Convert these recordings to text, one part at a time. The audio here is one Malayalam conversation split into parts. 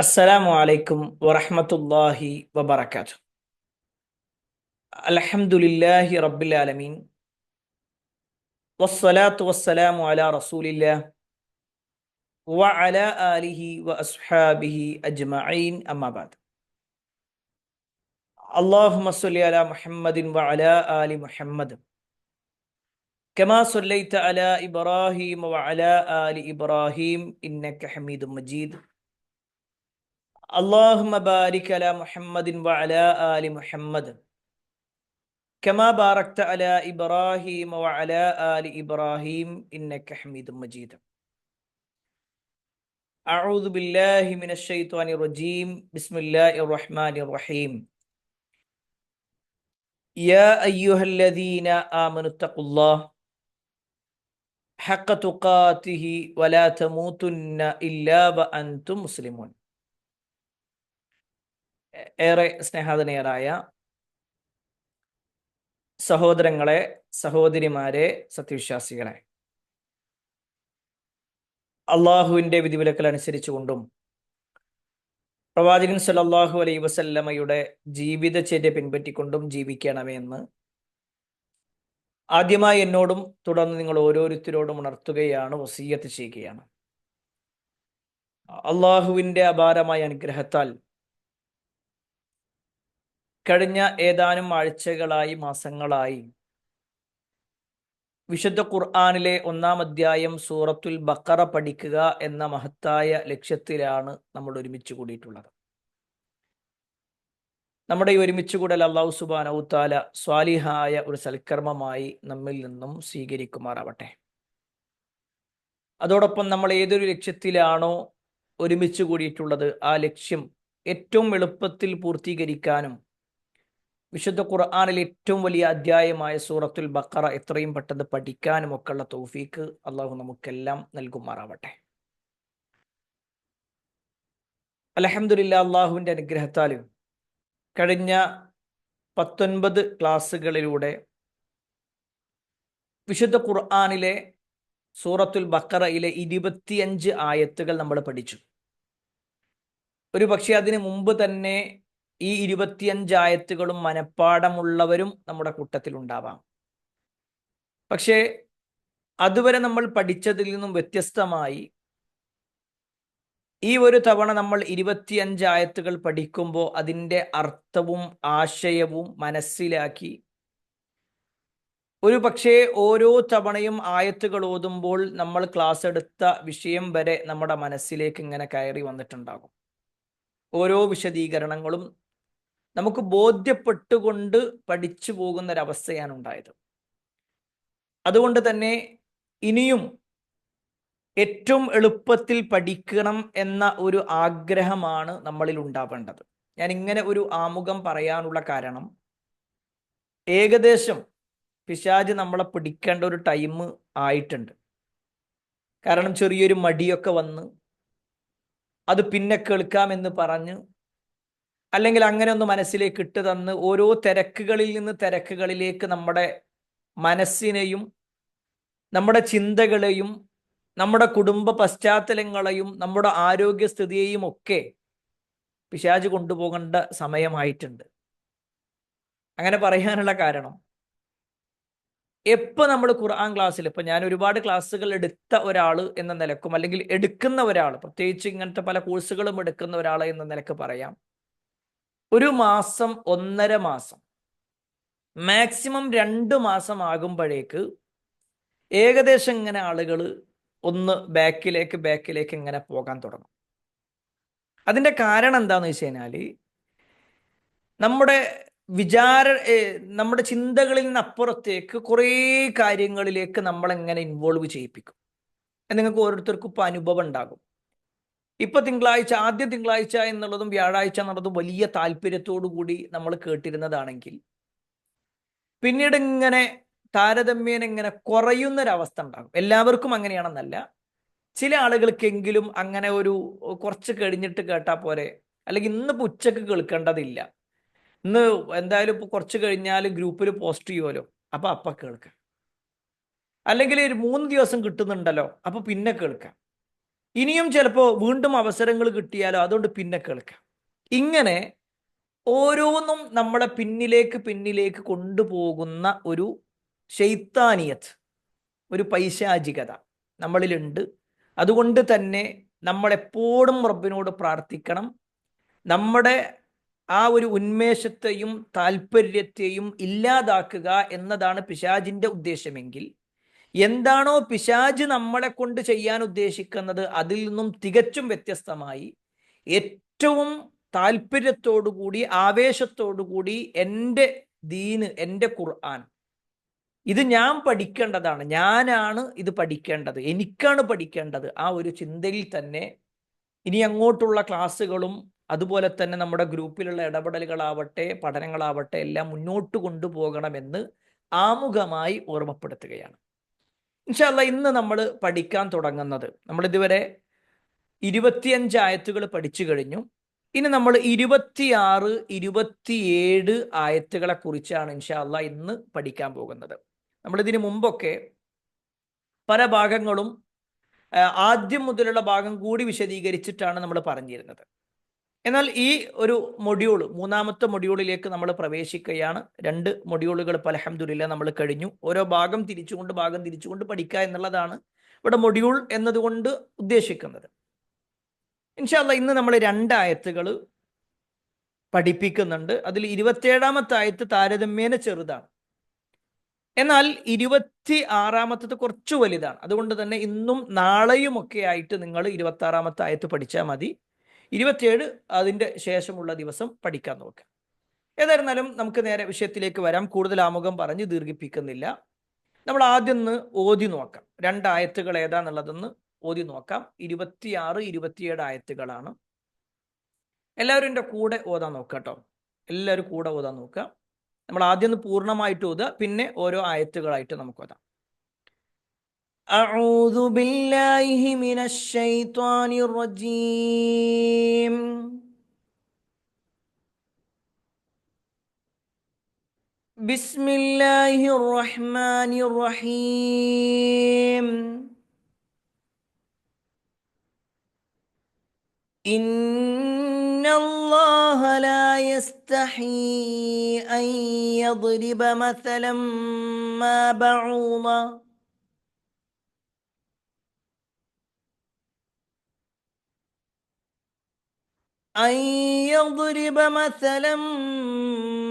അസ്സലാമു അലൈക്കും വറഹ്മത്തുള്ളാഹി വബറകാതുഹു. അൽഹംദുലില്ലാഹി റബ്ബിൽ ആലമീൻ വസ്സലാത്തു വസ്സലാമു അലാ റസൂലില്ലാഹ് വഅലാ ആലിഹി വഅസ്ഹാബിഹി അജ്മഈൻ അമ്മാ ബഅദ്. അല്ലാഹുമ്മ സ്വല്ലി അലാ മുഹമ്മദിൻ വഅലാ ആലി മുഹമ്മദ് കമാ സ്വല്ലൈത അലാ ഇബ്രാഹീം വഅലാ ആലി ഇബ്രാഹീം ഇന്നക ഹമീദും മജീദ്. അല്ലാഹുമ്മ ബാരിക് അലാ മുഹമ്മദിൻ വഅലാ ആലി മുഹമ്മദ് കമാ ബാറക്ത അലാ ഇബ്രാഹീം വഅലാ ആലി ഇബ്രാഹീം ഇന്നക ഹമീദും മജീദ്. അഊദു ബില്ലാഹി മിനശ് ശൈത്വാനിർ റജീം. ബിസ്മില്ലാഹിർ റഹ്മാനിർ റഹീം. യാ അയ്യുഹല്ലദീന ആമനുത്തഖുല്ലാഹ് ഹഖ്ക തുഖാതിഹി വലാ തമൂതുന്ന ഇല്ലാ വഅൻതും മുസ്ലിമൂൻ. ഏറെ സ്നേഹാദനീയരായ സഹോദരങ്ങളെ, സഹോദരിമാരെ, സത്യവിശ്വാസികളെ, അള്ളാഹുവിൻ്റെ വിധിവിലക്കൽ അനുസരിച്ചുകൊണ്ടും പ്രവാചകൻ സല്ലല്ലാഹു അലൈഹി വസല്ലമയുടെ ജീവിതചര്യ പിൻപറ്റിക്കൊണ്ടും ജീവിക്കണമേ എന്ന് ആദ്യമായി എന്നോടും തുടർന്ന് നിങ്ങൾ ഓരോരുത്തരോടും ഉണർത്തുകയാണ്, വസിയ്യത്ത് ചെയ്യുകയാണ്. അള്ളാഹുവിൻ്റെ അപാരമായ അനുഗ്രഹത്താൽ കഴിഞ്ഞ ഏതാനും ആഴ്ചകളായി, മാസങ്ങളായി വിശുദ്ധ ഖുർആനിലെ 1-ാം അധ്യായം സൂറത്തുൽ ബഖറ പഠിക്കുക എന്ന മഹത്തായ ലക്ഷ്യത്തിലാണ് നമ്മൾ ഒരുമിച്ച് കൂടിയിട്ടുള്ളത്. നമ്മുടെ ഈ ഒരുമിച്ച് കൂടൽ അല്ലാഹു സുബ്ഹാനഹു തആല സ്വാലിഹായ ഒരു സൽക്കർമ്മമായി നമ്മിൽ നിന്നും സ്വീകരിക്കുമാറാവട്ടെ. അതോടൊപ്പം നമ്മൾ ഏതൊരു ലക്ഷ്യത്തിലാണോ ഒരുമിച്ച് കൂടിയിട്ടുള്ളത്, ആ ലക്ഷ്യം ഏറ്റവും എളുപ്പത്തിൽ പൂർത്തീകരിക്കാനും വിശുദ്ധ ഖുർആനിലെ ഏറ്റവും വലിയ അധ്യായമായ സൂറത്തുൽ ബഖറ എത്രയും പെട്ടെന്ന് പഠിക്കാനും ഒക്കെയുള്ള തൗഫീക്ക് അള്ളാഹു നമുക്കെല്ലാം നൽകുമാറാവട്ടെ. അൽഹംദുലില്ലാ, അള്ളാഹുവിൻ്റെ അനുഗ്രഹത്താൽ കഴിഞ്ഞ 19 ക്ലാസ്സുകളിലൂടെ വിശുദ്ധ ഖുർആനിലെ സൂറത്തുൽ ബഖറയിലെ 25 ആയത്തുകൾ നമ്മൾ പഠിച്ചു. ഒരു പക്ഷേ അതിനു മുമ്പ് തന്നെ ഈ 25 ആയത്തുകളും മനഃപ്പാടമുള്ളവരും നമ്മുടെ കൂട്ടത്തിലുണ്ടാവാം. പക്ഷേ അതുവരെ നമ്മൾ പഠിച്ചതിൽ നിന്നും വ്യത്യസ്തമായി ഈ ഒരു തവണ നമ്മൾ 25 ആയത്തുകൾ പഠിക്കുമ്പോൾ അതിൻ്റെ അർത്ഥവും ആശയവും മനസ്സിലാക്കി, ഒരു പക്ഷേ ഓരോ തവണയും ആയത്തുകൾ ഓതുമ്പോൾ നമ്മൾ ക്ലാസ് എടുത്ത വിഷയം വരെ നമ്മുടെ മനസ്സിലേക്ക് ഇങ്ങനെ കയറി വന്നിട്ടുണ്ടാകും. ഓരോ വിശദീകരണങ്ങളും നമുക്ക് ബോധ്യപ്പെട്ടുകൊണ്ട് പഠിച്ചു പോകുന്നൊരവസ്ഥയാണ് ഉണ്ടായത്. അതുകൊണ്ട് തന്നെ ഇനിയും ഏറ്റവും എളുപ്പത്തിൽ പഠിക്കണം എന്ന ഒരു ആഗ്രഹമാണ് നമ്മളിൽ ഉണ്ടാവേണ്ടത്. ഞാൻ ഇങ്ങനെ ഒരു ആമുഖം പറയാനുള്ള കാരണം, ഏകദേശം പിശാച് നമ്മളെ പിടിക്കേണ്ട ഒരു ടൈം ആയിട്ടുണ്ട്. കാരണം ചെറിയൊരു മടിയൊക്കെ വന്ന് അത് പിന്നെ കേൾക്കാമെന്ന് പറഞ്ഞ്, അല്ലെങ്കിൽ അങ്ങനെ ഒന്ന് മനസ്സിലേക്ക് ഇട്ട് തന്ന് ഓരോ തിരക്കുകളിൽ നിന്ന് തിരക്കുകളിലേക്ക് നമ്മുടെ മനസ്സിനെയും നമ്മുടെ ചിന്തകളെയും നമ്മുടെ കുടുംബ പശ്ചാത്തലങ്ങളെയും നമ്മുടെ ആരോഗ്യസ്ഥിതിയെയും ഒക്കെ പിശാച് കൊണ്ടുപോകേണ്ട സമയമായിട്ടുണ്ട്. അങ്ങനെ പറയാനുള്ള കാരണം, എപ്പോൾ നമ്മൾ ഖുർആൻ ക്ലാസ്സിൽ, ഇപ്പം ഞാൻ ഒരുപാട് ക്ലാസ്സുകൾ എടുത്ത ഒരാൾ എന്ന നിലക്കും, അല്ലെങ്കിൽ എടുക്കുന്ന ഒരാൾ, പ്രത്യേകിച്ച് ഇങ്ങനത്തെ പല കോഴ്സുകളും എടുക്കുന്ന ഒരാൾ എന്ന നിലക്ക് പറയാം, ഒരു മാസം, 1.5 മാസം, മാക്സിമം 2 മാസം ആകുമ്പോഴേക്ക് ഏകദേശം ഇങ്ങനെ ആളുകൾ ഒന്ന് ബാക്കിലേക്ക് ഇങ്ങനെ പോകാൻ തുടങ്ങും. അതിൻ്റെ കാരണം എന്താണെന്ന് വെച്ച് കഴിഞ്ഞാൽ, നമ്മുടെ നമ്മുടെ ചിന്തകളിൽ നിന്ന് അപ്പുറത്തേക്ക് കുറേ കാര്യങ്ങളിലേക്ക് നമ്മളെങ്ങനെ ഇൻവോൾവ് ചെയ്യിപ്പിക്കും. നിങ്ങൾക്ക് ഓരോരുത്തർക്കും ഇപ്പോൾ അനുഭവം ഉണ്ടാകും. ഇപ്പൊ തിങ്കളാഴ്ച, ആദ്യ തിങ്കളാഴ്ച എന്നുള്ളതും വ്യാഴാഴ്ച എന്നുള്ളതും വലിയ താല്പര്യത്തോടു കൂടി നമ്മൾ കേട്ടിരുന്നതാണെങ്കിൽ, പിന്നീട് ഇങ്ങനെ താരതമ്യേന ഇങ്ങനെ കുറയുന്നൊരവസ്ഥ ഉണ്ടാകും. എല്ലാവർക്കും അങ്ങനെയാണെന്നല്ല, ചില ആളുകൾക്കെങ്കിലും അങ്ങനെ ഒരു കുറച്ച് കഴിഞ്ഞിട്ട് കേട്ടാൽ പോരെ, അല്ലെങ്കിൽ ഇന്നിപ്പോൾ ഉച്ചക്ക് കേൾക്കേണ്ടതില്ല, ഇന്ന് എന്തായാലും ഇപ്പോൾ കുറച്ച് കഴിഞ്ഞാൽ ഗ്രൂപ്പിൽ പോസ്റ്റ് ചെയ്യുമല്ലോ, അപ്പം കേൾക്കാം, അല്ലെങ്കിൽ ഒരു 3 ദിവസം കിട്ടുന്നുണ്ടല്ലോ, അപ്പോൾ പിന്നെ കേൾക്കാം. ഇനിയും ചിലപ്പോൾ വീണ്ടും അവസരങ്ങൾ കിട്ടിയാലോ, അതുകൊണ്ട് പിന്നെ കേൾക്കാം. ഇങ്ങനെ ഓരോന്നും നമ്മളെ പിന്നിലേക്ക് കൊണ്ടുപോകുന്ന ഒരു ശൈത്താനിയത്ത്, ഒരു പൈശാചികത നമ്മളിലുണ്ട്. അതുകൊണ്ട് തന്നെ നമ്മൾ എപ്പോഴും റബ്ബിനോട് പ്രാർത്ഥിക്കണം. നമ്മുടെ ആ ഒരു ഉന്മേഷത്തെയും താല്പര്യത്തെയും ഇല്ലാതാക്കുക എന്നതാണ് പിശാചിന്റെ ഉദ്ദേശമെങ്കിൽ, എന്താണോ പിശാച് നമ്മളെ കൊണ്ട് ചെയ്യാൻ ഉദ്ദേശിക്കുന്നത് അതിൽ നിന്നും തികച്ചും വ്യത്യസ്തമായി ഏറ്റവും താല്പര്യത്തോടുകൂടി ആവേശത്തോടുകൂടി എൻ്റെ ദീന്, എൻ്റെ ഖുർആൻ, ഇത് ഞാൻ പഠിക്കേണ്ടതാണ്, ഞാനാണ് ഇത് പഠിക്കേണ്ടത്, എനിക്കാണ് പഠിക്കേണ്ടത്, ആ ഒരു ചിന്തയിൽ തന്നെ ഇനി അങ്ങോട്ടുള്ള ക്ലാസ്സുകളും അതുപോലെ തന്നെ നമ്മുടെ ഗ്രൂപ്പിലുള്ള ഇടപെടലുകളാവട്ടെ പഠനങ്ങളാവട്ടെ എല്ലാം മുന്നോട്ട് കൊണ്ടുപോകണമെന്ന് ആമുഖമായി ഓർമ്മപ്പെടുത്തുകയാണ്. ഇൻഷാ അല്ലാഹ് ഇന്ന് നമ്മൾ പഠിക്കാൻ തുടങ്ങുന്നത്, നമ്മൾ ഇതുവരെ 25 ആയത്തുകൾ പഠിച്ചു കഴിഞ്ഞു. ഇനി നമ്മൾ 26, 27 ആയത്തുകളെ കുറിച്ചാണ് ഇൻഷാ അല്ലാഹ് ഇന്ന് പഠിക്കാൻ പോകുന്നത്. നമ്മളിതിന് മുമ്പൊക്കെ പല ഭാഗങ്ങളും ആദ്യം മുതലുള്ള ഭാഗം കൂടി വിശദീകരിച്ചിട്ടാണ് നമ്മൾ പറഞ്ഞിരുന്നത്. എന്നാൽ ഈ ഒരു മൊഡ്യൂൾ, മൂന്നാമത്തെ മൊഡ്യൂളിലേക്ക് നമ്മൾ പ്രവേശിക്കുകയാണ്. 2 മൊഡ്യൂളുകൾ അൽഹംദുലില്ലാഹ് നമ്മൾ കഴിഞ്ഞു. ഓരോ ഭാഗം തിരിച്ചുകൊണ്ട് പഠിക്കുക എന്നുള്ളതാണ് ഇവിടെ മൊഡ്യൂൾ എന്നതുകൊണ്ട് ഉദ്ദേശിക്കുന്നത്. ഇൻഷാ അല്ലാഹ് ഇന്ന് നമ്മൾ 2 ആയത്തുകൾ പഠിപ്പിക്കുന്നുണ്ട്. അതിൽ 27ാമത്തെ ആയത്ത് താരതമ്യേന ചെറുതാണ്, എന്നാൽ 26ാമത്തത് കുറച്ച് വലുതാണ്. അതുകൊണ്ട് തന്നെ ഇന്നും നാളെയും ഒക്കെ ആയിട്ട് നിങ്ങൾ 26ാമത്തെ ആയത്ത് പഠിച്ചാൽ മതി. 27 അതിൻ്റെ ശേഷമുള്ള ദിവസം പഠിക്കാൻ നോക്കാം. ഏതായിരുന്നാലും നമുക്ക് നേരെ വിഷയത്തിലേക്ക് വരാം. കൂടുതൽ ആമുഖം പറഞ്ഞ് ദീർഘിപ്പിക്കുന്നില്ല. നമ്മൾ ആദ്യം ഒന്ന് ഓതി നോക്കാം. 2 ആയത്തുകൾ ഏതാന്നുള്ളതെന്ന് ഓതി നോക്കാം. 26, 27 ആയത്തുകളാണ്. എല്ലാവരും എൻ്റെ കൂടെ ഓതാൻ നോക്കുക കേട്ടോ. എല്ലാവരും കൂടെ ഓതാൻ നോക്കുക. നമ്മൾ ആദ്യം ഒന്ന് പൂർണ്ണമായിട്ട് ഓതുക, പിന്നെ ഓരോ ആയത്തുകളായിട്ട് നമുക്ക് ഓതാം. അഊദു ബില്ലാഹി മിനശ് ശൈത്വാനിർ റജീം. ബിസ്മില്ലാഹിർ റഹ്മാനിർ റഹീം. ഇന്നല്ലാഹ ലാ യസ്തഹീ അൻ യദ്രിബ മസലൻ മാ ബഊള أن يضرب مثلا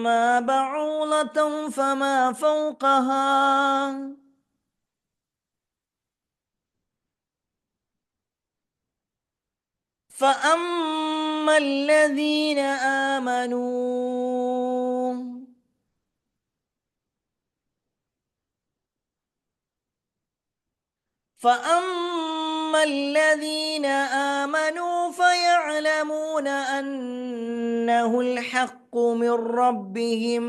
ما بعوضة فما فوقها فأما الذين آمنوا فيعلمون أنه الحق من ربهم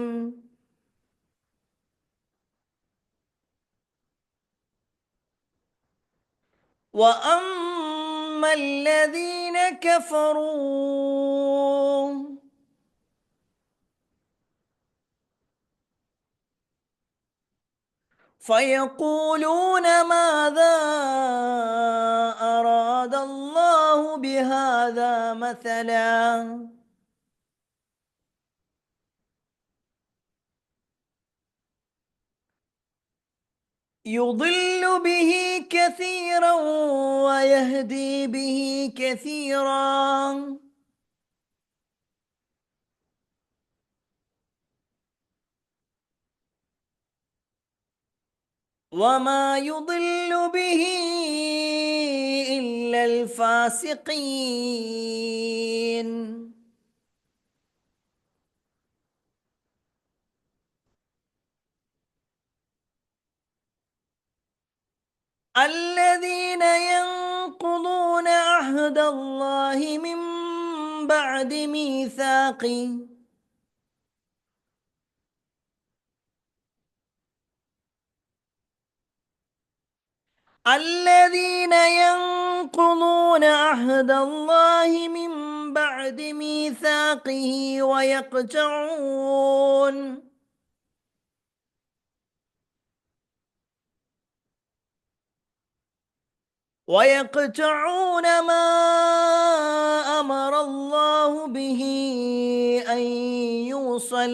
وأما الذين كفروا فيقولون ماذا أراد الله بهذا مثلا يضل به كثيرا ويهدي به كثيرا وما يضل به إلا الفاسقين الذين ينقضون عهد الله من بعد ميثاقه الذين ينقضون عهد الله من بعد ميثاقه ويقطعون ما أمر الله به أن يوصل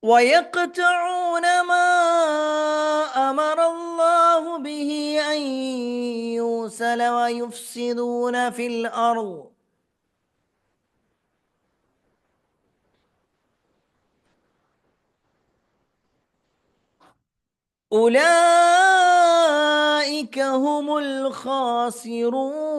ويقطعون ما أمر الله به أن يوصل ويفسدون في الأرض أولئك هم الخاسرون.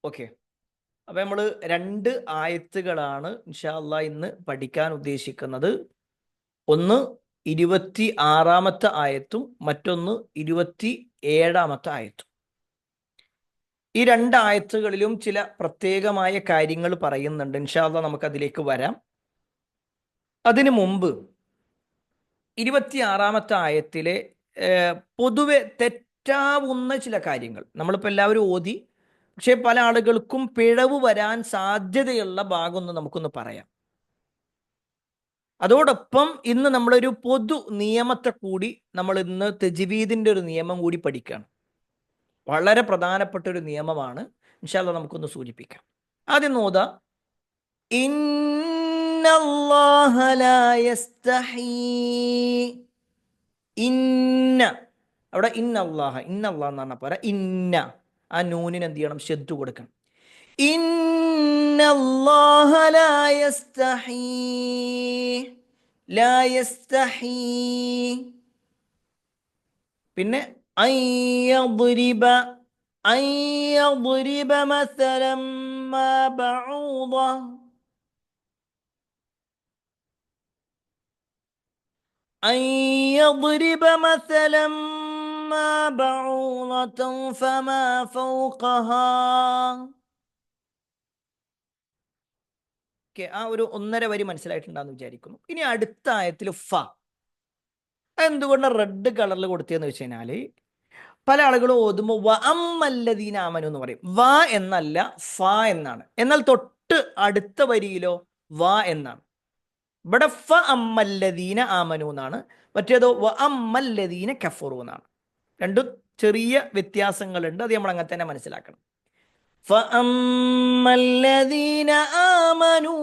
ഓക്കെ, അപ്പൊ നമ്മൾ രണ്ട് ആയത്തുകളാണ് ഇൻഷാ അല്ലാഹ് ഇന്ന് പഠിക്കാൻ ഉദ്ദേശിക്കുന്നത്. ഒന്ന് 26-ാമത്തെ ആയത്തും മറ്റൊന്ന് 27-ാമത്തെ ആയത്തും. ഈ രണ്ട് ആയത്തുകളിലും ചില പ്രത്യേകമായ കാര്യങ്ങൾ പറയുന്നുണ്ട്. ഇൻഷാ അല്ലാഹ് നമുക്ക് അതിലേക്ക് വരാം. അതിനു മുമ്പ് 26-ാമത്തെ ആയത്തിലെ പൊതുവെ തെറ്റാവുന്ന ചില കാര്യങ്ങൾ നമ്മളിപ്പോൾ എല്ലാവരും ഓതി, പക്ഷെ പല ആളുകൾക്കും പിഴവ് വരാൻ സാധ്യതയുള്ള ഭാഗം ഒന്ന് നമുക്കൊന്ന് പറയാം. അതോടൊപ്പം ഇന്ന് നമ്മളൊരു പൊതു നിയമത്തെ കൂടി നമ്മൾ ഇന്ന് തജ്വീദിന്റെ ഒരു നിയമം കൂടി പഠിക്കുകയാണ്. വളരെ പ്രധാനപ്പെട്ട ഒരു നിയമമാണ്. ഇൻഷാ അല്ലാഹ് നമുക്കൊന്ന് സൂചിപ്പിക്കാം. ആദ്യം നോദാ, ഇന്നല്ലാഹ ലാ യസ്തഹീ. ഇന്ന, അവിടെ ഇന്നല്ലാഹ എന്ന് പറഞ്ഞാൽ പോരാ, ഇന്ന ആ നൂനിന് എന്ത് ചെയ്യണം? ശദ്ദ് കൊടുക്കണം. ഇന്നല്ലാഹ ലാ യസ്തഹീ, ലാ യസ്തഹീ. പിന്നെ അയ്യദ്രിബ, അയ്യദ്രിബ മസലം മാ ബഊദ, അയ്യദ്രിബ മസലം മാ ബഊദതൻ ഫമാ ഫൗഖഹാ. ആ ഒരു ഒന്നര വരി മനസ്സിലായിട്ടുണ്ടാന്ന് വിചാരിക്കുന്നു. ഇനി അടുത്ത ആയത്തിൽ ഫ, എന്തുകൊണ്ട് റെഡ് കളറിൽ കൊടുത്തതെന്ന് വെച്ച് കഴിഞ്ഞാൽ പല ആളുകളും ഓതുമ്പോൾ വ അമ്മല്ലദീന ആമനു എന്ന് പറയും. വ എന്നല്ല, ഫ എന്നാണ്. എന്നാൽ തൊട്ട് അടുത്ത വരിയിലോ വ എന്നാണ്. ഇവിടെ ഫ അമ്മല്ലദീന ആമനു എന്നാണ്, മറ്റേതോ വ അമ്മല്ലദീന കഫറു എന്നാണ്. രണ്ടും ചെറിയ വ്യത്യാസങ്ങളുണ്ട്, അത് നമ്മൾ അങ്ങനെ തന്നെ മനസ്സിലാക്കണം. ഫ അമ്മല്ലദീന ആമനു,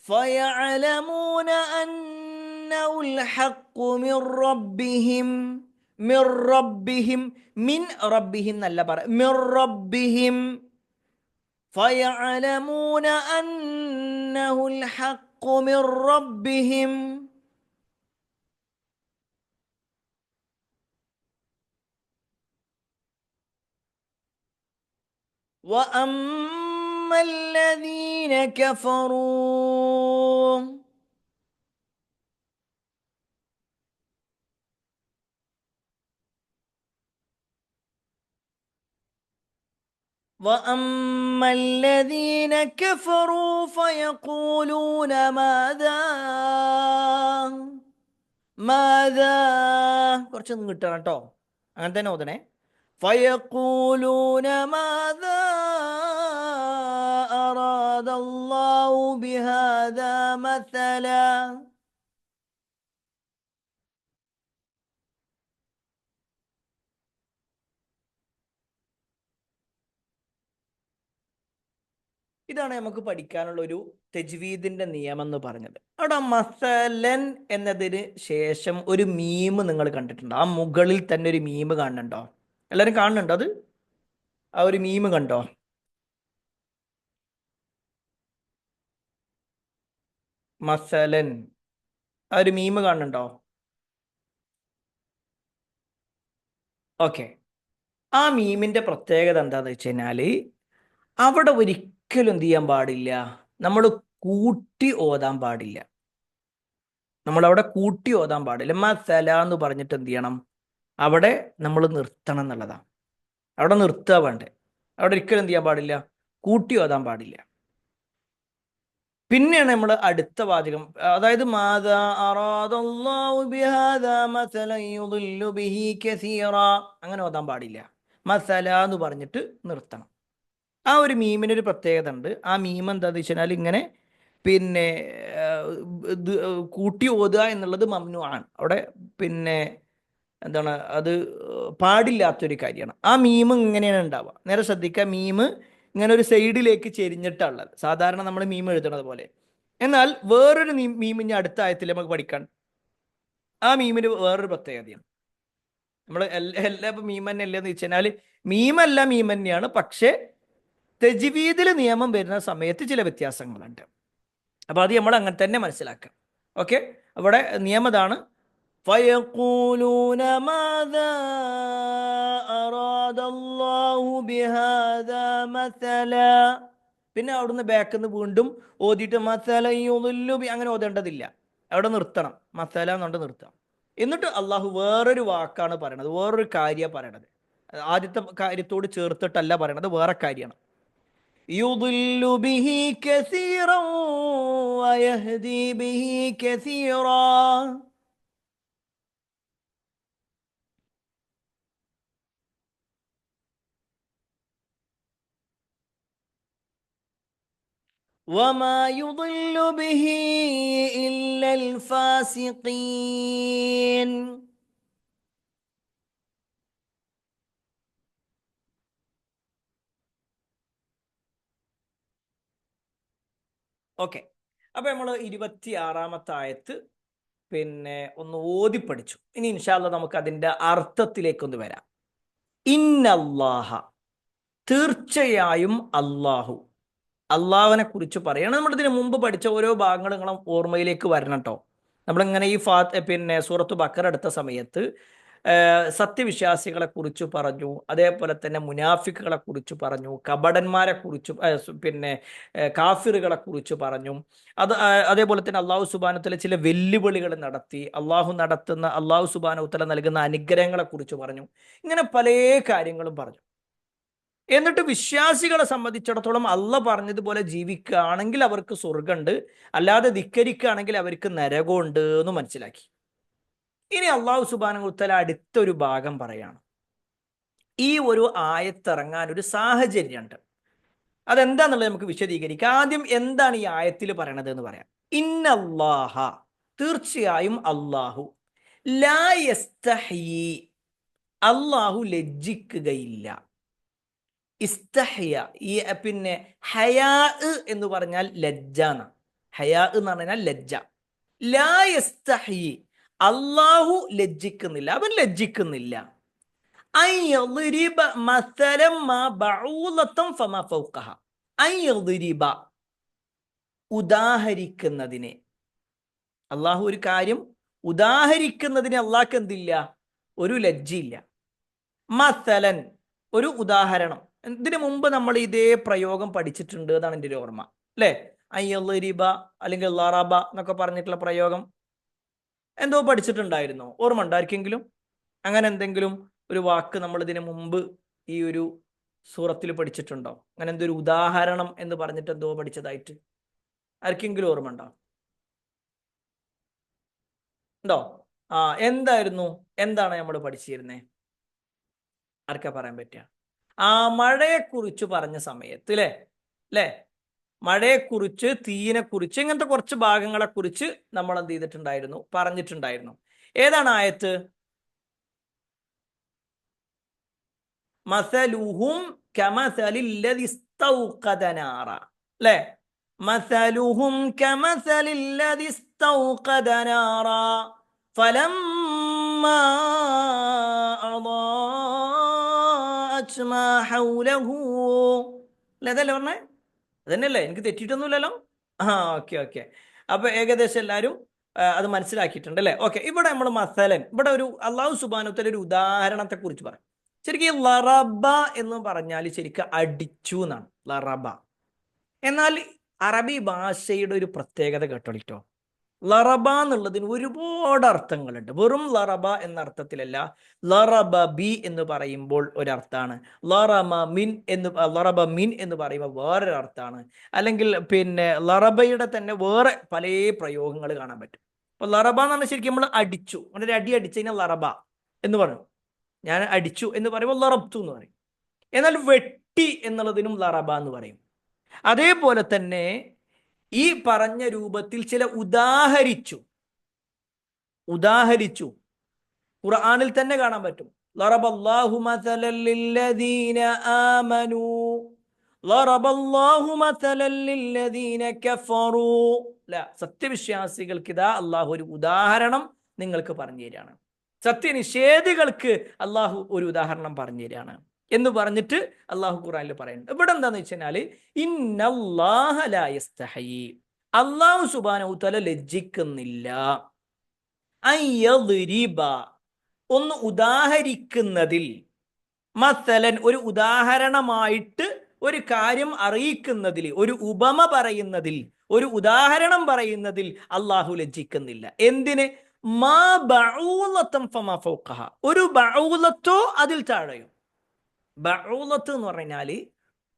فيعلمون أنه الحق من ربهم. من ربهم، من ربهم എന്നല്ല പറ, من ربهم. فيعلمون أنه الحق من ربهم. وأما الذين كفروا وأما الذين كفروا فيقولون ماذا ماذا. കുറച്ചൊന്നും കിട്ടണം കേട്ടോ, അങ്ങനെ തന്നെ ഓതണേ. فيقولون ماذا أراد الله بهذا مثلا. ഇതാണ് നമുക്ക് പഠിക്കാനുള്ള ഒരു തജ്വീദിന്റെ നിയമം എന്ന് പറഞ്ഞത്. അവിടെ മസലൻ എന്നതിന് ശേഷം ഒരു മീം നിങ്ങൾ കണ്ടിട്ടുണ്ടോ? ആ മുകളിൽ തന്നെ ഒരു മീം കാണുന്നുണ്ടോ? എല്ലാവരും കാണുന്നുണ്ടോ അത്? ആ ഒരു മീം കണ്ടോ? മസലൻ, ആ ഒരു മീം കാണുന്നുണ്ടോ? ഓക്കെ, ആ മീമിന്റെ പ്രത്യേകത എന്താന്ന് വെച്ച് കഴിഞ്ഞാല് അവിടെ ഒരിക്കലും എന്ത് ചെയ്യാൻ പാടില്ല, നമ്മൾ കൂട്ടി ഓതാൻ പാടില്ല. നമ്മളവിടെ കൂട്ടി ഓതാൻ പാടില്ല. മസല എന്ന് പറഞ്ഞിട്ട് എന്ത് ചെയ്യണം? അവിടെ നമ്മൾ നിർത്തണം എന്നുള്ളതാണ്. അവിടെ നിർത്തുക വേണ്ടേ. അവിടെ ഒരിക്കലും എന്ത് ചെയ്യാൻ പാടില്ല? കൂട്ടി ഓതാൻ പാടില്ല. പിന്നെയാണ് നമ്മൾ അടുത്ത വാചകം, അതായത് മാതാ അറാദല്ലാഹു ബിഹാദാ മസലൻ യുദില്ലു ബിഹി കസീറ, അങ്ങനെ ഓതാൻ പാടില്ല. മസല എന്ന് പറഞ്ഞിട്ട് നിർത്തണം. ആ ഒരു മീമിനൊരു പ്രത്യേകത ഉണ്ട്. ആ മീം എന്താണെന്ന് വെച്ചാൽ ഇങ്ങനെ പിന്നെ ഇത് കൂട്ടി ഓതുക എന്നുള്ളത് മമ്നു ആണ് അവിടെ. പിന്നെ എന്താണ് അത് പാടില്ലാത്തൊരു കാര്യമാണ്. ആ മീം ഇങ്ങനെയാണ് ഉണ്ടാവുക. നേരെ ശ്രദ്ധിക്കുക, മീം ഇങ്ങനെ ഒരു സൈഡിലേക്ക് ചെരിഞ്ഞിട്ടുള്ളത് സാധാരണ നമ്മൾ മീം എഴുതുന്നത് പോലെ. എന്നാൽ വേറൊരു മീം ഇനി അടുത്ത ആയത്തിൽ നമുക്ക് പഠിക്കാൻ. ആ മീമിന് വേറൊരു പ്രത്യേകതയാണ്. നമ്മൾ എല്ലാ ഇപ്പം മീം തന്നെ അല്ലെന്ന് വെച്ച് കഴിഞ്ഞാൽ മീമല്ല മീം തന്നെയാണ്, പക്ഷേ തെജ്വീദിൽ നിയമം വരുന്ന സമയത്ത് ചില വ്യത്യാസങ്ങളുണ്ട്. അപ്പോൾ അത് നമ്മൾ അങ്ങനെ തന്നെ മനസ്സിലാക്കാം. ഓക്കെ, അവിടെ നിയമതാണ് فيقولون ماذا أراد الله بهذا مثلا. പിന്നെ അവിടുന്ന് ബാക്കിൽ നിന്ന് വീണ്ടും ഓതിയിട്ട് മസല യുദില്ലു ബി അങ്ങനെ ഓതേണ്ടതില്ല. അവിടെ നിർത്തണം, മസല എന്നുകൊണ്ട് നിർത്താം. എന്നിട്ട് അള്ളാഹു വേറൊരു വാക്കാണ് പറയണത്, വേറൊരു കാര്യമാണ് പറയണത്. ആദ്യത്തെ കാര്യത്തോട് ചേർത്തിട്ടല്ല പറയണത്, വേറെ കാര്യമാണ്. യുദില്ലു ബിഹി കസീറൻ വയഹ്ദി ബിഹി കസീറാ. وما يضل به إلا الفاسقين. ഓക്കെ, അപ്പൊ നമ്മൾ 26-ാമത്തെ ആയത്ത് പിന്നെ ഒന്ന് ഓതി പഠിച്ചു. ഇനി ഇൻഷാ അല്ലാഹ് നമുക്ക് അതിന്റെ അർത്ഥത്തിലേക്കൊന്ന് വരാം. ഇന്നല്ലാഹ, തീർച്ചയായും അള്ളാഹു, അള്ളാഹുവിനെ കുറിച്ച് പറയണം. നമ്മൾ ഇതിന് മുമ്പ് പഠിച്ച ഓരോ ഭാഗങ്ങൾ നിങ്ങളും ഓർമ്മയിലേക്ക് വരണം കേട്ടോ. നമ്മളിങ്ങനെ ഈ പിന്നെ സൂറത്ത് ബക്കറ എടുത്ത സമയത്ത് സത്യവിശ്വാസികളെ കുറിച്ച് പറഞ്ഞു, അതേപോലെ തന്നെ മുനാഫിക്കുകളെ കുറിച്ച് പറഞ്ഞു, കപടന്മാരെ കുറിച്ച് പിന്നെ കാഫിറുകളെ കുറിച്ച് പറഞ്ഞു. അതേപോലെ തന്നെ അള്ളാഹു സുബ്ഹാനഹു വതആല ചില വെല്ലുവിളികൾ നടത്തി, അള്ളാഹു സുബ്ഹാനഹു വതആല നൽകുന്ന അനുഗ്രഹങ്ങളെ കുറിച്ച് പറഞ്ഞു. ഇങ്ങനെ പല കാര്യങ്ങളും പറഞ്ഞു. എന്നിട്ട് വിശ്വാസികളെ സംബന്ധിച്ചിടത്തോളം അള്ള പറഞ്ഞതുപോലെ ജീവിക്കുകയാണെങ്കിൽ അവർക്ക് സ്വർഗമുണ്ട്, അല്ലാതെ ധിക്കരിക്കുകയാണെങ്കിൽ അവർക്ക് നരകമുണ്ട് എന്ന് മനസ്സിലാക്കി. ഇനി അള്ളാഹു സുബ്ഹാനഹു വതആല അടുത്തൊരു ഭാഗം പറയാണ്. ഈ ഒരു ആയത്തിറങ്ങാൻ ഒരു സാഹചര്യമുണ്ട്. അതെന്താന്നുള്ളത് നമുക്ക് വിശദീകരിക്കാം. ആദ്യം എന്താണ് ഈ ആയത്തിൽ പറയണത് എന്ന് പറയാം. ഇന്നല്ലാഹ, തീർച്ചയായും അള്ളാഹു, ലാ യസ്തഹീ, അള്ളാഹു ലജ്ജിക്കുകയില്ല. ഇസ്തഹ്യ, ഈ പിന്നെ ഹയാ എന്ന് പറഞ്ഞാൽ ലജ്ജ എന്നാണ്. ഹയാ എന്ന് പറഞ്ഞാൽ ലജ്ജ. ലാ യസ്തഹി, അള്ളാഹു ലജ്ജിക്കുന്നില്ല, അവൻ ലജ്ജിക്കുന്നില്ല. അൻ യദ്രിബ മസലൻ മാ ബഊലതൻ ഫമാ ഫൗഖഹ. അൻ യദ്രിബ, ഉദാഹരിക്കുന്നതിനെ. അള്ളാഹു ഒരു കാര്യം ഉദാഹരിക്കുന്നതിന് അള്ളാഹ്ക്ക് എന്തില്ല? ഒരു ലജ്ജയില്ല. മസലൻ, ഒരു ഉദാഹരണം. ഇതിനു മുമ്പ് നമ്മൾ ഇതേ പ്രയോഗം പഠിച്ചിട്ടുണ്ട് എന്നാണ് എൻ്റെ ഒരു ഓർമ്മ, അല്ലേ? അയ്യറിബ അല്ലെങ്കിൽ ലറബ എന്നൊക്കെ പറഞ്ഞിട്ടുള്ള പ്രയോഗം എന്തോ പഠിച്ചിട്ടുണ്ടായിരുന്നോ? ഓർമ്മ ഉണ്ടോ ആർക്കെങ്കിലും? അങ്ങനെ എന്തെങ്കിലും ഒരു വാക്ക് നമ്മൾ ഇതിനു മുമ്പ് ഈ ഒരു സൂറത്തിൽ പഠിച്ചിട്ടുണ്ടോ? അങ്ങനെ എന്തൊരു ഉദാഹരണം എന്ന് പറഞ്ഞിട്ട് എന്തോ പഠിച്ചതായിട്ട് ആർക്കെങ്കിലും ഓർമ്മ ഉണ്ടോ? ഉണ്ടോ? എന്തായിരുന്നു? എന്താണ് നമ്മൾ പഠിച്ചിരുന്നേ? ആർക്കാ പറയാൻ പറ്റുക? മഴയെക്കുറിച്ച് പറഞ്ഞ സമയത്ത് അല്ലേ? അല്ലേ, മഴയെക്കുറിച്ച്, തീയിനെക്കുറിച്ച്, ഇങ്ങനത്തെ കുറച്ച് ഭാഗങ്ങളെക്കുറിച്ച് നമ്മൾ എന്ത് ചെയ്തിട്ടുണ്ടായിരുന്നു? പറഞ്ഞിട്ടുണ്ടായിരുന്നു. ഏതാണ് ആയത്ത്? മസലുഹും കമസലില്ലദി ഇസ്തൗഖദ നാറ, അല്ലേ? മസലുഹും കമസലില്ലദി ഇസ്തൗഖദ നാറ ഫലമ്മാ അളാഅത് മാ ഹൗലഹു. അല്ലേ, അതല്ലേ പറഞ്ഞേ? അതന്നെയല്ലേ? എനിക്ക് തെറ്റിയിട്ടൊന്നുമില്ലല്ലോ. Okay okay. അപ്പൊ ഏകദേശം എല്ലാവരും അത് മനസ്സിലാക്കിയിട്ടുണ്ട് അല്ലേ? ഓക്കെ. ഇവിടെ നമ്മൾ മസലൻ, ഇവിടെ ഒരു അള്ളാഹു സുബ്ഹാനഹു വതആല ഒരു ഉദാഹരണത്തെ കുറിച്ച് പറയും. ശരിക്കും ലറബ എന്ന് പറഞ്ഞാൽ ശരിക്കും അടിച്ചു എന്നാണ് ലറബ. എന്നാൽ അറബി ഭാഷയുടെ ഒരു പ്രത്യേകത കേട്ടോളിട്ടോ. ലറബ എന്നുള്ളതിന് ഒരുപാട് അർത്ഥങ്ങളുണ്ട്. വെറും ലറബ എന്ന അർത്ഥത്തിലല്ല. ലറബ ബി എന്ന് പറയുമ്പോൾ ഒരർത്ഥാണ്, ലറബ മിൻ എന്ന് പറയുമ്പോൾ വേറൊരു അർത്ഥമാണ്. അല്ലെങ്കിൽ പിന്നെ ലറബയുടെ തന്നെ വേറെ പല പ്രയോഗങ്ങൾ കാണാൻ പറ്റും. അപ്പൊ ലറബ എന്ന് പറഞ്ഞാൽ ശരിക്കും നമ്മൾ അടിച്ചു, അങ്ങനെ ഒരു അടി അടിച്ചു കഴിഞ്ഞാൽ ലറബ എന്ന് പറയും. ഞാൻ അടിച്ചു എന്ന് പറയുമ്പോൾ ലറബ്തു എന്ന് പറയും. എന്നാൽ വെട്ടി എന്നുള്ളതിനും ലറബ എന്ന് പറയും. അതേപോലെ തന്നെ ഈ പറഞ്ഞ രൂപത്തിൽ ചില ഉദാഹരിച്ചു ഖുർആനിൽ തന്നെ കാണാൻ പറ്റും. ലറബല്ലാഹു മസലൻ ലില്ലദീന ആമനൂ ലറബല്ലാഹു മസലൻ ലില്ലദീന കഫറൂ. സത്യവിശ്വാസികൾക്ക് ഇതാ അള്ളാഹു ഒരു ഉദാഹരണം നിങ്ങൾക്ക് പറഞ്ഞു തരികയാണ്, സത്യനിഷേധികൾക്ക് അള്ളാഹു ഒരു ഉദാഹരണം പറഞ്ഞു തരികയാണ് എന്ന് പറഞ്ഞിട്ട് അള്ളാഹു ഖുർആനിൽ പറയുന്നുണ്ട്. ഇവിടെ എന്താന്ന് വെച്ചാല് ഇന്നല്ലാഹ ലാ യസ്തഹയി, അള്ളാഹു സുബ്ഹാനഹു തആല ലജ്ജിക്കുന്നില്ല, അയ്യദ്രിബ ഒന്ന് ഉദാഹരിക്കുന്നതിൽ, മസലൻ ഒരു ഉദാഹരണമായിട്ട് ഒരു കാര്യം അറിയിക്കുന്നതിൽ, ഒരു ഉപമ പറയുന്നതിൽ, ഒരു ഉദാഹരണം പറയുന്നതിൽ അള്ളാഹു ലജ്ജിക്കുന്നില്ല. എന്തിന്? മാ ബഊലത്തൻ ഫമാ ഫൗഖഹ, ഒരു ബഊലത്തോ അതിൽ താഴെയോ. ബഊലത്ത് എന്ന് പറഞ്ഞാല്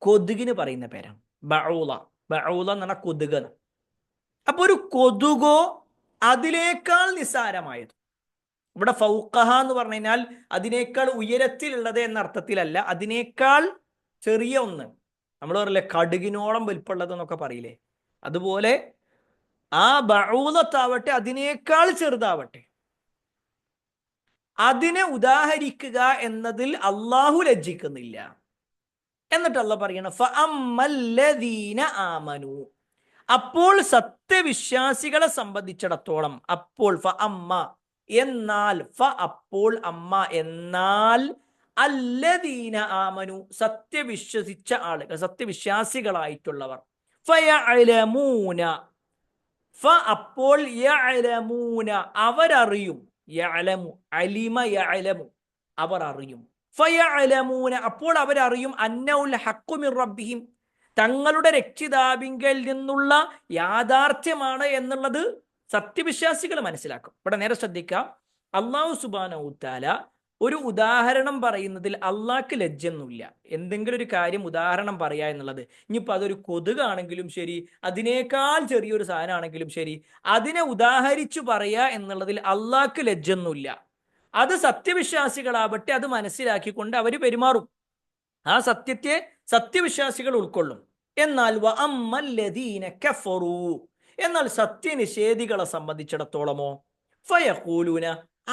കൊതുകിന് പറയുന്ന പേരാണ്. ബഊല എന്ന് പറഞ്ഞാൽ കൊതുക്. അപ്പൊ ഒരു കൊതുകോ അതിനേക്കാൾ നിസ്സാരമായത്. ഇവിടെ ഫൗഖഹ എന്ന് പറഞ്ഞു കഴിഞ്ഞാൽ അതിനേക്കാൾ ഉയരത്തിലുള്ളത് എന്ന അർത്ഥത്തിലല്ല, അതിനേക്കാൾ ചെറിയ ഒന്ന്. നമ്മൾ പറയില്ലേ കടുകിനോളം വലിപ്പമുള്ളത് എന്നൊക്കെ പറയില്ലേ, അതുപോലെ ആ ബഊലത്താവട്ടെ അതിനേക്കാൾ ചെറുതാവട്ടെ, അതിനെ ഉദാഹരിക്കുക എന്നതിൽ അള്ളാഹു ലജ്ജിക്കുന്നില്ല. എന്നിട്ട് അള്ളാഹ് പറയണം ഫഅമ്മല്ലദീന ആമനു, അപ്പോൾ സത്യവിശ്വാസികളെ സംബന്ധിച്ചിടത്തോളം, അപ്പോൾ ഫഅമ്മ എന്നാൽ, അപ്പോൾ അമ്മ എന്നാൽ, അല്ലദീന ആമനു സത്യവിശ്വസിച്ച ആളുകൾ, സത്യവിശ്വാസികളായിട്ടുള്ളവർ, ഫയഅലമൂന അപ്പോൾ യഅലമൂന അവരറിയും, യഅലമു അലിമ യഅലമു അവർ അറിയും, ഫയഅലമൂന അപ്പോൾ അവരറിയും, അന്നഉൽ ഹഖ്ഖു മിർ റബ്ബിഹിം തങ്ങളുടെ രക്ഷിതാവിങ്കൽ നിന്നുള്ള യാഥാർത്ഥ്യമാണ് എന്നുള്ളത് സത്യവിശ്വാസികൾ മനസ്സിലാക്കും. ഇവിടെ നേരെ ശ്രദ്ധിക്കാം, അല്ലാഹു സുബ്ഹാനഹു തആല ഒരു ഉദാഹരണം പറയുന്നതിൽ അള്ളാഹ്ക്ക് ലജ്ജയൊന്നുമില്ല. എന്തെങ്കിലും ഒരു കാര്യം ഉദാഹരണം പറയുക എന്നുള്ളത്, ഇനിയിപ്പോൾ അതൊരു കൊതുകാണെങ്കിലും ശരി, അതിനേക്കാൾ ചെറിയൊരു സാധനമാണെങ്കിലും ശരി, അതിനെ ഉദാഹരിച്ചു പറയുക എന്നുള്ളതിൽ അള്ളാഹ്ക്ക് ലജ്ജയൊന്നുമില്ല. അത് സത്യവിശ്വാസികളാവട്ടെ അത് മനസ്സിലാക്കിക്കൊണ്ട് അവർ പെരുമാറും, ആ സത്യത്തെ സത്യവിശ്വാസികൾ ഉൾക്കൊള്ളും. എന്നാൽ വഅമ്മല്ലദീന കഫറൂ, എന്നാൽ സത്യനിഷേധികളെ സംബന്ധിച്ചിടത്തോളമോ, ഫയഖൂലൂന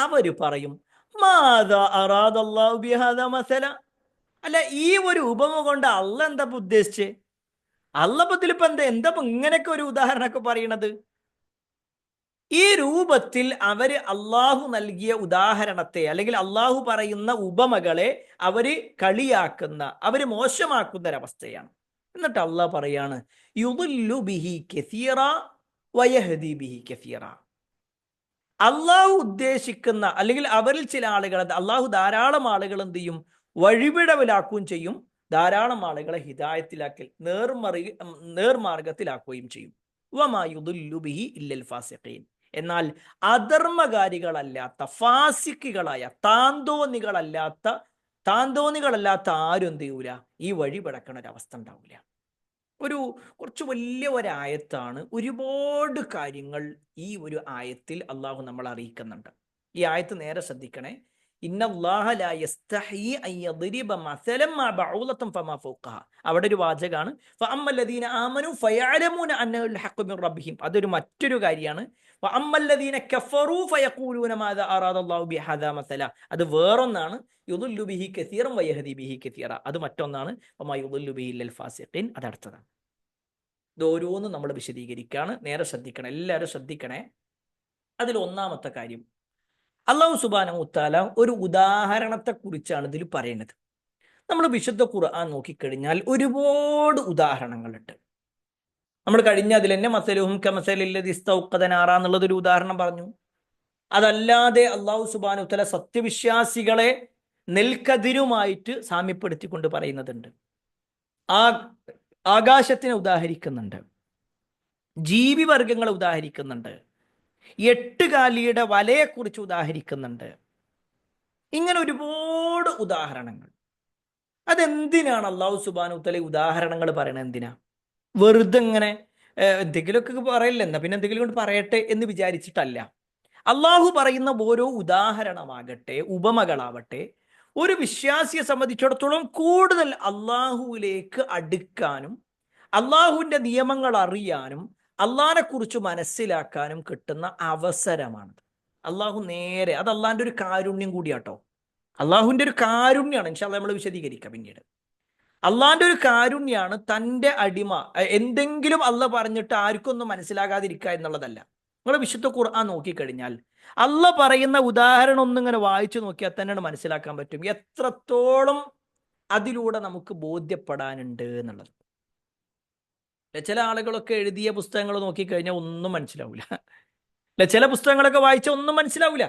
അവര് പറയും, മാദാ അറാദല്ലാഹു ബിഹാദാ മസല, അല്ല ഈ ഒരു ഉപമ കൊണ്ട് അള്ളാഹ് എന്താ ഉദ്ദേശിച്ചേ? അള്ളാഹ് ഇതിലിപ്പോ എന്താ ഇങ്ങനെയൊക്കെ ഒരു ഉദാഹരണമൊക്കെ പറയണത്? ഈ രൂപത്തിൽ അവര് അള്ളാഹു നൽകിയ ഉദാഹരണത്തെ അല്ലെങ്കിൽ അള്ളാഹു പറയുന്ന ഉപമകളെ അവര് കളിയാക്കുന്ന, അവര് മോശമാക്കുന്ന ഒരവസ്ഥയാണ്. എന്നിട്ട് അള്ളാഹ് പറയാണ് യുദില്ലു ബിഹി കസീറ വയഹ്ദി ബിഹി കസീറ. അള്ളാഹു ഉദ്ദേശിക്കുന്ന അല്ലെങ്കിൽ അവരിൽ ചില ആളുകൾ, അള്ളാഹു ധാരാളം ആളുകൾ എന്ത് ചെയ്യും? വഴിപിഴവിലാക്കുകയും ചെയ്യും, ധാരാളം ആളുകളെ ഹിദായത്തിലാക്കി നേർമാർഗത്തിലാക്കുകയും ചെയ്യും. വമാ യുദില്ലു ബിഹി ഇല്ലൽ ഫാസിഖീൻ, എന്നാൽ അധർമ്മകാരികളല്ലാത്ത, ഫാസിക്കുകളായ, താന്തോന്നികളല്ലാത്ത ആരും എന്ത് ചെയ്യൂല? ഈ വഴി പിടക്കണ ഒരവസ്ഥ ഉണ്ടാവില്ല. കുറച്ച് വലിയ ഒരായത്താണ്. ഒരുപാട് കാര്യങ്ങൾ ഈ ഒരു ആയത്തിൽ അള്ളാഹു നമ്മൾ അറിയിക്കുന്നുണ്ട്. ഈ ആയത്ത് നേരെ ശ്രദ്ധിക്കണേ. ഇന്നല്ലാഹ ലാ യസ്തഹി അൻ യദ്രിബ മസലൻ മാ ബഊലതൻ ഫമാ ഫൗഖഹ. അവിടെ ഒരു വാചകാണ് ഫഅമ്മല്ലദീന ആമനു ഫയഅലമൂന അന്നഹുൽ ഹഖ്ഖു മിർ റബ്ബിഹിം. അതൊരു മറ്റൊരു കാര്യമാണ്. വഅമ്മല്ലദീന കഫറൂ ഫയഖൂലൂന മാദാ അറാദല്ലാഹു ബിഹാദാ മസല. അത് വേറൊന്നാണ്. യുദില്ലു ബിഹി കസീറൻ വയഹ്ദി ബിഹി കസീറ. അത് മറ്റൊന്നാണ്. വമാ യുദില്ലു ബിഹി ഇല്ലൽ ഫാസിഖീൻ. അത് അടുത്തതാണ്. ഇത് ഓരോന്നും നമ്മൾ വിശദീകരിക്കുകയാണ്. നേരെ ശ്രദ്ധിക്കണം, എല്ലാവരും ശ്രദ്ധിക്കണേ. അതിൽ ഒന്നാമത്തെ കാര്യം, അല്ലാഹു സുബ്ഹാനഹു തആല ഒരു ഉദാഹരണത്തെ കുറിച്ചാണ് ഇതിൽ പറയുന്നത്. നമ്മൾ വിശുദ്ധ ഖുർആൻ നോക്കിക്കഴിഞ്ഞാൽ ഒരുപാട് ഉദാഹരണങ്ങളുണ്ട്. നമ്മൾ കഴിഞ്ഞ അതിൽ തന്നെ മസലുഹും കമസലില്ലദി ഇസ്തൗഖദ നാറ എന്നുള്ളതൊരു ഉദാഹരണം പറഞ്ഞു. അതല്ലാതെ അല്ലാഹു സുബ്ഹാനഹു തആല സത്യവിശ്വാസികളെ നെൽക്കതിരുമായിട്ട് സാമ്യപ്പെടുത്തിക്കൊണ്ട് പറയുന്നതുണ്ട്. ആകാശത്തിനെ ഉദാഹരിക്കുന്നുണ്ട്, ജീവിവർഗങ്ങളെ ഉദാഹരിക്കുന്നുണ്ട്, എട്ടുകാലിയുടെ വലയെക്കുറിച്ച് ഉദാഹരിക്കുന്നുണ്ട്. ഇങ്ങനെ ഒരുപാട് ഉദാഹരണങ്ങൾ. അതെന്തിനാണ് അള്ളാഹു സുബ്ഹാനഹു വതആല ഉദാഹരണങ്ങൾ പറയണത്? എന്തിനാ? വെറുതെ ഇങ്ങനെ എന്തെങ്കിലുമൊക്കെ പറയില്ല, എന്നാ പിന്നെ എന്തെങ്കിലും കൊണ്ട് പറയട്ടെ എന്ന് വിചാരിച്ചിട്ടല്ല. അള്ളാഹു പറയുന്ന ഓരോ ഉദാഹരണമാകട്ടെ, ഉപമകളാവട്ടെ, ഒരു വിശ്വാസിയെ സംബന്ധിച്ചിടത്തോളം കൂടുതൽ അള്ളാഹുവിലേക്ക് അടുക്കാനും അള്ളാഹുവിൻ്റെ നിയമങ്ങൾ അറിയാനും അള്ളാഹിനെ കുറിച്ച് മനസ്സിലാക്കാനും കിട്ടുന്ന അവസരമാണ്. അള്ളാഹു നേരെ, അത് അള്ളാഹിൻ്റെ ഒരു കാരുണ്യം കൂടിയാട്ടോ. അള്ളാഹുവിൻ്റെ ഒരു കാരുണ്യമാണ്. ഇൻഷാ അല്ലാഹ് നമ്മൾ വിശദീകരിക്കാം പിന്നീട്. അള്ളാഹിൻ്റെ ഒരു കാരുണ്യാണ് തൻ്റെ അടിമ എന്തെങ്കിലും അള്ളാഹ് പറഞ്ഞിട്ട് ആർക്കൊന്നും മനസ്സിലാകാതിരിക്കുക എന്നുള്ളതല്ല. നിങ്ങൾ വിശുദ്ധ ഖുർആൻ നോക്കിക്കഴിഞ്ഞാൽ അള്ളാഹ് പറയുന്ന ഉദാഹരണം ഒന്നിങ്ങനെ വായിച്ചു നോക്കിയാൽ തന്നെയാണ് മനസ്സിലാക്കാൻ പറ്റും എത്രത്തോളം അതിലൂടെ നമുക്ക് ബോധ്യപ്പെടാനുണ്ട് എന്നുള്ളത്. ചില ആളുകളൊക്കെ എഴുതിയ പുസ്തകങ്ങൾ നോക്കിക്കഴിഞ്ഞാൽ ഒന്നും മനസ്സിലാവില്ല. ചില പുസ്തകങ്ങളൊക്കെ വായിച്ചാൽ ഒന്നും മനസ്സിലാവില്ല.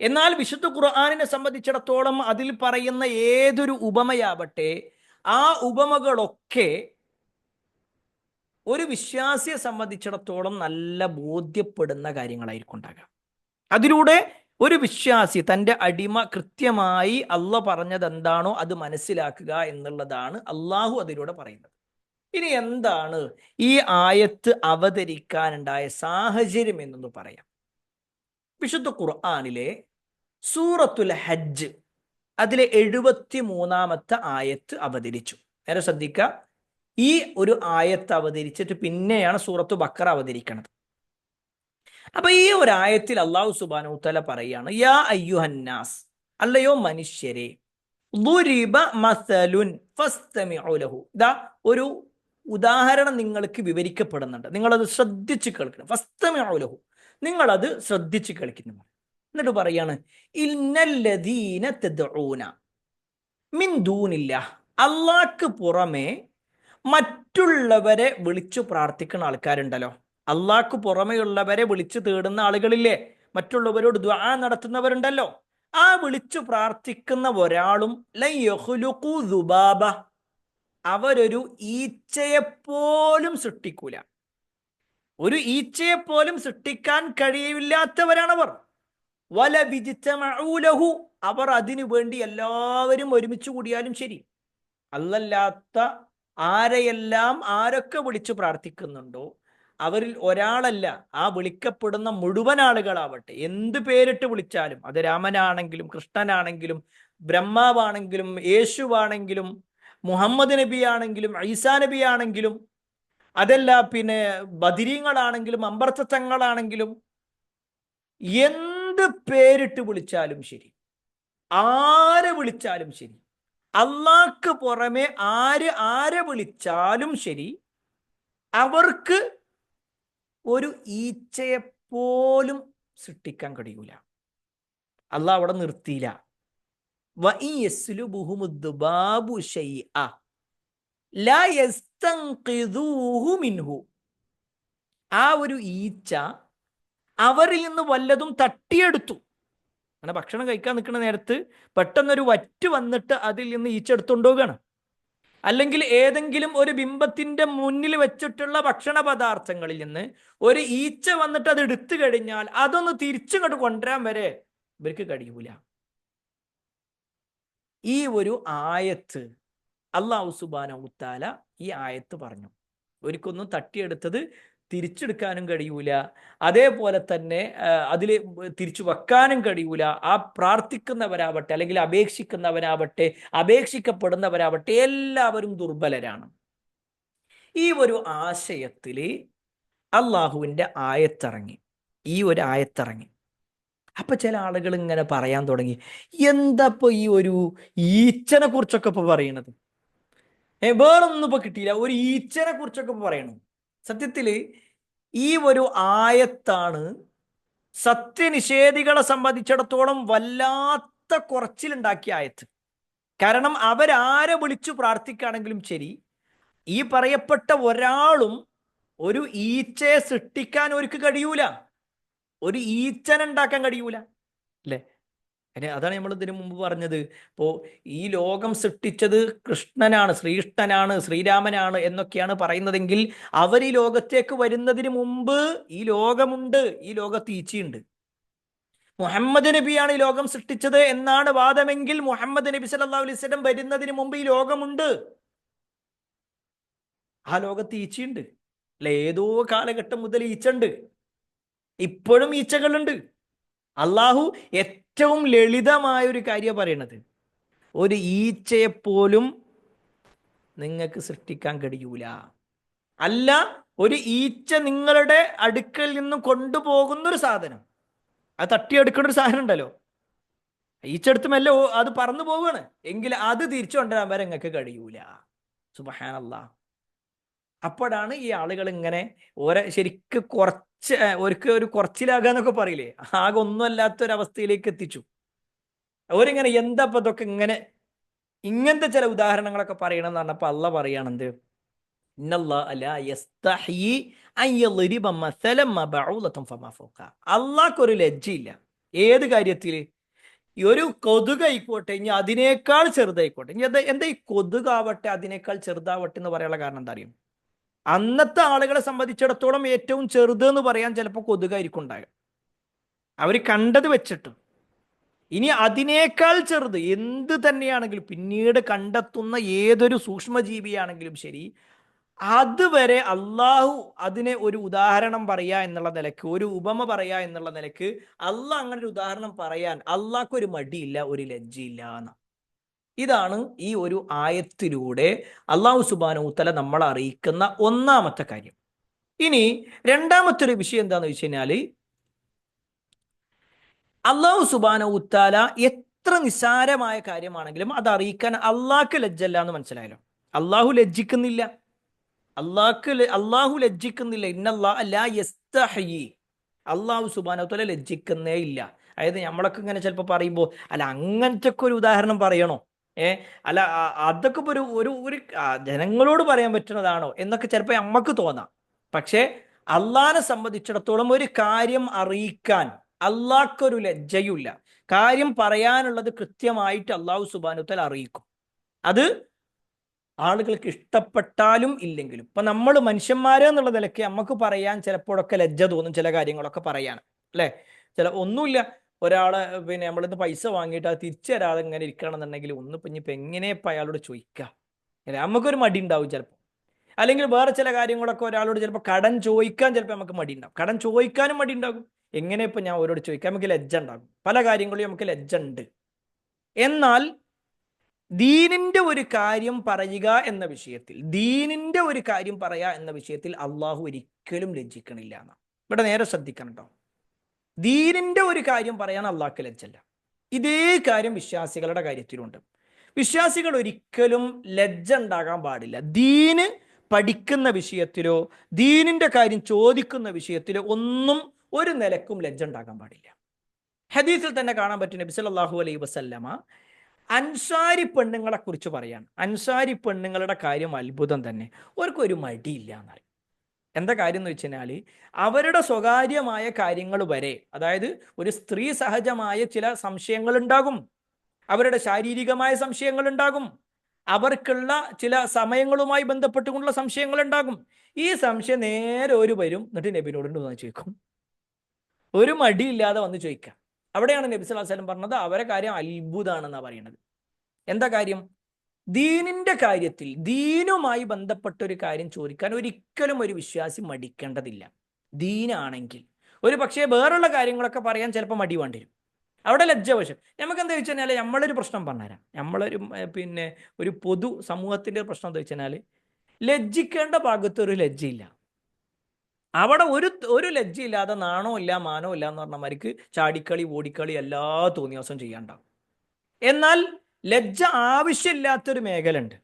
എന്നാൽ വിശുദ്ധ ഖുർആനിനെ സംബന്ധിച്ചിടത്തോളം അതിൽ പറയുന്ന ഏതൊരു ഉപമയാവട്ടെ, ആ ഉപമകളൊക്കെ ഒരു വിശ്വാസിയെ സംബന്ധിച്ചിടത്തോളം നല്ല ബോധ്യപ്പെടുന്ന കാര്യങ്ങളായിരിക്കും ഉണ്ടാകുക. അതിലൂടെ ഒരു വിശ്വാസി തൻ്റെ അടിമ കൃത്യമായി അള്ളാഹ് പറഞ്ഞത് എന്താണോ അത് മനസ്സിലാക്കുക എന്നുള്ളതാണ് അള്ളാഹു അതിലൂടെ പറയുന്നത്. ഇനി എന്താണ് ഈ ആയത്ത് അവതരിക്കാനുണ്ടായ സാഹചര്യം എന്നൊന്ന് പറയാം. വിശുദ്ധ ഖുർആനിലെ സൂറത്തുൽ ഹജ്ജ് അതിലെ 73-ാമത്തെ ആയത്ത് അവതരിച്ചു. നേരെ ശ്രദ്ധിക്കുക, ഈ ഒരു ആയത്ത് അവതരിച്ചിട്ട് പിന്നെയാണ് സൂറത്തു ബഖറ അവതരിക്കുന്നത്. അപ്പൊ ഈ ഒരു ആയത്തിൽ അല്ലാഹു സുബ്ഹാനഹു വതആല പറയാണ്, യാ അയ്യുഹന്നാസ്, അല്ലയോ മനുഷ്യരെ, ദുരിബ മസലുൻ ഫസ്തമിഉ ലഹു. ഇതാ ഒരു ഉദാഹരണം നിങ്ങൾക്ക് വിവരിക്കപ്പെടുന്നുണ്ട്, നിങ്ങളത് ശ്രദ്ധിച്ച് കേൾക്കണം. ഫസ്തമിഉ ലഹു, നിങ്ങളത് ശ്രദ്ധിച്ച് കേൾക്കുന്നു. എന്നിട്ട് പറയാണ്, ഇന്നല്ലദീന തദ്ഊന മിൻ ദൂനില്ലാഹ്, അള്ളാഹ്ക്ക് പുറമെ മറ്റുള്ളവരെ വിളിച്ചു പ്രാർത്ഥിക്കുന്ന ആൾക്കാരുണ്ടല്ലോ. അള്ളാഹ്ക്ക് പുറമെയുള്ളവരെ വിളിച്ചു തേടുന്ന ആളുകളില്ലേ, മറ്റുള്ളവരോട് ദുആ നടത്തുന്നവരുണ്ടല്ലോ. ആ വിളിച്ചു പ്രാർത്ഥിക്കുന്ന ഒരാളും ലൻ യഖ്ലുഖു ദുബാബ, അവരൊരു ഈച്ചയെപ്പോലും സൃഷ്ടിക്കൂല. ഒരു ഈച്ചയെപ്പോലും സൃഷ്ടിക്കാൻ കഴിയില്ലാത്തവരാണവർ. വല ബിജ്തമഉ ലഹു, അവർ അതിനു വേണ്ടി എല്ലാവരും ഒരുമിച്ച് കൂടിയാലും ശരി, അല്ലല്ലാത്ത ആരെയെല്ലാം ആരൊക്കെ വിളിച്ചു പ്രാർത്ഥിക്കുന്നുണ്ടോ അവരിൽ ഒരാളല്ല, ആ വിളിക്കപ്പെടുന്ന മുഴുവൻ ആളുകളാവട്ടെ, എന്ത് പേരിട്ട് വിളിച്ചാലും, അത് രാമനാണെങ്കിലും കൃഷ്ണനാണെങ്കിലും ബ്രഹ്മാവാണെങ്കിലും യേശുവാണെങ്കിലും മുഹമ്മദ് നബി ആണെങ്കിലും ഈസാ നബി ആണെങ്കിലും, അതല്ല പിന്നെ ബദിരീങ്ങളാണെങ്കിലും അമ്പർത്തങ്ങളാണെങ്കിലും, എന്ത് പേരിട്ട് വിളിച്ചാലും ശരി, ആരെ വിളിച്ചാലും ശരി, അള്ളാഹ്ക്ക് പുറമെ ആരെ വിളിച്ചാലും ശരി, അവർക്ക് ഒരു ഈച്ചയെപ്പോലും സൃഷ്ടിക്കാൻ കഴിയൂല. അള്ളാഹ് അവിടെ നിർത്തിയില്ല. വഇൻ യസ്ലുബുഹുമുദ്ദുബാബു ശൈഅ ലാ യസ്തൻഖിദൂഹു മിൻഹു, ആ ഒരു ഈച്ച അവരിൽ നിന്ന് വല്ലതും തട്ടിയെടുത്തു. അങ്ങനെ ഭക്ഷണം കഴിക്കാൻ നിൽക്കുന്ന നേരത്ത് പെട്ടെന്നൊരു വറ്റ് വന്നിട്ട് അതിൽ നിന്ന് ഈച്ച എടുത്തുകൊണ്ടുപോവുകയാണ്. അല്ലെങ്കിൽ ഏതെങ്കിലും ഒരു ബിംബത്തിന്റെ മുന്നിൽ വെച്ചിട്ടുള്ള ഭക്ഷണ പദാർത്ഥങ്ങളിൽ നിന്ന് ഒരു ഈച്ച വന്നിട്ട് അത് എടുത്തു കഴിഞ്ഞാൽ അതൊന്ന് തിരിച്ചിങ്ങോട്ട് കൊണ്ടുവരാൻ വരെ ഇവർക്ക് കഴിയൂല. ഈ ഒരു ആയത്ത് അല്ലാഹു സുബ്ഹാനഹു വതആല ഈ ആയത്ത് പറഞ്ഞു, ഒരിക്കൊന്നും തട്ടിയെടുത്തത് തിരിച്ചെടുക്കാനും കഴിയൂല, അതേപോലെ തന്നെ അതിൽ തിരിച്ചു വെക്കാനും കഴിയൂല. ആ പ്രാർത്ഥിക്കുന്നവരാവട്ടെ അല്ലെങ്കിൽ അപേക്ഷിക്കുന്നവരാവട്ടെ അപേക്ഷിക്കപ്പെടുന്നവരാവട്ടെ എല്ലാവരും ദുർബലരാണ്. ഈ ഒരു ആശയത്തിൽ അള്ളാഹുവിൻ്റെ ആയത്തിറങ്ങി, ഈ ഒരു ആയത്തിറങ്ങി. അപ്പൊ ചില ആളുകൾ ഇങ്ങനെ പറയാൻ തുടങ്ങി, എന്താപ്പോ ഈ ഒരു ഈച്ചനെ കുറിച്ചൊക്കെ ഇപ്പൊ പറയണത്, വേറൊന്നും ഇപ്പൊ കിട്ടിയില്ല, ഒരു ഈച്ചനെ കുറിച്ചൊക്കെ പറയണം. സത്യത്തില് ഈ ഒരു ആയത്താണ് സത്യനിഷേധികളെ സംബന്ധിച്ചിടത്തോളം വല്ലാത്ത കുറച്ചിലുണ്ടാക്കിയ ആയത്ത്. കാരണം അവരാരെ വിളിച്ചു പ്രാർത്ഥിക്കുകയാണെങ്കിലും ശരി, ഈ പറയപ്പെട്ട ഒരാളും ഒരു ഈച്ചയെ സൃഷ്ടിക്കാൻ അവർക്ക് കഴിയൂല, ഒരു ഈച്ചനെ ഉണ്ടാക്കാൻ കഴിയൂല, അല്ലെ? അതാണ് നമ്മൾ ഇതിനു മുമ്പ് പറഞ്ഞത്. ഇപ്പോൾ ഈ ലോകം സൃഷ്ടിച്ചത് കൃഷ്ണനാണ്, ശ്രീകൃഷ്ണനാണ്, ശ്രീരാമനാണ് എന്നൊക്കെയാണ് പറയുന്നതെങ്കിൽ അവർ ഈ ലോകത്തേക്ക് വരുന്നതിന് മുമ്പ് ഈ ലോകമുണ്ട്, ഈ ലോകത്ത് ഈച്ചയുണ്ട്. മുഹമ്മദ് നബിയാണ് ഈ ലോകം സൃഷ്ടിച്ചത് എന്നാണ് വാദമെങ്കിൽ മുഹമ്മദ് നബി സല്ലല്ലാഹു അലൈഹി വസല്ലം വരുന്നതിന് മുമ്പ് ഈ ലോകമുണ്ട്. ആ ലോകത്ത് ഈച്ചയുണ്ട് അല്ലെ? ഏതോ കാലഘട്ടം മുതൽ ഈച്ചണ്ട്, ഇപ്പോഴും ഈച്ചകളുണ്ട്. അള്ളാഹു ഏറ്റവും ലളിതമായ ഒരു കാര്യം പറയണത്, ഒരു ഈച്ചയെപ്പോലും നിങ്ങൾക്ക് സൃഷ്ടിക്കാൻ കഴിയൂല. അല്ല, ഒരു ഈച്ച നിങ്ങളുടെ അടുക്കൽ നിന്ന് കൊണ്ടുപോകുന്ന ഒരു സാധനം, അത് തട്ടിയെടുക്കുന്ന ഒരു സാധനം ഉണ്ടല്ലോ, ഈച്ചെടുത്ത് മെല്ലെ അത് പറന്നു പോവുകയാണ് എങ്കിൽ അത് തിരിച്ചു കൊണ്ടുവരാൻ വരെ നിങ്ങൾക്ക് കഴിയൂല. സുബ്ഹാനല്ലാഹ്. അപ്പോഴാണ് ഈ ആളുകൾ ഇങ്ങനെ ശരിക്ക് കുറച്ച് ഒരു കുറച്ചിലാകാന്നൊക്കെ പറയില്ലേ, ആകെ ഒന്നും അല്ലാത്തൊരവസ്ഥയിലേക്ക് എത്തിച്ചു. അവരിങ്ങനെ എന്താ ഇപ്പൊ ഇതൊക്കെ ഇങ്ങനെ ഇങ്ങനത്തെ ചില ഉദാഹരണങ്ങളൊക്കെ പറയണം എന്ന് പറഞ്ഞപ്പോ അള്ളാഹ് പറയാണെന്ത്, അള്ളാഹ്ക്കൊരു ലജ്ജയില്ല ഏത് കാര്യത്തില്. ഒരു കൊതുക് ആയിക്കോട്ടെ, ഇനി അതിനേക്കാൾ ചെറുതായിക്കോട്ടെ, ഇനി എന്താ ഈ കൊതുകാവട്ടെ അതിനേക്കാൾ ചെറുതാവട്ടെ എന്ന് പറയാനുള്ള കാരണം എന്താ അറിയും? അന്നത്തെ ആളുകളെ സംബന്ധിച്ചിടത്തോളം ഏറ്റവും ചെറുത് എന്ന് പറയാൻ ചിലപ്പോൾ കൊതുകായിരിക്കും ഉണ്ടാകുക, അവർ കണ്ടത് വെച്ചിട്ട്. ഇനി അതിനേക്കാൾ ചെറുത് എന്ത് തന്നെയാണെങ്കിലും, പിന്നീട് കണ്ടെത്തുന്ന ഏതൊരു സൂക്ഷ്മജീവിയാണെങ്കിലും ശരി, അതുവരെ അള്ളാഹു അതിനെ ഒരു ഉദാഹരണം പറയാ എന്നുള്ള നിലക്ക്, ഒരു ഉപമ പറയാ എന്നുള്ള നിലക്ക് അള്ളാഹ് അങ്ങനെ ഒരു ഉദാഹരണം പറയാൻ അള്ളാഹ്ക്ക് ഒരു മടിയില്ല, ഒരു ലജ്ജയില്ല എന്ന്. ഇതാണ് ഈ ഒരു ആയത്തിലൂടെ അള്ളാഹു സുബ്ഹാനഹു വ തആല നമ്മളെ അറിയിക്കുന്ന ഒന്നാമത്തെ കാര്യം. ഇനി രണ്ടാമത്തെ ഒരു വിഷയം എന്താന്ന് വെച്ച് കഴിഞ്ഞാല്, അള്ളാഹു സുബ്ഹാനഹു വ തആല എത്ര നിസ്സാരമായ കാര്യമാണെങ്കിലും അത് അറിയിക്കാൻ അള്ളാഹ്ക്ക് ലജ്ജല്ല എന്ന് മനസ്സിലായല്ലോ. അള്ളാഹു ലജ്ജിക്കുന്നില്ല, അള്ളാഹു ലജ്ജിക്കുന്നില്ല. ഇന്നല്ലാഹ ലാ യസ്തഹയി, അള്ളാഹു സുബ്ഹാനഹു വ തആല ലജ്ജിക്കുന്നേ ഇല്ല. അതായത് നമ്മളൊക്കെ ഇങ്ങനെ ചിലപ്പോൾ പറയുമ്പോൾ, അല്ല അങ്ങനത്തെ ഒക്കെ ഒരു ഉദാഹരണം പറയണോ, അല്ല അതൊക്കെ ഇപ്പൊ ഒരു ഒരു ഒരു ജനങ്ങളോട് പറയാൻ പറ്റുന്നതാണോ എന്നൊക്കെ ചിലപ്പോൾ നമ്മക്ക് തോന്നാം. പക്ഷേ അള്ളാഹിനെ സംബന്ധിച്ചിടത്തോളം ഒരു കാര്യം അറിയിക്കാൻ അള്ളാഹ്ക്കൊരു ലജ്ജയുമില്ല. കാര്യം പറയാനുള്ളത് കൃത്യമായിട്ട് അള്ളാഹു സുബ്ഹാനഹു വ തആല അറിയിക്കും. അത് ആളുകൾക്ക് ഇഷ്ടപ്പെട്ടാലും ഇല്ലെങ്കിലും. ഇപ്പൊ നമ്മൾ മനുഷ്യന്മാര് എന്നുള്ള നിലയ്ക്ക് നമുക്ക് പറയാൻ ചിലപ്പോഴൊക്കെ ലജ്ജ തോന്നും, ചില കാര്യങ്ങളൊക്കെ പറയാൻ അല്ലെ. ഒന്നുമില്ല, ഒരാളെ പിന്നെ നമ്മളിന്ന് പൈസ വാങ്ങിയിട്ട് അത് തിരിച്ചു തരാതെ ഇങ്ങനെ ഇരിക്കണമെന്നുണ്ടെങ്കിൽ ഇനിയിപ്പോ എങ്ങനെ ഇപ്പൊ അയാളോട് ചോദിക്കാം അല്ലെ, നമുക്കൊരു മടി ഉണ്ടാവും ചിലപ്പോൾ. അല്ലെങ്കിൽ വേറെ ചില കാര്യങ്ങളൊക്കെ ഒരാളോട് ചിലപ്പോൾ കടം ചോദിക്കാൻ ചിലപ്പോൾ നമുക്ക് മടി ഉണ്ടാവും, കടം ചോദിക്കാനും മടി ഉണ്ടാകും. എങ്ങനെ ഇപ്പൊ ഞാൻ അവരോട് ചോദിക്കാം, നമുക്ക് ലജ്ജ ഉണ്ടാകും. പല കാര്യങ്ങളും നമുക്ക് ലജ്ജ ഉണ്ട്. എന്നാൽ ദീനിന്റെ ഒരു കാര്യം പറയുക എന്ന വിഷയത്തിൽ, ദീനിന്റെ ഒരു കാര്യം പറയുക എന്ന വിഷയത്തിൽ അള്ളാഹു ഒരിക്കലും ലജ്ജിക്കണില്ല എന്നാണ്. ഇവിടെ നേരെ ശ്രദ്ധിക്കണം കേട്ടോ. ദീനിന്റെ ഒരു കാര്യം പറയാൻ അള്ളാഹ്ക്ക് ലജ്ജല്ല. ഇതേ കാര്യം വിശ്വാസികളുടെ കാര്യത്തിലുണ്ട്. വിശ്വാസികൾ ഒരിക്കലും ലജ്ജ ഉണ്ടാകാൻ പാടില്ല. ദീന് പഠിക്കുന്ന വിഷയത്തിലോ ദീനിന്റെ കാര്യം ചോദിക്കുന്ന വിഷയത്തിലോ ഒന്നും ഒരു നിലക്കും ലജ്ജ ഉണ്ടാകാൻ പാടില്ല. ഹദീസിൽ തന്നെ കാണാൻ പറ്റും, നബി സല്ലല്ലാഹു അലൈഹി വസല്ലമ അൻസാരി പെണ്ണുങ്ങളെ കുറിച്ച് പറയാണ്. അൻസാരി പെണ്ണുങ്ങളുടെ കാര്യം അത്ഭുതം തന്നെ, അവർക്കൊരു മടിയില്ല എന്നറിയും. എന്താ കാര്യം എന്ന് വെച്ച് കഴിഞ്ഞാൽ, അവരുടെ സ്വകാര്യമായ കാര്യങ്ങൾ വരെ, അതായത് ഒരു സ്ത്രീ സഹജമായ ചില സംശയങ്ങൾ ഉണ്ടാകും, അവരുടെ ശാരീരികമായ സംശയങ്ങൾ ഉണ്ടാകും, അവർക്കുള്ള ചില സമയങ്ങളുമായി ബന്ധപ്പെട്ടുകൊണ്ടുള്ള സംശയങ്ങൾ ഉണ്ടാകും. ഈ സംശയം നേരെ ഒരു വരും, എന്നിട്ട് നബിനോട് വന്ന് ചോദിക്കും, ഒരു മടിയില്ലാതെ വന്ന് ചോദിക്കാം. അവിടെയാണ് നബി സല്ലല്ലാഹു അലൈഹി വസല്ലം പറഞ്ഞത് അവരെ കാര്യം അത്ഭുതമാണെന്നാണ് പറയുന്നത്. എന്താ കാര്യം? ദീനിന്റെ കാര്യത്തിൽ, ദീനുമായി ബന്ധപ്പെട്ട ഒരു കാര്യം ചോദിക്കാൻ ഒരിക്കലും ഒരു വിശ്വാസി മടിക്കേണ്ടതില്ല. ദീനാണെങ്കിൽ ഒരു പക്ഷേ വേറുള്ള കാര്യങ്ങളൊക്കെ പറയാൻ ചിലപ്പോൾ മടി വേണ്ടി വരും, അവിടെ ലജ്ജവശം. നമുക്ക് എന്താ വെച്ച് കഴിഞ്ഞാൽ, നമ്മളൊരു പ്രശ്നം പറഞ്ഞുതരാം. നമ്മളൊരു പിന്നെ ഒരു പൊതു സമൂഹത്തിന്റെ പ്രശ്നം എന്താ വെച്ച് കഴിഞ്ഞാൽ, ലജ്ജിക്കേണ്ട ഭാഗത്ത് ഒരു ലജ്ജയില്ല. അവിടെ ഒരു ലജ്ജയില്ലാതെ നാണോ ഇല്ല മാനോ ഇല്ല എന്ന് പറഞ്ഞമാർക്ക് ചാടിക്കളി ഓടിക്കളി എല്ലാ തോന്നിയാസം ചെയ്യാണ്ടാവും. എന്നാൽ ലജ്ജ ആവശ്യമില്ലാത്തൊരു മേഖല ഉണ്ട്,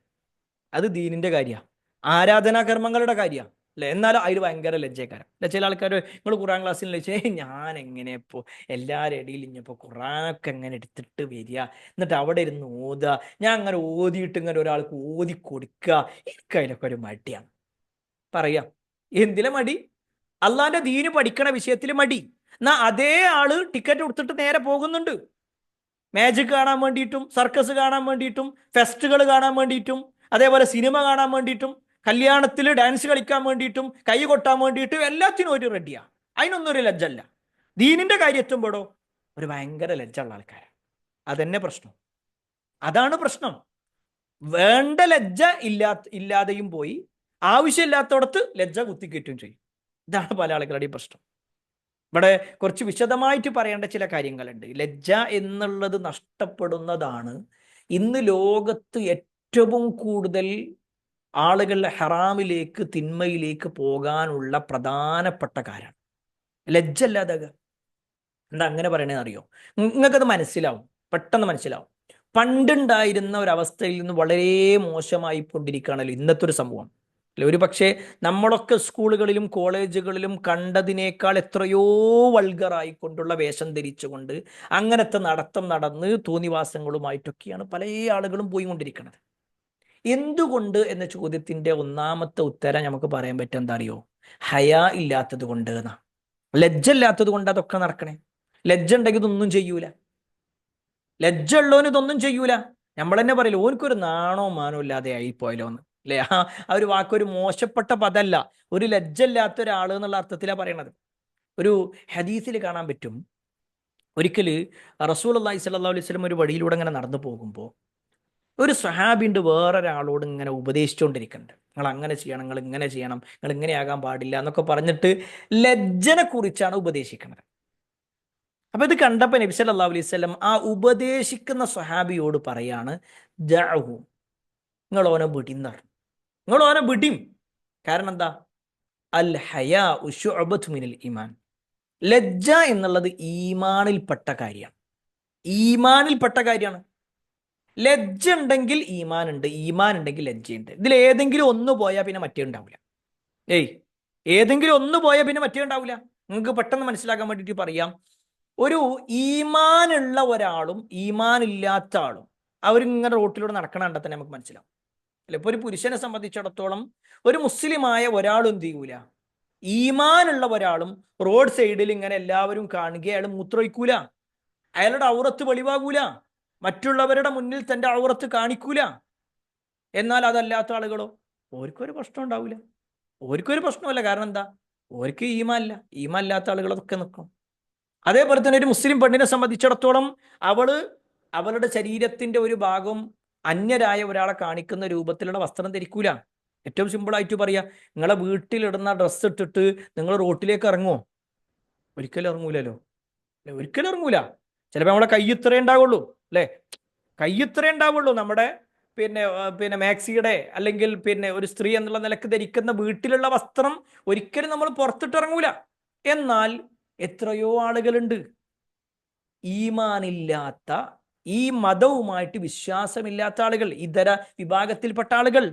അത് ദീനിന്റെ കാര്യമാണ്, ആരാധനാകർമ്മങ്ങളുടെ കാര്യമാണ് അല്ലെ. എന്നാലും അതിൽ ഭയങ്കര ലജ്ജക്കാരം. ചില ആൾക്കാർ, നിങ്ങൾ ഖുറാൻ ക്ലാസ്സിൽ വെച്ചേ ഞാൻ എങ്ങനെ ഇപ്പോൾ എല്ലാവരുടെ ഇടയിൽ ഇനിയിപ്പോൾ ഖുറാനൊക്കെ എങ്ങനെ എടുത്തിട്ട് വരിക, എന്നിട്ട് അവിടെ ഇരുന്ന് ഓതുക, ഞാൻ അങ്ങനെ ഓതിയിട്ട് ഇങ്ങനെ ഒരാൾക്ക് ഓതി കൊടുക്കുക, എനിക്ക് അതിലൊക്കെ ഒരു മടിയാണ്. പറയാം, എന്തിലെ മടി? അള്ളാന്റെ ദീന് പഠിക്കണ വിഷയത്തിൽ മടി. എന്നാ അതേ ആള് ടിക്കറ്റ് കൊടുത്തിട്ട് നേരെ പോകുന്നുണ്ട്, മാജിക് കാണാൻ വേണ്ടിയിട്ടും സർക്കസ് കാണാൻ വേണ്ടിയിട്ടും ഫെസ്റ്റുകൾ കാണാൻ വേണ്ടിയിട്ടും അതേപോലെ സിനിമ കാണാൻ വേണ്ടിയിട്ടും കല്യാണത്തിൽ ഡാൻസ് കളിക്കാൻ വേണ്ടിയിട്ടും കൈ കൊട്ടാൻ വേണ്ടിയിട്ടും എല്ലാത്തിനും ഒരു റെഡിയാ. അതിനൊന്നും ഒരു ലജ്ജല്ല. ദീനിന്റെ കാര്യം എത്തുമ്പോഴോ ഒരു ഭയങ്കര ലജ്ജുള്ള ആൾക്കാരാണ്. അതെന്നെ പ്രശ്നം. അതാണ് പ്രശ്നം. വേണ്ട ലജ്ജ ഇല്ലാതെയും പോയി, ആവശ്യമില്ലാത്തടത്ത് ലജ്ജ കുത്തിക്കയറ്റും ചെയ്യും. ഇതാണ് പല ആളുകളുടെയും പ്രശ്നം. ഇവിടെ കുറച്ച് വിശദമായിട്ട് പറയേണ്ട ചില കാര്യങ്ങളുണ്ട്. ലജ്ജ എന്നുള്ളത് നഷ്ടപ്പെടുന്നതാണ് ഇന്ന് ലോകത്ത് ഏറ്റവും കൂടുതൽ ആളുകൾ ഹറാമിലേക്ക്, തിന്മയിലേക്ക് പോകാനുള്ള പ്രധാനപ്പെട്ട കാരണം. ലജ്ജ ഇല്ലാതാകുക. എന്താ അങ്ങനെ പറയണതെന്ന് അറിയോ? നിങ്ങൾക്കത് മനസ്സിലാവും, പെട്ടെന്ന് മനസ്സിലാവും. പണ്ടുണ്ടായിരുന്ന ഒരവസ്ഥയിൽ നിന്ന് വളരെ മോശമായി കൊണ്ടിരിക്കുകയാണല്ലോ ഇന്നത്തെ ഒരു സംഭവം. അല്ലെ, ഒരു പക്ഷേ നമ്മളൊക്കെ സ്കൂളുകളിലും കോളേജുകളിലും കണ്ടതിനേക്കാൾ എത്രയോ വൾഗറായിക്കൊണ്ടുള്ള വേഷം ധരിച്ചുകൊണ്ട് അങ്ങനത്തെ നടത്തം നടന്ന് തോന്നിവാസങ്ങളുമായിട്ടൊക്കെയാണ് പല ആളുകളും പോയിക്കൊണ്ടിരിക്കുന്നത്. എന്തുകൊണ്ട് എന്ന ചോദ്യത്തിന്റെ ഒന്നാമത്തെ ഉത്തരം നമുക്ക് പറയാൻ പറ്റും എന്താ അറിയോ? ഹയാ ഇല്ലാത്തത് കൊണ്ട് എന്നാ. ലജ്ജ ഇല്ലാത്തത് കൊണ്ട് അതൊക്കെ നടക്കണേ. ലജ്ജ ഉണ്ടെങ്കിൽ ഇതൊന്നും ചെയ്യൂല. ലജ്ജ ഉള്ളവന് ഇതൊന്നും ചെയ്യൂല. നമ്മൾ തന്നെ പറയില്ല, ഓനക്കൊരു നാണോ മാനോ ഇല്ലാതെ ആയിപ്പോയല്ലോ എന്ന്, അല്ലെ? ആ ഒരു വാക്കൊരു മോശപ്പെട്ട പദമല്ല, ഒരു ലജ്ജ ഇല്ലാത്ത ഒരാൾ എന്നുള്ള അർത്ഥത്തിലാണ് പറയണത്. ഒരു ഹദീസിൽ കാണാൻ പറ്റും, ഒരിക്കൽ റസൂലുള്ളാഹി സ്വല്ലല്ലാഹു അലൈഹി വസല്ലം ഒരു വഴിയിലൂടെ ഇങ്ങനെ നടന്നു പോകുമ്പോൾ ഒരു സ്വഹാബിണ്ട് വേറൊരാളോട് ഇങ്ങനെ ഉപദേശിച്ചുകൊണ്ടിരിക്കുന്നുണ്ട്. നിങ്ങൾ അങ്ങനെ ചെയ്യണം, നിങ്ങൾ ഇങ്ങനെ ചെയ്യണം, നിങ്ങൾ ഇങ്ങനെയാകാൻ പാടില്ല എന്നൊക്കെ പറഞ്ഞിട്ട് ലജ്ജനെ കുറിച്ചാണ് ഉപദേശിക്കുന്നത്. അപ്പൊ ഇത് കണ്ടപ്പോൾ നബി സല്ലല്ലാഹു അലൈഹി വസല്ലം ആ ഉപദേശിക്കുന്ന സ്വഹാബിയോട് പറയാണ്, ദഅഹു, നിങ്ങൾ ഓനെ വിടിന്ന് പറഞ്ഞു. നിങ്ങൾ ഓനെ വിടിം. കാരണം എന്താ? അൽ ഹയാഉ ശുഅബത്തു മിനൽ ഈമാൻ. ലജ്ജ എന്നുള്ളത് ഈമാനിൽപ്പെട്ട കാര്യമാണ്. ഈമാനിൽപ്പെട്ട കാര്യമാണ്. ലജ്ജ ഉണ്ടെങ്കിൽ ഈമാൻ ഉണ്ട്, ഈമാൻ ഉണ്ടെങ്കിൽ ലജ്ജയുണ്ട്. ഇതിൽ ഏതെങ്കിലും ഒന്ന് പോയാൽ പിന്നെ മറ്റേ ഉണ്ടാവില്ല. ഏതെങ്കിലും ഒന്ന് പോയാൽ പിന്നെ മറ്റേ ഉണ്ടാവില്ല. നിങ്ങൾക്ക് പെട്ടെന്ന് മനസ്സിലാക്കാൻ വേണ്ടിയിട്ട് പറയാം. ഒരു ഈമാനുള്ള ഒരാളും ഈമാൻ ഇല്ലാത്ത ആളും അവരിങ്ങനെ റോട്ടിലൂടെ നടക്കണ കണ്ടാൽ തന്നെ നമുക്ക് മനസ്സിലാവും, അല്ലെ? ഇപ്പൊ ഒരു പുരുഷനെ സംബന്ധിച്ചിടത്തോളം ഒരു മുസ്ലിമായ ഒരാളും എന്ത് ചെയ്യൂല, ഈമാനുള്ള ഒരാളും റോഡ് സൈഡിൽ ഇങ്ങനെ എല്ലാവരും കാണുക അയാൾ മൂത്രമൊഴിക്കൂല, അയാളുടെ ഔറത്ത് വെളിവാകൂല, മറ്റുള്ളവരുടെ മുന്നിൽ തന്റെ ഔറത്ത് കാണിക്കൂല. എന്നാൽ അതല്ലാത്ത ആളുകളോ, ഓർക്കൊരു പ്രശ്നം ഉണ്ടാവില്ല, ഓർക്കൊരു പ്രശ്നമല്ല. കാരണം എന്താ? ഓർക്ക് ഈമാൻ ഇല്ല. ഈമാൻ ഇല്ലാത്ത ആളുകൾ അതൊക്കെ നിൽക്കും. അതേപോലെ തന്നെ ഒരു മുസ്ലിം പെണ്ണിനെ സംബന്ധിച്ചിടത്തോളം അവളുടെ ശരീരത്തിന്റെ ഒരു ഭാഗം അന്യരായ ഒരാളെ കാണിക്കുന്ന രൂപത്തിലുള്ള വസ്ത്രം ധരിക്കൂല. ഏറ്റവും സിമ്പിളായിട്ട് പറയാ, നിങ്ങളെ വീട്ടിലിടുന്ന ഡ്രസ്സ് ഇട്ടിട്ട് നിങ്ങൾ റോട്ടിലേക്ക് ഇറങ്ങുമോ? ഒരിക്കലും ഇറങ്ങൂലല്ലോ, അല്ലെ? ഒരിക്കലും ഇറങ്ങൂല. ചിലപ്പോൾ നമ്മളെ കൈ ഇത്രേ ഉണ്ടാവുള്ളൂ, അല്ലെ? കൈ ഇത്രേ ഉണ്ടാവുള്ളൂ. നമ്മുടെ പിന്നെ മാക്സിയുടെ അല്ലെങ്കിൽ ഒരു സ്ത്രീ എന്നുള്ള നിലക്ക് ധരിക്കുന്ന വീട്ടിലുള്ള വസ്ത്രം ഒരിക്കലും നമ്മൾ പുറത്തിട്ടിറങ്ങൂല. എന്നാൽ എത്രയോ ആളുകളുണ്ട് ഈമാനില്ലാത്ത, ഈ മതവുമായിട്ട് വിശ്വാസമില്ലാത്ത ആളുകൾ, ഇതര വിഭാഗത്തിൽപ്പെട്ട ആളുകൾ.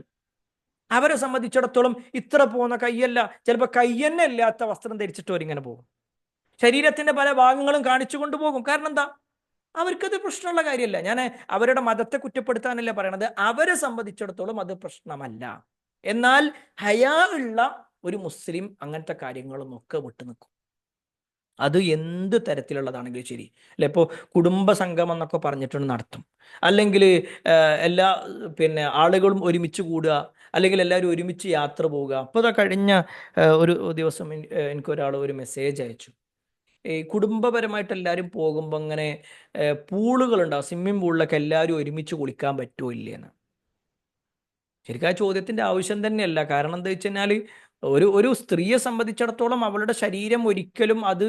അവരെ സംബന്ധിച്ചിടത്തോളം ഇത്ര പോകുന്ന കയ്യല്ല, ചിലപ്പോൾ കയ്യന്നെ ഇല്ലാത്ത വസ്ത്രം ധരിച്ചിട്ട് അവരിങ്ങനെ പോകും. ശരീരത്തിന്റെ പല ഭാഗങ്ങളും കാണിച്ചു കൊണ്ടുപോകും. കാരണം എന്താ? അവർക്കത് പ്രശ്നമുള്ള കാര്യമല്ല. ഞാൻ അവരുടെ മതത്തെ കുറ്റപ്പെടുത്താനല്ല പറയണത്, അവരെ സംബന്ധിച്ചിടത്തോളം അത് പ്രശ്നമല്ല. എന്നാൽ ഹയാ ഉള്ള ഒരു മുസ്ലിം അങ്ങനത്തെ കാര്യങ്ങളൊന്നും ഒക്കെ വിട്ടു നിൽക്കും. അത് എന്ത് തരത്തിലുള്ളതാണെങ്കിലും ശരി, അല്ലെ? ഇപ്പോൾ കുടുംബ സംഗമം എന്നൊക്കെ പറഞ്ഞിട്ടുണ്ട് നടത്തും, അല്ലെങ്കിൽ എല്ലാ ആളുകളും ഒരുമിച്ച് കൂടുക, അല്ലെങ്കിൽ എല്ലാവരും ഒരുമിച്ച് യാത്ര പോവുക. അപ്പോൾ അതാ കഴിഞ്ഞ ഒരു ദിവസം എനിക്കൊരാൾ ഒരു മെസ്സേജ് അയച്ചു. ഈ കുടുംബപരമായിട്ട് എല്ലാവരും പോകുമ്പോൾ അങ്ങനെ പൂളുകളുണ്ടാവും, സ്വിമ്മിംഗ് പൂളിലൊക്കെ എല്ലാവരും ഒരുമിച്ച് കുളിക്കാൻ പറ്റുമോ ഇല്ലേന്ന്. ശരിക്കും ആ ചോദ്യത്തിന്റെ ആവശ്യം തന്നെയല്ല. കാരണം എന്താ വെച്ച് കഴിഞ്ഞാൽ ഒരു സ്ത്രീയെ സംബന്ധിച്ചിടത്തോളം അവളുടെ ശരീരം ഒരിക്കലും അത്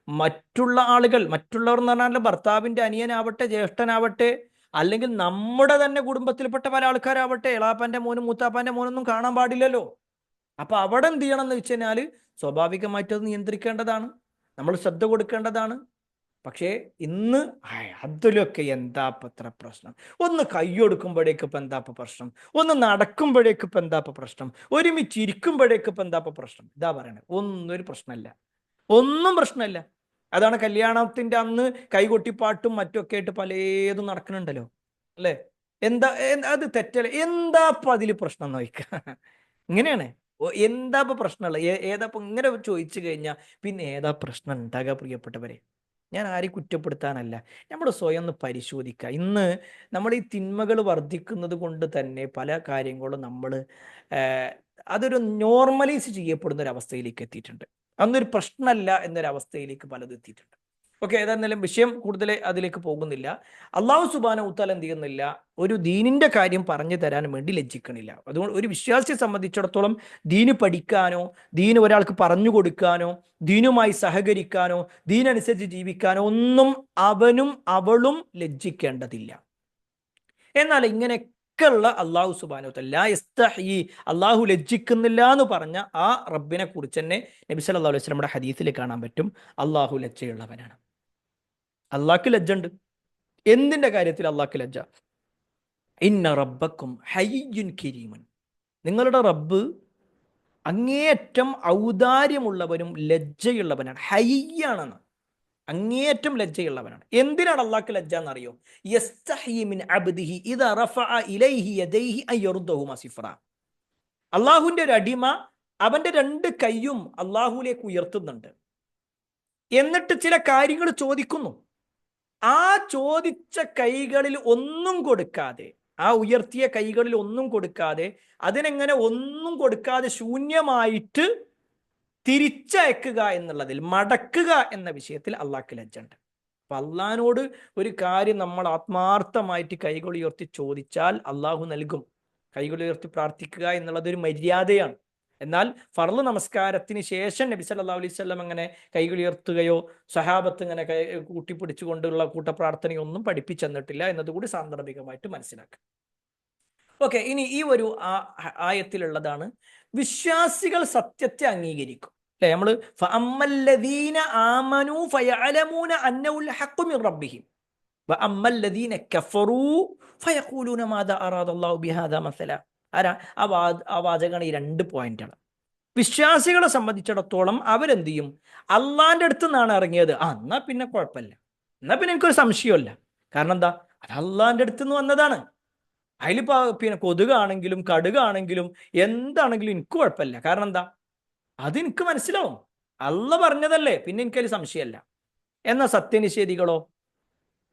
മറ്റുള്ള ആളുകൾ, മറ്റുള്ളവർ എന്ന് പറഞ്ഞാൽ ഭർത്താവിന്റെ അനിയനാവട്ടെ, ജ്യേഷ്ഠനാവട്ടെ, അല്ലെങ്കിൽ നമ്മുടെ തന്നെ കുടുംബത്തിൽപ്പെട്ട പല ആൾക്കാരാവട്ടെ, എളാപ്പാന്റെ മോനും മൂത്താപ്പാന്റെ മോനൊന്നും കാണാൻ പാടില്ലല്ലോ. അപ്പൊ അവിടെ എന്ത് ചെയ്യണം എന്ന് വെച്ച് കഴിഞ്ഞാൽ സ്വാഭാവികമായിട്ട് അത് നിയന്ത്രിക്കേണ്ടതാണ്, നമ്മൾ ശ്രദ്ധ കൊടുക്കേണ്ടതാണ്. പക്ഷേ ഇന്ന് അതിലൊക്കെ എന്താ ഇത്ര പ്രശ്നം? ഒന്ന് കൈയൊടുക്കുമ്പോഴേക്ക് ഇപ്പം എന്താ പ്രശ്നം? ഒന്ന് നടക്കുമ്പോഴേക്ക് ഇപ്പം എന്താ പ്രശ്നം? ഒരുമിച്ച് ഇരിക്കുമ്പോഴേക്ക് ഇപ്പം എന്താ പ്രശ്നം? ഇതാ പറയണത്. ഒന്നും ഒരു പ്രശ്നമല്ല, ഒന്നും പ്രശ്നമല്ല. അതാണ് കല്യാണത്തിന്റെ അന്ന് കൈകൊട്ടിപ്പാട്ടും മറ്റൊക്കെ ആയിട്ട് പലതും നടക്കുന്നുണ്ടല്ലോ, അല്ലേ? എന്താ അത് തെറ്റല്ലേ? എന്താ അതിൽ പ്രശ്നം എന്ന് ചോദിക്കുക. ഇങ്ങനെയാണ്. എന്താ പ്രശ്നമുള്ള? ഏതാ ഇങ്ങനെ ചോദിച്ചു കഴിഞ്ഞാൽ പിന്നെ ഏതാ പ്രശ്നം ഉണ്ടാകുക പ്രിയപ്പെട്ടവരെ? ഞാൻ ആരെയും കുറ്റപ്പെടുത്താനല്ല. നമ്മൾ സ്വയം ഒന്ന് പരിശോധിക്കുക. ഇന്ന് നമ്മുടെ ഈ തിന്മകൾ വർദ്ധിക്കുന്നത് കൊണ്ട് തന്നെ പല കാര്യങ്ങളും നമ്മൾ അതൊരു നോർമലൈസ് ചെയ്യപ്പെടുന്ന ഒരു അവസ്ഥയിലേക്ക് എത്തിയിട്ടുണ്ട്. അന്നൊരു പ്രശ്നമല്ല എന്നൊരവസ്ഥയിലേക്ക് പലതും എത്തിയിട്ടുണ്ട്. ഓക്കെ, ഏതായിരുന്നാലും വിഷയം കൂടുതൽ അതിലേക്ക് പോകുന്നില്ല. അള്ളാഹു സുബ്ഹാനഹു വതആല എന്ത് ചെയ്യുന്നില്ല, ഒരു ദീനിന്റെ കാര്യം പറഞ്ഞു തരാൻ വേണ്ടി ലജ്ജിക്കണില്ല. അതുകൊണ്ട് ഒരു വിശ്വാസിയെ സംബന്ധിച്ചിടത്തോളം ദീന് പഠിക്കാനോ ദീന് ഒരാൾക്ക് പറഞ്ഞു കൊടുക്കാനോ ദീനുമായി സഹകരിക്കാനോ ദീനനുസരിച്ച് ജീവിക്കാനോ ഒന്നും അവനും അവളും ലജ്ജിക്കേണ്ടതില്ല. എന്നാൽ ഇങ്ങനെയൊക്കെയുള്ള അള്ളാഹു സുബ്ഹാനഹു വതആല യസ്തഹി, അള്ളാഹു ലജ്ജിക്കുന്നില്ല എന്ന് പറഞ്ഞ ആ റബ്ബിനെ കുറിച്ച് തന്നെ നബി സല്ലല്ലാഹു അലൈഹി വസല്ലമയുടെ ഹദീസിൽ കാണാൻ പറ്റും. അള്ളാഹു ലജ്ജയുള്ളവനാണ്. അള്ളാഹ്ക്ക് ലജ്ജുണ്ട്. എന്തിന്റെ കാര്യത്തിൽ അള്ളാഹ്ക്ക് ലജ്ജ? ഇന്ന റബ്ബക്കും ഹയ്യുൻ കരീമുൻ, നിങ്ങളുടെ റബ്ബ് അങ്ങേയറ്റം ഔദാര്യമുള്ളവനും ലജ്ജയുള്ളവനാണ്. ഹയ്യാണെന്ന്, അങ്ങേയറ്റം ലജ്ജയുള്ളവനാണ്. എന്തിനാണ് അള്ളാഹ്ക്ക് ലജ്ജ എന്നറിയോ? യസ്തഹി മിൻ അബ്ദിഹി ഇദാ റഫഅ ഇലൈഹി യദൈഹി അൻ യറുദ്ദഹുമാ സിഫ്റ. അള്ളാഹുവിന്റെ ഒരു അടിമ അവന്റെ രണ്ട് കൈയും അള്ളാഹുവിലേക്ക് ഉയർത്തുന്നുണ്ട്, എന്നിട്ട് ചില കാര്യങ്ങൾ ചോദിക്കുന്നു. ആ ചോദിച്ച കൈകളിൽ ഒന്നും കൊടുക്കാതെ, ആ ഉയർത്തിയ കൈകളിൽ ഒന്നും കൊടുക്കാതെ, അതിനെങ്ങനെ ഒന്നും കൊടുക്കാതെ ശൂന്യമായിട്ട് തിരിച്ചയക്കുക എന്നുള്ളതിൽ, മടക്കുക എന്ന വിഷയത്തിൽ അള്ളാഹ്ക്ക് ലജ്ജുണ്ട്. അപ്പൊ അള്ളാഹിനോട് ഒരു കാര്യം നമ്മൾ ആത്മാർത്ഥമായിട്ട് കൈകൾ ഉയർത്തി ചോദിച്ചാൽ അള്ളാഹു നൽകും. കൈകൾ ഉയർത്തി പ്രാർത്ഥിക്കുക എന്നുള്ളത് ഒരു മര്യാദയാണ്. എന്നാൽ ഫർള് നമസ്കാരത്തിന് ശേഷം നബി സല്ലല്ലാഹു അലൈഹി വസല്ലം അങ്ങനെ കൈകൾ ഉയർത്തുകയോ സഹാബത്ത് ഇങ്ങനെ കൂട്ടിപ്പിടിച്ചുകൊണ്ടുള്ള കൂട്ടപ്രാർത്ഥനയോ ഒന്നും പഠിപ്പിച്ചെന്നിട്ടില്ല എന്നതുകൂടി സാന്ദർഭികമായിട്ട് മനസ്സിലാക്കുക. ഓക്കെ, ഇനി ഈ ഒരു ആയത്തിലുള്ളതാണ് വിശ്വാസികൾ സത്യത്തെ അംഗീകരിക്കും. അല്ലെ, നമ്മള് ഫഅമ്മല്ലദീന ആമനൂ ഫയഅലമൂന അന്നഹുൽ ഹഖ്ഖു മിർ റബ്ബിഹിം വഅമ്മല്ലദീന കഫറൂ ഫയഖൂലൂന മാദാ അറാദല്ലാഹു ബിഹാദാ മസല. ആരാ ആ വാചകമാണ് ഈ 2 പോയിന്റാണ്. വിശ്വാസികളെ സംബന്ധിച്ചിടത്തോളം അവരെന്ത് ചെയ്യും? അള്ളാന്റെ അടുത്ത് നിന്നാണ് ഇറങ്ങിയത്, എന്നാ പിന്നെ കുഴപ്പമില്ല, എന്നാ പിന്നെ എനിക്കൊരു സംശയമല്ല. കാരണം എന്താ? അത് അള്ളാന്റെ അടുത്ത് നിന്ന് വന്നതാണ്. അതിലിപ്പോ പിന്നെ കൊതുകാണെങ്കിലും കടുകാണെങ്കിലും എന്താണെങ്കിലും എനിക്ക് കുഴപ്പമില്ല. കാരണം എന്താ? അത് എനിക്ക് മനസ്സിലാവും, അള്ള പറഞ്ഞതല്ലേ, പിന്നെ എനിക്കതിൽ സംശയമല്ല. എന്ന സത്യനിഷേധികളോ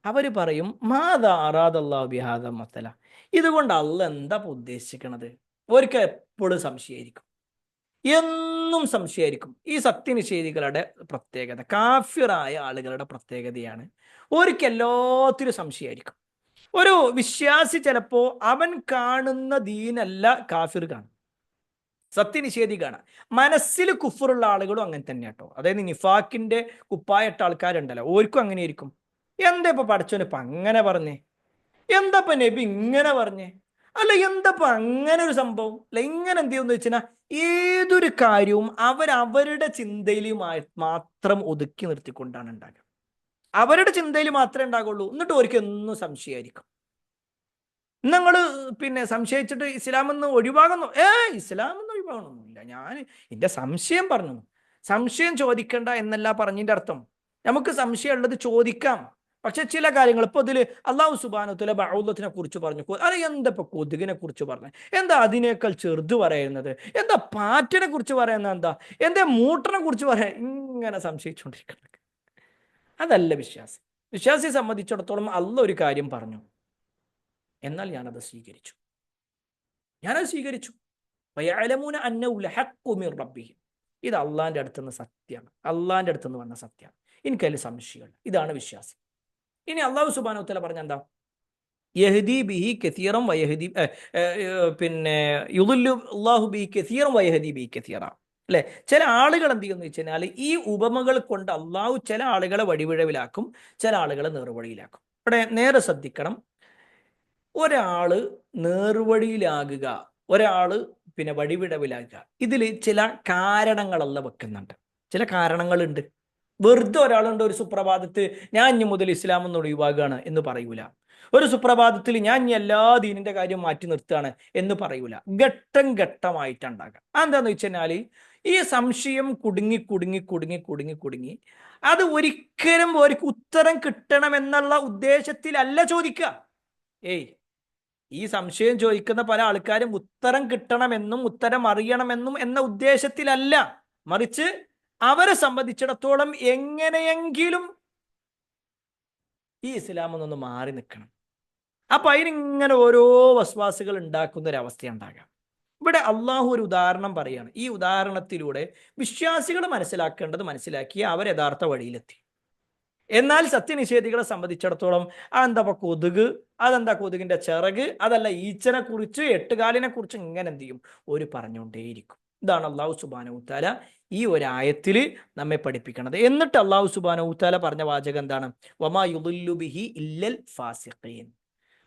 അവര് പറയും മാദാ അറാദല്ലാഹു ബിഹാദാ മസല, ഇതുകൊണ്ട് അള്ള എന്താ ഉദ്ദേശിക്കണത്? അവർക്ക് എപ്പോഴും സംശയമായിരിക്കും, എന്നും സംശയമായിരിക്കും. ഈ സത്യനിഷേധികളുടെ പ്രത്യേകത, കാഫിറായ ആളുകളുടെ പ്രത്യേകതയാണ്, അവർക്ക് എല്ലാത്തിനും സംശയമായിരിക്കും. ഒരു വിശ്വാസി ചിലപ്പോ അവൻ കാണുന്ന ദീനല്ല കാഫിർ കാണും, സത്യനിഷേധി കാണാം. മനസ്സിൽ കുഫറുള്ള ആളുകളും അങ്ങനെ തന്നെ കേട്ടോ. അതായത് നിഫാക്കിന്റെ കുപ്പായിട്ട ആൾക്കാരുണ്ടല്ലോ, ഓർക്കും അങ്ങനെയായിരിക്കും. എന്താ ഇപ്പൊ പഠിച്ചോനിപ്പ അങ്ങനെ പറഞ്ഞേ, എന്താപ്പ നബി ഇങ്ങനെ പറഞ്ഞേ, അല്ല എന്താപ്പ അങ്ങനെ ഒരു സംഭവം, അല്ല ഇങ്ങനെ എന്ത് ചെയ്യുമെന്ന് വെച്ചാൽ ഏതൊരു കാര്യവും അവരവരുടെ ചിന്തയിൽ മാത്രം ഒതുക്കി നിർത്തിക്കൊണ്ടാണ് ഉണ്ടാകുക. അവരുടെ ചിന്തയിൽ മാത്രമേ ഉണ്ടാകുള്ളൂ. എന്നിട്ട് അവർക്ക് എന്നും സംശയമായിരിക്കും. നിങ്ങൾ പിന്നെ സംശയിച്ചിട്ട് ഇസ്ലാമെന്ന് ഒഴിവാകുന്നു? ഇസ്ലാമെന്ന് ഒഴിവാകണമെന്നില്ല, ഞാൻ എൻ്റെ സംശയം പറഞ്ഞു. സംശയം ചോദിക്കണ്ട എന്നല്ല പറഞ്ഞതിൻ്റെ അർത്ഥം. നമുക്ക് സംശയമുള്ളത് ചോദിക്കാം, പക്ഷെ ചില കാര്യങ്ങൾ ഇപ്പൊ ഇതിൽ അള്ളാഹു സുബ്ഹാനഹു വതആല ബഅൂദത്തിനെ കുറിച്ച് പറഞ്ഞു. അല്ല എന്താ ഇപ്പൊ കൊതുകിനെ കുറിച്ച് പറഞ്ഞു? എന്താ അതിനേക്കാൾ ചെറുത് പറയുന്നത്? എന്താ പാറ്റിനെ കുറിച്ച് പറയുന്നത്? എന്താ മൂട്ടനെ കുറിച്ച് പറയാൻ? ഇങ്ങനെ സംശയിച്ചുകൊണ്ടിരിക്കുന്നത് അതല്ല വിശ്വാസം. വിശ്വാസിയെ സംബന്ധിച്ചിടത്തോളം അള്ള ഒരു കാര്യം പറഞ്ഞു, എന്നാൽ ഞാനത് സ്വീകരിച്ചു. വയഅലമൂന അന്നഹുൽ ഹഖ്ഖു മിർ റബ്ബിഹിം, ഇത് അള്ളാന്റെ അടുത്തുനിന്ന് സത്യമാണ്, അള്ളാന്റെ അടുത്തുനിന്ന് വന്ന സത്യമാണ്, എനിക്കതിൽ സംശയമില്ല. ഇതാണ് വിശ്വാസം. ഇനി അള്ളാഹു സുബ്ഹാനഹു വതആല പറഞ്ഞ എന്താ? യഹ്ദി ബിഹി കസീറൻ വയഹ്ദി പിന്നെ യുദില്ലു അല്ലാഹു ബിഹി കസീറൻ വയഹ്ദി ബിഹി കസീറ. അല്ലെ, ചില ആളുകൾ എന്ത് ചെയ്യുമെന്ന് വെച്ച് കഴിഞ്ഞാൽ ഈ ഉപമകൾ കൊണ്ട് അള്ളാഹു ചില ആളുകളെ വഴിപിഴവിലാക്കും, ചില ആളുകളെ നേർവഴിയിലാക്കും. ഇവിടെ നേരെ ശ്രദ്ധിക്കണം. ഒരാള് നേർവഴിയിലാകുക, ഒരാള് പിന്നെ വഴിവിടവിലാകുക, ഇതിൽ ചില കാരണങ്ങളല്ല വെക്കുന്നുണ്ട്. ചില കാരണങ്ങളുണ്ട്. വെറുതെ ഒരാളുണ്ട് ഒരു സുപ്രഭാതത്തിൽ ഞാൻ ഇനി മുതൽ ഇസ്ലാം എന്ന് ഒഴിവാകുകയാണ് എന്ന് പറയൂല. ഒരു സുപ്രഭാതത്തിൽ ഞാൻ ഇനി എല്ലാ ദീനിന്റെ കാര്യം മാറ്റി നിർത്തുകയാണ് എന്ന് പറയൂല. ഘട്ടം ഘട്ടമായിട്ടുണ്ടാകാം. അതെന്താന്ന് വെച്ച് കഴിഞ്ഞാല് ഈ സംശയം കുടുങ്ങി കുടുങ്ങി കുടുങ്ങി കുടുങ്ങി കുടുങ്ങി അത് ഒരിക്കലും ഒരു ഉത്തരം കിട്ടണം എന്നുള്ള ഉദ്ദേശത്തിലല്ല ചോദിക്കുക. ഈ സംശയം ചോദിക്കുന്ന പല ആൾക്കാരും ഉത്തരം കിട്ടണമെന്നും ഉത്തരം അറിയണമെന്നും എന്ന ഉദ്ദേശത്തിലല്ല, മറിച്ച് അവരെ സംബന്ധിച്ചിടത്തോളം എങ്ങനെയെങ്കിലും ഈ ഇസ്ലാമിൽ നിന്ന് മാറി നിൽക്കണം. അപ്പൊ അതിനിങ്ങനെ ഓരോ വസ്വാസുകൾ ഉണ്ടാക്കുന്ന ഒരു അവസ്ഥ ഉണ്ടാകാം. ഇവിടെ അള്ളാഹു ഒരു ഉദാഹരണം പറയാണ്. ഈ ഉദാഹരണത്തിലൂടെ വിശ്വാസികൾ മനസ്സിലാക്കി അവർ യഥാർത്ഥ വഴിയിലെത്തി. എന്നാൽ സത്യനിഷേധികളെ സംബന്ധിച്ചിടത്തോളം അതെന്താ കൊതുക്, അതെന്താ കൊതുകിന്റെ ചിറക്, അതല്ല ഈച്ചനെ കുറിച്ച് എട്ടുകാലിനെ കുറിച്ച് ഇങ്ങനെ എന്ത് ചെയ്യും ഒരു പറഞ്ഞുകൊണ്ടേയിരിക്കും. ഇതാണ് അള്ളാഹു സുബ്ഹാനഹു വതആല ഈ ഒരായത്തിൽ നമ്മെ പഠിപ്പിക്കുന്നത്. എന്നിട്ട് അള്ളാഹു സുബ്ഹാനഹു വതആല പറഞ്ഞ വാചകം എന്താണ്? വമാ യുദില്ലു ബിഹി ഇല്ലൽ ഫാസിഖീൻ.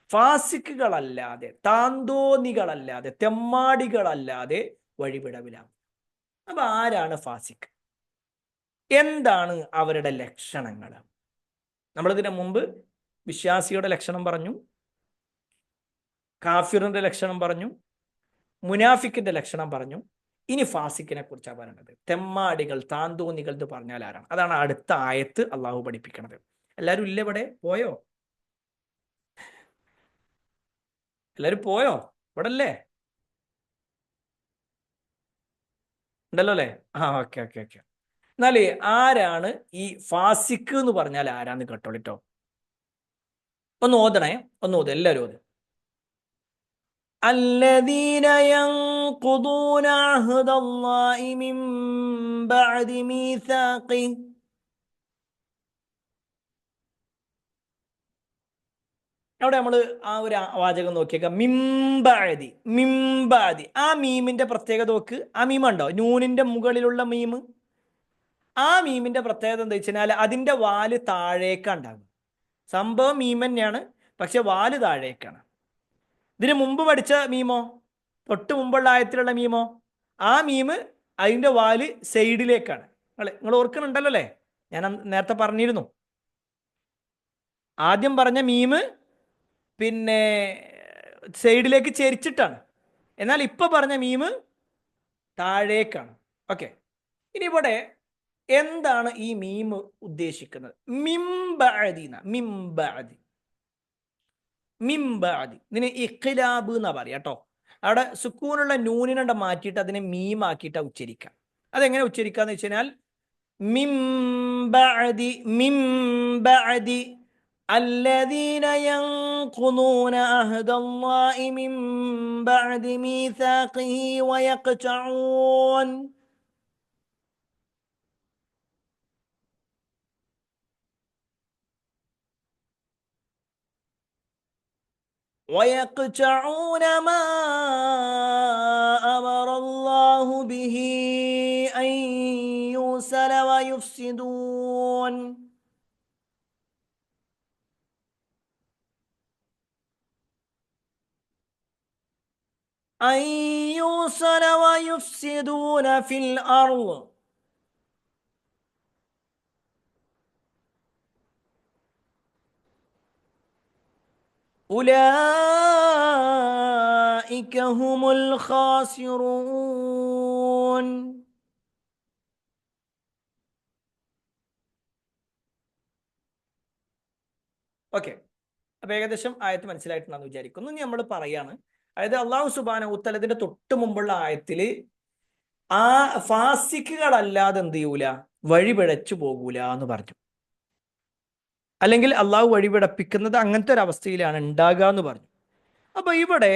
ഫാസിക്കുകളല്ലാതെ, താന്തോന്നികളല്ലാതെ, തെമ്മാടികളല്ലാതെ വഴിപിടവിലാണ്. അപ്പൊ ആരാണ് ഫാസിക്ക്? എന്താണ് അവരുടെ ലക്ഷണങ്ങൾ? നമ്മളിതിന് മുമ്പ് വിശ്വാസിയുടെ ലക്ഷണം പറഞ്ഞു, കാഫിറിന്റെ ലക്ഷണം പറഞ്ഞു, മുനാഫിക്കിന്റെ ലക്ഷണം പറഞ്ഞു. ഇനി ഫാസിക്കിനെ കുറിച്ചാണ് പറയുന്നത്. തെമ്മാടികൾ, താന്തോന്നികൾ എന്ന് പറഞ്ഞാൽ ആരാണ്? അതാണ് അടുത്ത ആയത്ത് അള്ളാഹു പഠിപ്പിക്കുന്നത്. എല്ലാവരും ഇല്ല? ഇവിടെ പോയോ? എല്ലാവരും പോയോ? ഇവിടെ അല്ലേ? ഉണ്ടല്ലോ അല്ലേ? Okay okay okay. എന്നാല് ആരാണ് ഈ ഫാസിക്ക് എന്ന് പറഞ്ഞാൽ ആരാന്ന് കേട്ടോളിട്ടോ. ഒന്ന് ഓതണേ, ഒന്ന് ഓത്, എല്ലാവരും ഓത്. الذين ينقضون عهد الله من بعد ميثاقه. അവിടെ നമ്മൾ ആ ഒരു വാചകം നോക്കിയേക്കാം. മിംബഅദി, മിംബഅദി. ആ മീമിന്റെ പ്രത്യേകത നോക്ക്. ആ മീം ഉണ്ടോ? നൂനിന്റെ മുകളിലുള്ള മീം. ആ മീമിന്റെ പ്രത്യേകത എന്താ വെച്ചാൽ അതിന്റെ വാല് താഴേക്കാണ്ടാകും. സംഭവം മീം തന്നെയാണ്, പക്ഷെ വാല് താഴേക്കാണ്. ഇതിന് മുമ്പ് പഠിച്ച മീമോ, തൊട്ട് മുമ്പുള്ള ആയത്തിലുള്ള മീമോ, ആ മീം അതിന്റെ വാല് സൈഡിലേക്കാണ്. നിങ്ങൾ ഓർക്കുന്നുണ്ടല്ലോ അല്ലേ? ഞാൻ നേരത്തെ പറഞ്ഞിരുന്നു. ആദ്യം പറഞ്ഞ മീം പിന്നെ സൈഡിലേക്ക് ചെരിച്ചിട്ടാണ്. എന്നാൽ ഇപ്പൊ പറഞ്ഞ മീം താഴേക്കാണ്. ഓക്കെ. ഇനി ഇവിടെ എന്താണ് ഈ മീം ഉദ്ദേശിക്കുന്നത്? മിംബഅദി, മിംബഅദി, മിംബഅദി. ഇതിന് ഇഖ്ലാബ് എന്നാ പറയാ കേട്ടോ. അവിടെ സുക്കൂനുള്ള നൂനിനെ മാറ്റിയിട്ട് അതിനെ മീമാക്കിയിട്ട് ഉച്ചരിക്കാം. അതെങ്ങനെ ഉച്ചരിക്കാന്ന് വെച്ച് കഴിഞ്ഞാൽ മിംബഅദി, മിംബഅദി الذين ينقضون عهد الله من بعد ميثاقه ويقطعون ما أمر الله به أن يوصل ويفسدون. أن يوصل ويفسدون في الأرض. أولئك هم الخاسرون. ഓക്കെ. അപ്പൊ ഏകദേശം ആയത്ത് മനസ്സിലായിട്ടുണ്ടെന്ന് വിചാരിക്കുന്നു. ഇനി നമ്മൾ പറയാണ്, അതായത് അള്ളാഹു സുബ്ഹാനഹു വ തആല ഇതിന്റെ തൊട്ട് മുമ്പുള്ള ആയത്തിൽ ആ ഫാസിക്കുകളല്ലാതെ എന്ത് ചെയ്യൂല, വഴിപിഴച്ചു പോകൂല എന്ന് പറഞ്ഞു. അല്ലെങ്കിൽ അള്ളാഹു വഴിപിഴപ്പിക്കുന്നത് അങ്ങനത്തെ ഒരു അവസ്ഥയിലാണ് ഉണ്ടാകുക എന്ന് പറഞ്ഞു. അപ്പൊ ഇവിടെ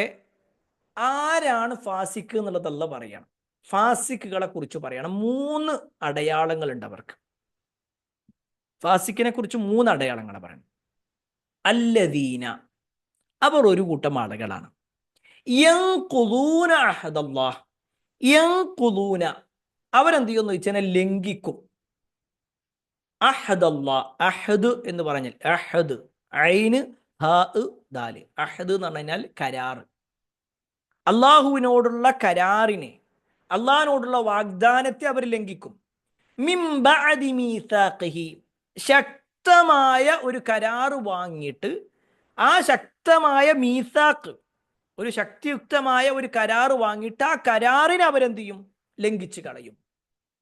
ആരാണ് ഫാസിക്ക് എന്നുള്ളതല്ല പറയണം. ഫാസിക്കുകളെ കുറിച്ച് പറയണം. 3 അടയാളങ്ങൾ ഉണ്ട് അവർക്ക്. ഫാസിക്കിനെ കുറിച്ച് 3 അടയാളങ്ങൾ പറയണം. അല്ലദീന, അവർ ഒരു കൂട്ടം ആളുകളാണ്. യൻഖുദൂന അഹദല്ലാഹ്, യൻഖുദൂന, അവരെന്ത് ചെയ്യുമെന്ന് വെച്ചാൽ ലംഘിക്കും. അഹദല്ലാഹ്, അഹദ് എന്ന് പറഞ്ഞാൽ അഹദ്, ഐന് ഹാ ദാല്, അഹദ് എന്ന് പറഞ്ഞു കഴിഞ്ഞാൽ കരാറ്. അള്ളാഹുവിനോടുള്ള കരാറിനെ, അള്ളാഹിനോടുള്ള വാഗ്ദാനത്തെ അവർ ലംഘിക്കും. മിൻ ബഅദി മീസാഖിഹി, ശക്തമായ ഒരു കരാറ് വാങ്ങിയിട്ട് ആ ശക്തമായ മീസാഖ്, ഒരു ശക്തിയുക്തമായ ഒരു കരാറ് വാങ്ങിയിട്ട് ആ കരാറിനെ അവരെന്ത് ചെയ്യും, ലംഘിച്ച് കളയും.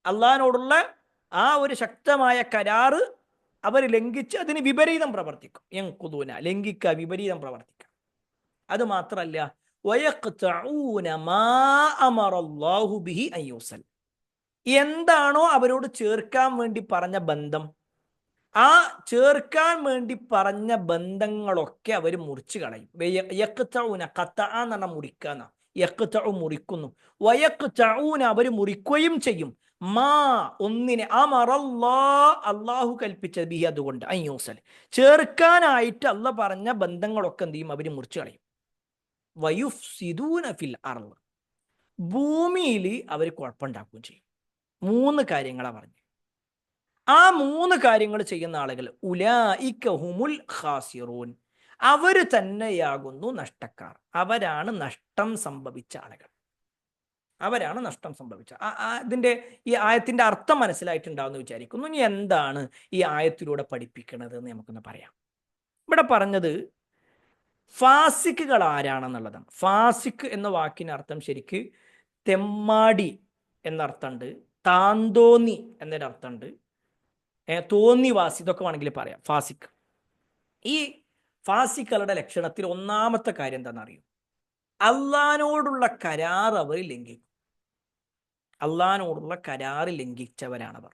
അള്ളാഹിനോടുള്ള ആ ഒരു ശക്തമായ കരാറ് അവർ ലംഘിച്ച് അതിന് വിപരീതം പ്രവർത്തിക്കും. യൻഖുദൂന, ലംഘിക്കുക, വിപരീതം പ്രവർത്തിക്കുക. അത് മാത്രമല്ല, വയഖ്തഊന മാ അമറല്ലാഹു ബിഹി അൻ യൂസൽ, എന്താണോ അവരോട് ചേർക്കാൻ വേണ്ടി പറഞ്ഞ ബന്ധം, ആ ചേർക്കാൻ വേണ്ടി പറഞ്ഞ ബന്ധങ്ങളൊക്കെ അവർ മുറിച്ചു കളയും. യഖ്തഊന ഖതഅ എന്ന് പറഞ്ഞാൽ മുറിക്കാന്ന, യഖ്തഉ മുറിക്കുന്നു, വയഖ്തഊന അവർ മുറിക്കുകയും ചെയ്യും, മാ ഒന്നിനെ അല്ലാഹു കൽപ്പിച്ചത് ബിഹി അതുകൊണ്ട് അയ്യൂസൽ ചേർക്കാനായിട്ട് അല്ലാഹ് പറഞ്ഞ ബന്ധങ്ങളൊക്കെ എന്ത് ചെയ്യും? അവർ മുറിച്ചു കളയും. വയുഫ്സിദൂന ഫിൽ അർള് ഭൂമിയിൽ അവർ കുഴപ്പമുണ്ടാക്കുകയും ചെയ്യും. 3 കാര്യങ്ങളാണ് പറഞ്ഞത്. ആ 3 കാര്യങ്ങൾ ചെയ്യുന്ന ആളുകൾ ഉലൈക ഹുമുൽ ഖാസിറൂൻ, അവർ തന്നെയാകുന്നു നഷ്ടക്കാർ. അവരാണ് നഷ്ടം സംഭവിച്ച ആളുകൾ. അവരാണ് നഷ്ടം സംഭവിച്ച. ഇതിന്റെ ഈ ആയത്തിന്റെ അർത്ഥം മനസ്സിലായിട്ടുണ്ടാവുമെന്ന് വിചാരിക്കുന്നു. ഇനി എന്താണ് ഈ ആയത്തിലൂടെ പഠിപ്പിക്കുന്നത് എന്ന് നമുക്കൊന്ന് പറയാം. ഇവിടെ പറഞ്ഞത് ഫാസിക്കുകൾ ആരാണെന്നുള്ളതാണ്. ഫാസിക്ക് എന്ന വാക്കിന് അർത്ഥം ശരിക്ക് തെമ്മാടി എന്നർത്ഥമുണ്ട്, താന്തോന്നി എന്നൊരർത്ഥമുണ്ട്, തോന്നിവാസി, ഇതൊക്കെ വേണമെങ്കിൽ പറയാം ഫാസിക്ക്. ഈ ഫാസിക്കുകളുടെ ലക്ഷണത്തിൽ ഒന്നാമത്തെ കാര്യം എന്താണെന്നറിയും? അള്ളാനോടുള്ള കരാർ അവർ ലംഘിക്കും. അള്ളാനോടുള്ള കരാർ ലംഘിച്ചവരാണവർ.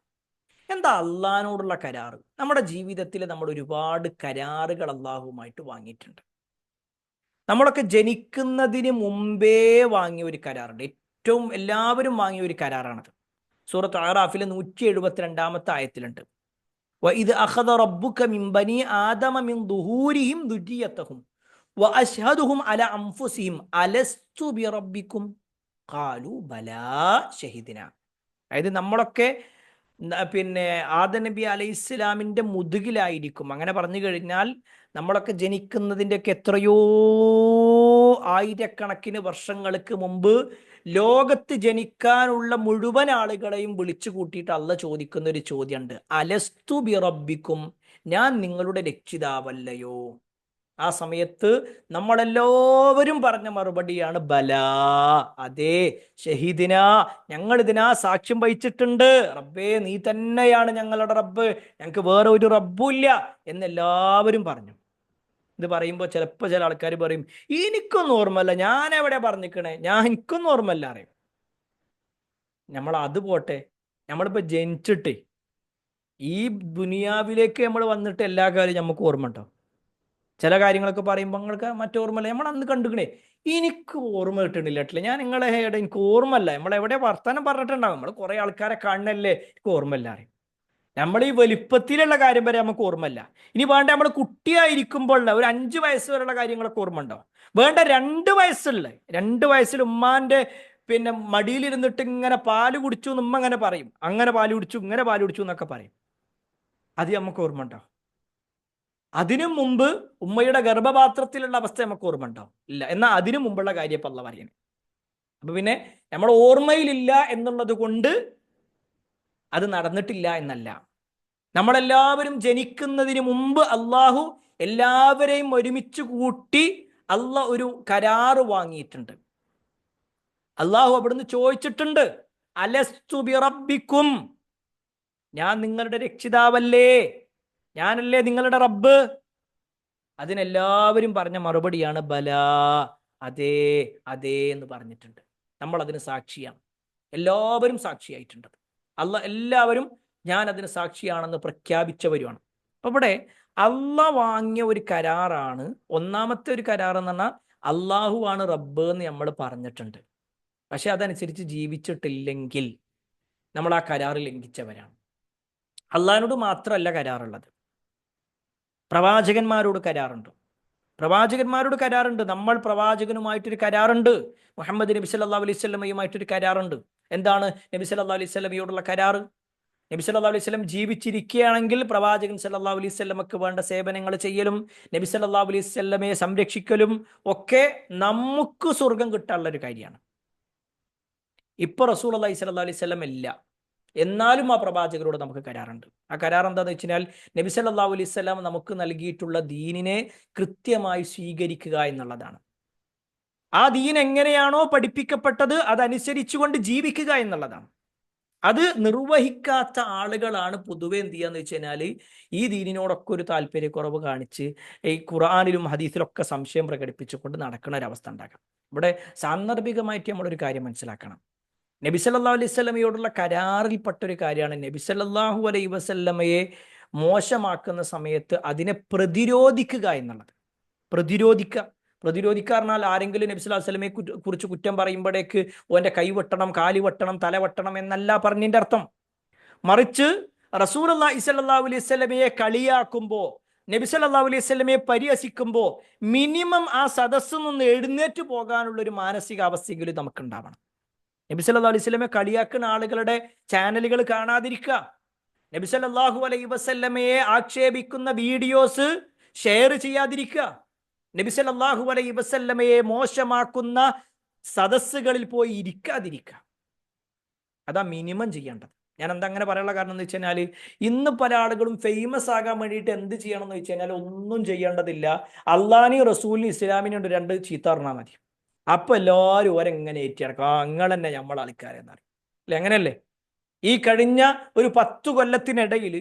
എന്താ അള്ളാനോടുള്ള കരാറ്? നമ്മുടെ ജീവിതത്തിൽ നമ്മൾ ഒരുപാട് കരാറുകൾ അള്ളാഹുമായിട്ട് വാങ്ങിയിട്ടുണ്ട്. നമ്മളൊക്കെ ജനിക്കുന്നതിന് മുമ്പേ വാങ്ങിയ ഒരു കരാറുണ്ട്. ഏറ്റവും എല്ലാവരും വാങ്ങിയ ഒരു കരാറാണത്. സൂറത്ത് അറാഫിലെ 172 ആയത്തിലുണ്ട്. വഇദ് അഖദ റബ്ബുക മിൻ ബനി ആദമ മിൻ ദുഹൂരിഹിം ദുരിയതഹും വഅശ്ഹദുഹും അല അൻഫുസിഹിം അലസ്തു ബിറബ്ബിക്കും ഖാലു ബലാ ഷഹിദിന. അതായത് നമ്മളൊക്കെ പിന്നെ ആദം നബി അലൈഹി ഇസ്ലാമിൻ്റെ മുതുകിലായിരിക്കും. അങ്ങനെ പറഞ്ഞു കഴിഞ്ഞാൽ നമ്മളൊക്കെ ജനിക്കുന്നതിൻ്റെയൊക്കെ എത്രയോ ആയിരക്കണക്കിന് വർഷങ്ങൾക്ക് മുമ്പ് ലോകത്ത് ജനിക്കാനുള്ള മുഴുവൻ ആളുകളെയും വിളിച്ചു കൂട്ടിയിട്ട് അള്ളാഹ് ചോദിക്കുന്ന ഒരു ചോദ്യമുണ്ട്, അലസ്തു ബി റബ്ബിക്കും, ഞാൻ നിങ്ങളുടെ രക്ഷിതാവല്ലയോ? ആ സമയത്ത് നമ്മളെല്ലാവരും പറഞ്ഞ മറുപടിയാണ് ബലാ, അതെ, ഷഹീദിന, ഞങ്ങൾ ഇതിനാ സാക്ഷ്യം വഹിച്ചിട്ടുണ്ട്, റബ്ബേ നീ തന്നെയാണ് ഞങ്ങളുടെ റബ്ബ്, ഞങ്ങൾക്ക് വേറെ ഒരു റബ്ബും ഇല്ല എന്നെല്ലാവരും പറഞ്ഞു. ഇത് പറയുമ്പോൾ ചിലപ്പോൾ ചില ആൾക്കാർ പറയും, എനിക്കൊന്നും ഓർമ്മല്ല, ഞാൻ എവിടെ പറഞ്ഞിക്കണേ, എനിക്കൊന്നും ഓർമ്മല്ല അറിയും. നമ്മൾ അത് പോട്ടെ, നമ്മളിപ്പോൾ ജനിച്ചിട്ട് ഈ ദുനിയാവിലേക്ക് നമ്മൾ വന്നിട്ട് എല്ലാ കാര്യവും നമുക്ക് ഓർമ്മ ഉണ്ടോ? ചില കാര്യങ്ങളൊക്കെ പറയുമ്പോൾ നിങ്ങൾക്ക് മറ്റോർമ്മല്ല, നമ്മൾ അന്ന് കണ്ടുക്കണേ, എനിക്ക് ഓർമ്മ കിട്ടണില്ല കേട്ടില്ല, ഞാൻ നിങ്ങളെ എനിക്ക് ഓർമ്മല്ല, നമ്മളെവിടെ വർത്തമാനം പറഞ്ഞിട്ടുണ്ടാവും, നമ്മൾ കുറേ ആൾക്കാരെ കാണണല്ലേ, എനിക്ക് ഓർമ്മല്ല അറിയും. നമ്മൾ ഈ വലിപ്പത്തിലുള്ള കാര്യം വരെ നമുക്ക് ഓർമ്മല്ല. ഇനി വേണ്ട നമ്മൾ കുട്ടിയായിരിക്കുമ്പോഴുള്ള ഒരു 5 വയസ്സ് വരെയുള്ള കാര്യങ്ങളൊക്കെ ഓർമ്മ ഉണ്ടോ? വേണ്ട 2 വയസ്സിൽ ഉമ്മാന്റെ പിന്നെ മടിയിലിരുന്നിട്ട് ഇങ്ങനെ പാല് കുടിച്ചു എന്ന് ഉമ്മ അങ്ങനെ പറയും, അങ്ങനെ പാല് കുടിച്ചു ഇങ്ങനെ പാല് കുടിച്ചു എന്നൊക്കെ പറയും. അത് നമുക്ക് ഓർമ്മ ഉണ്ടോ? അതിനു മുമ്പ് ഉമ്മയുടെ ഗർഭപാത്രത്തിലുള്ള അവസ്ഥ നമുക്ക് ഓർമ്മ ഉണ്ടാവും ഇല്ല. എന്നാൽ അതിനു മുമ്പുള്ള കാര്യം ഇപ്പം അള്ളാഹ് പറയുന്നത്. അപ്പൊ പിന്നെ നമ്മൾ ഓർമ്മയിലില്ല എന്നുള്ളത് കൊണ്ട് അത് നടന്നിട്ടില്ല എന്നല്ല. നമ്മളെല്ലാവരും ജനിക്കുന്നതിന് മുമ്പ് അള്ളാഹു എല്ലാവരെയും ഒരുമിച്ച് കൂട്ടി അള്ളാഹ് ഒരു കരാറ് വാങ്ങിയിട്ടുണ്ട്. അള്ളാഹു അവിടുന്ന് ചോദിച്ചിട്ടുണ്ട്, അലസ്തു ബി റബ്ബിക്കും, ഞാൻ നിങ്ങളുടെ രക്ഷിതാവല്ലേ, ഞാനല്ലേ നിങ്ങളുടെ റബ്ബ്? അതിനെല്ലാവരും പറഞ്ഞ മറുപടിയാണ് ബലാ, അതേ അതേ എന്ന് പറഞ്ഞിട്ടുണ്ട്. നമ്മൾ അതിന് സാക്ഷിയാണ്, എല്ലാവരും സാക്ഷിയായിട്ടുണ്ട്. എല്ലാവരും ഞാൻ അതിന് സാക്ഷിയാണെന്ന് പ്രഖ്യാപിച്ചവരുമാണ്. അപ്പൊ ഇവിടെ അള്ളാഹ് വാങ്ങിയ ഒരു കരാറാണ്. ഒന്നാമത്തെ ഒരു കരാർ എന്ന് പറഞ്ഞാൽ അള്ളാഹു ആണ് റബ്ബ് എന്ന് നമ്മൾ പറഞ്ഞിട്ടുണ്ട്. പക്ഷെ അതനുസരിച്ച് ജീവിച്ചിട്ടില്ലെങ്കിൽ നമ്മൾ ആ കരാർ ലംഘിച്ചവരാണ്. അള്ളാഹിനോട് മാത്രമല്ല കരാറുള്ളത്, പ്രവാചകന്മാരോട് കരാറുണ്ട്. നമ്മൾ പ്രവാചകനുമായിട്ടൊരു കരാറുണ്ട്. മുഹമ്മദ് നബി സല്ലല്ലാഹു അലൈഹി വസല്ലമയുമായിട്ടൊരു കരാറുണ്ട്. എന്താണ് നബി സല്ലല്ലാഹു അലൈഹി വസല്ലമയോടുള്ള കരാറ്? നബി സല്ലല്ലാഹു അലൈഹി വസല്ലം ജീവിച്ചിരിക്കുകയാണെങ്കിൽ പ്രവാചകൻ സല്ലല്ലാഹു അലൈഹി വസല്ലമക്ക് വേണ്ട സേവനങ്ങൾ ചെയ്യലും നബി സല്ലല്ലാഹു അലൈഹി വസല്ലമയെ സംരക്ഷിക്കലും ഒക്കെ നമുക്ക് സ്വർഗം കിട്ടാനുള്ള ഒരു കാര്യമാണ്. ഇപ്പൊ റസൂലുള്ളാഹി സ്വല്ലല്ലാഹു അലൈഹി വസല്ലം ഇല്ല, എന്നാലും ആ പ്രവാചകരോട് നമുക്ക് കരാറുണ്ട്. ആ കരാർ എന്താണെന്ന് വെച്ച് കഴിഞ്ഞാൽ നബി സല്ലല്ലാഹു അലൈഹി വസല്ലം നമുക്ക് നൽകിയിട്ടുള്ള ദീനിനെ കൃത്യമായി സ്വീകരിക്കുക എന്നുള്ളതാണ്. ആ ദീൻ എങ്ങനെയാണോ പഠിപ്പിക്കപ്പെട്ടത് അതനുസരിച്ചുകൊണ്ട് ജീവിക്കുക എന്നുള്ളതാണ്. അത് നിർവഹിക്കാത്ത ആളുകളാണ് പൊതുവെ എന്ത് ചെയ്യാന്ന് വെച്ച് കഴിഞ്ഞാൽ ഈ ദീനിനോടൊക്കെ ഒരു താല്പര്യക്കുറവ് കാണിച്ച് ഈ ഖുർആനിലും ഹദീസിലൊക്കെ സംശയം പ്രകടിപ്പിച്ചുകൊണ്ട് നടക്കുന്ന ഒരവസ്ഥ ഉണ്ടാക്കാം. ഇവിടെ സാന്ദർഭികമായിട്ട് നമ്മളൊരു കാര്യം മനസ്സിലാക്കണം. നബി സല്ലല്ലാഹു അലൈഹി വസല്ലമയോടുള്ള കരാറിൽപ്പെട്ടൊരു കാര്യമാണ് നബി സല്ലല്ലാഹു അലൈഹി വസല്ലമയെ മോശമാക്കുന്ന സമയത്ത് അതിനെ പ്രതിരോധിക്കുക എന്നുള്ളത്. പ്രതിരോധിക്കുക പറഞ്ഞാൽ ആരെങ്കിലും നബി സ്വല്ലല്ലാഹു അലൈഹി വസല്ലമയെ കുറിച്ച് കുറ്റം പറയുമ്പോഴേക്ക് ഓന്റെ കൈ വെട്ടണം, കാലി വെട്ടണം, തല വെട്ടണം എന്നല്ല പറഞ്ഞതിന്റെ അർത്ഥം. മറിച്ച് റസൂലുള്ളാഹി സ്വല്ലല്ലാഹു അലൈഹി വസല്ലമയെ കളിയാക്കുമ്പോൾ, നബി സല്ലല്ലാഹു അലൈഹി വസല്ലമയെ പരിഹസിക്കുമ്പോൾ മിനിമം ആ സദസ്സിൽ നിന്ന് എഴുന്നേറ്റ് പോകാനുള്ള ഒരു മാനസികാവസ്ഥയെങ്കിലും നമുക്ക് ഉണ്ടാവണം. നബി സല്ലല്ലാഹു അലൈഹി വസല്ലമയെ കളിയാക്കുന്ന ആളുകളുടെ ചാനലുകൾ കാണാതിരിക്കുക, നബി സല്ലല്ലാഹു അലൈഹി വസല്ലമയെ ആക്ഷേപിക്കുന്ന വീഡിയോസ് ഷെയർ ചെയ്യാതിരിക്കുക, നബി സല്ലല്ലാഹു അലൈഹി വസല്ലമയെ മോശമാക്കുന്ന സദസ്സുകളിൽ പോയി ഇരിക്കാതിരിക്കുക. അതാ മിനിമം ചെയ്യേണ്ടത്. ഞാൻ എന്താ അങ്ങനെ പറയാനുള്ള കാരണം എന്ന് വെച്ച് കഴിഞ്ഞാൽ, ഇന്ന് പല ആളുകളും ഫേമസ് ആകാൻ വേണ്ടിയിട്ട് എന്ത് ചെയ്യണം എന്ന് വെച്ച് കഴിഞ്ഞാൽ ഒന്നും ചെയ്യേണ്ടതില്ല. അള്ളാഹിനെയും റസൂലിനെയും ഇസ്ലാമിനെയും രണ്ട് ചീത്ത പറഞ്ഞാൽ മതി. അപ്പൊ എല്ലാവരും ഓരെങ്ങനെ ഏറ്റിടക്കാം, അങ്ങനെ തന്നെ നമ്മളെ ആൾക്കാരെന്നറിയും അല്ലെ? അങ്ങനെയല്ലേ? ഈ കഴിഞ്ഞ ഒരു 10 കൊല്ലത്തിനിടയിൽ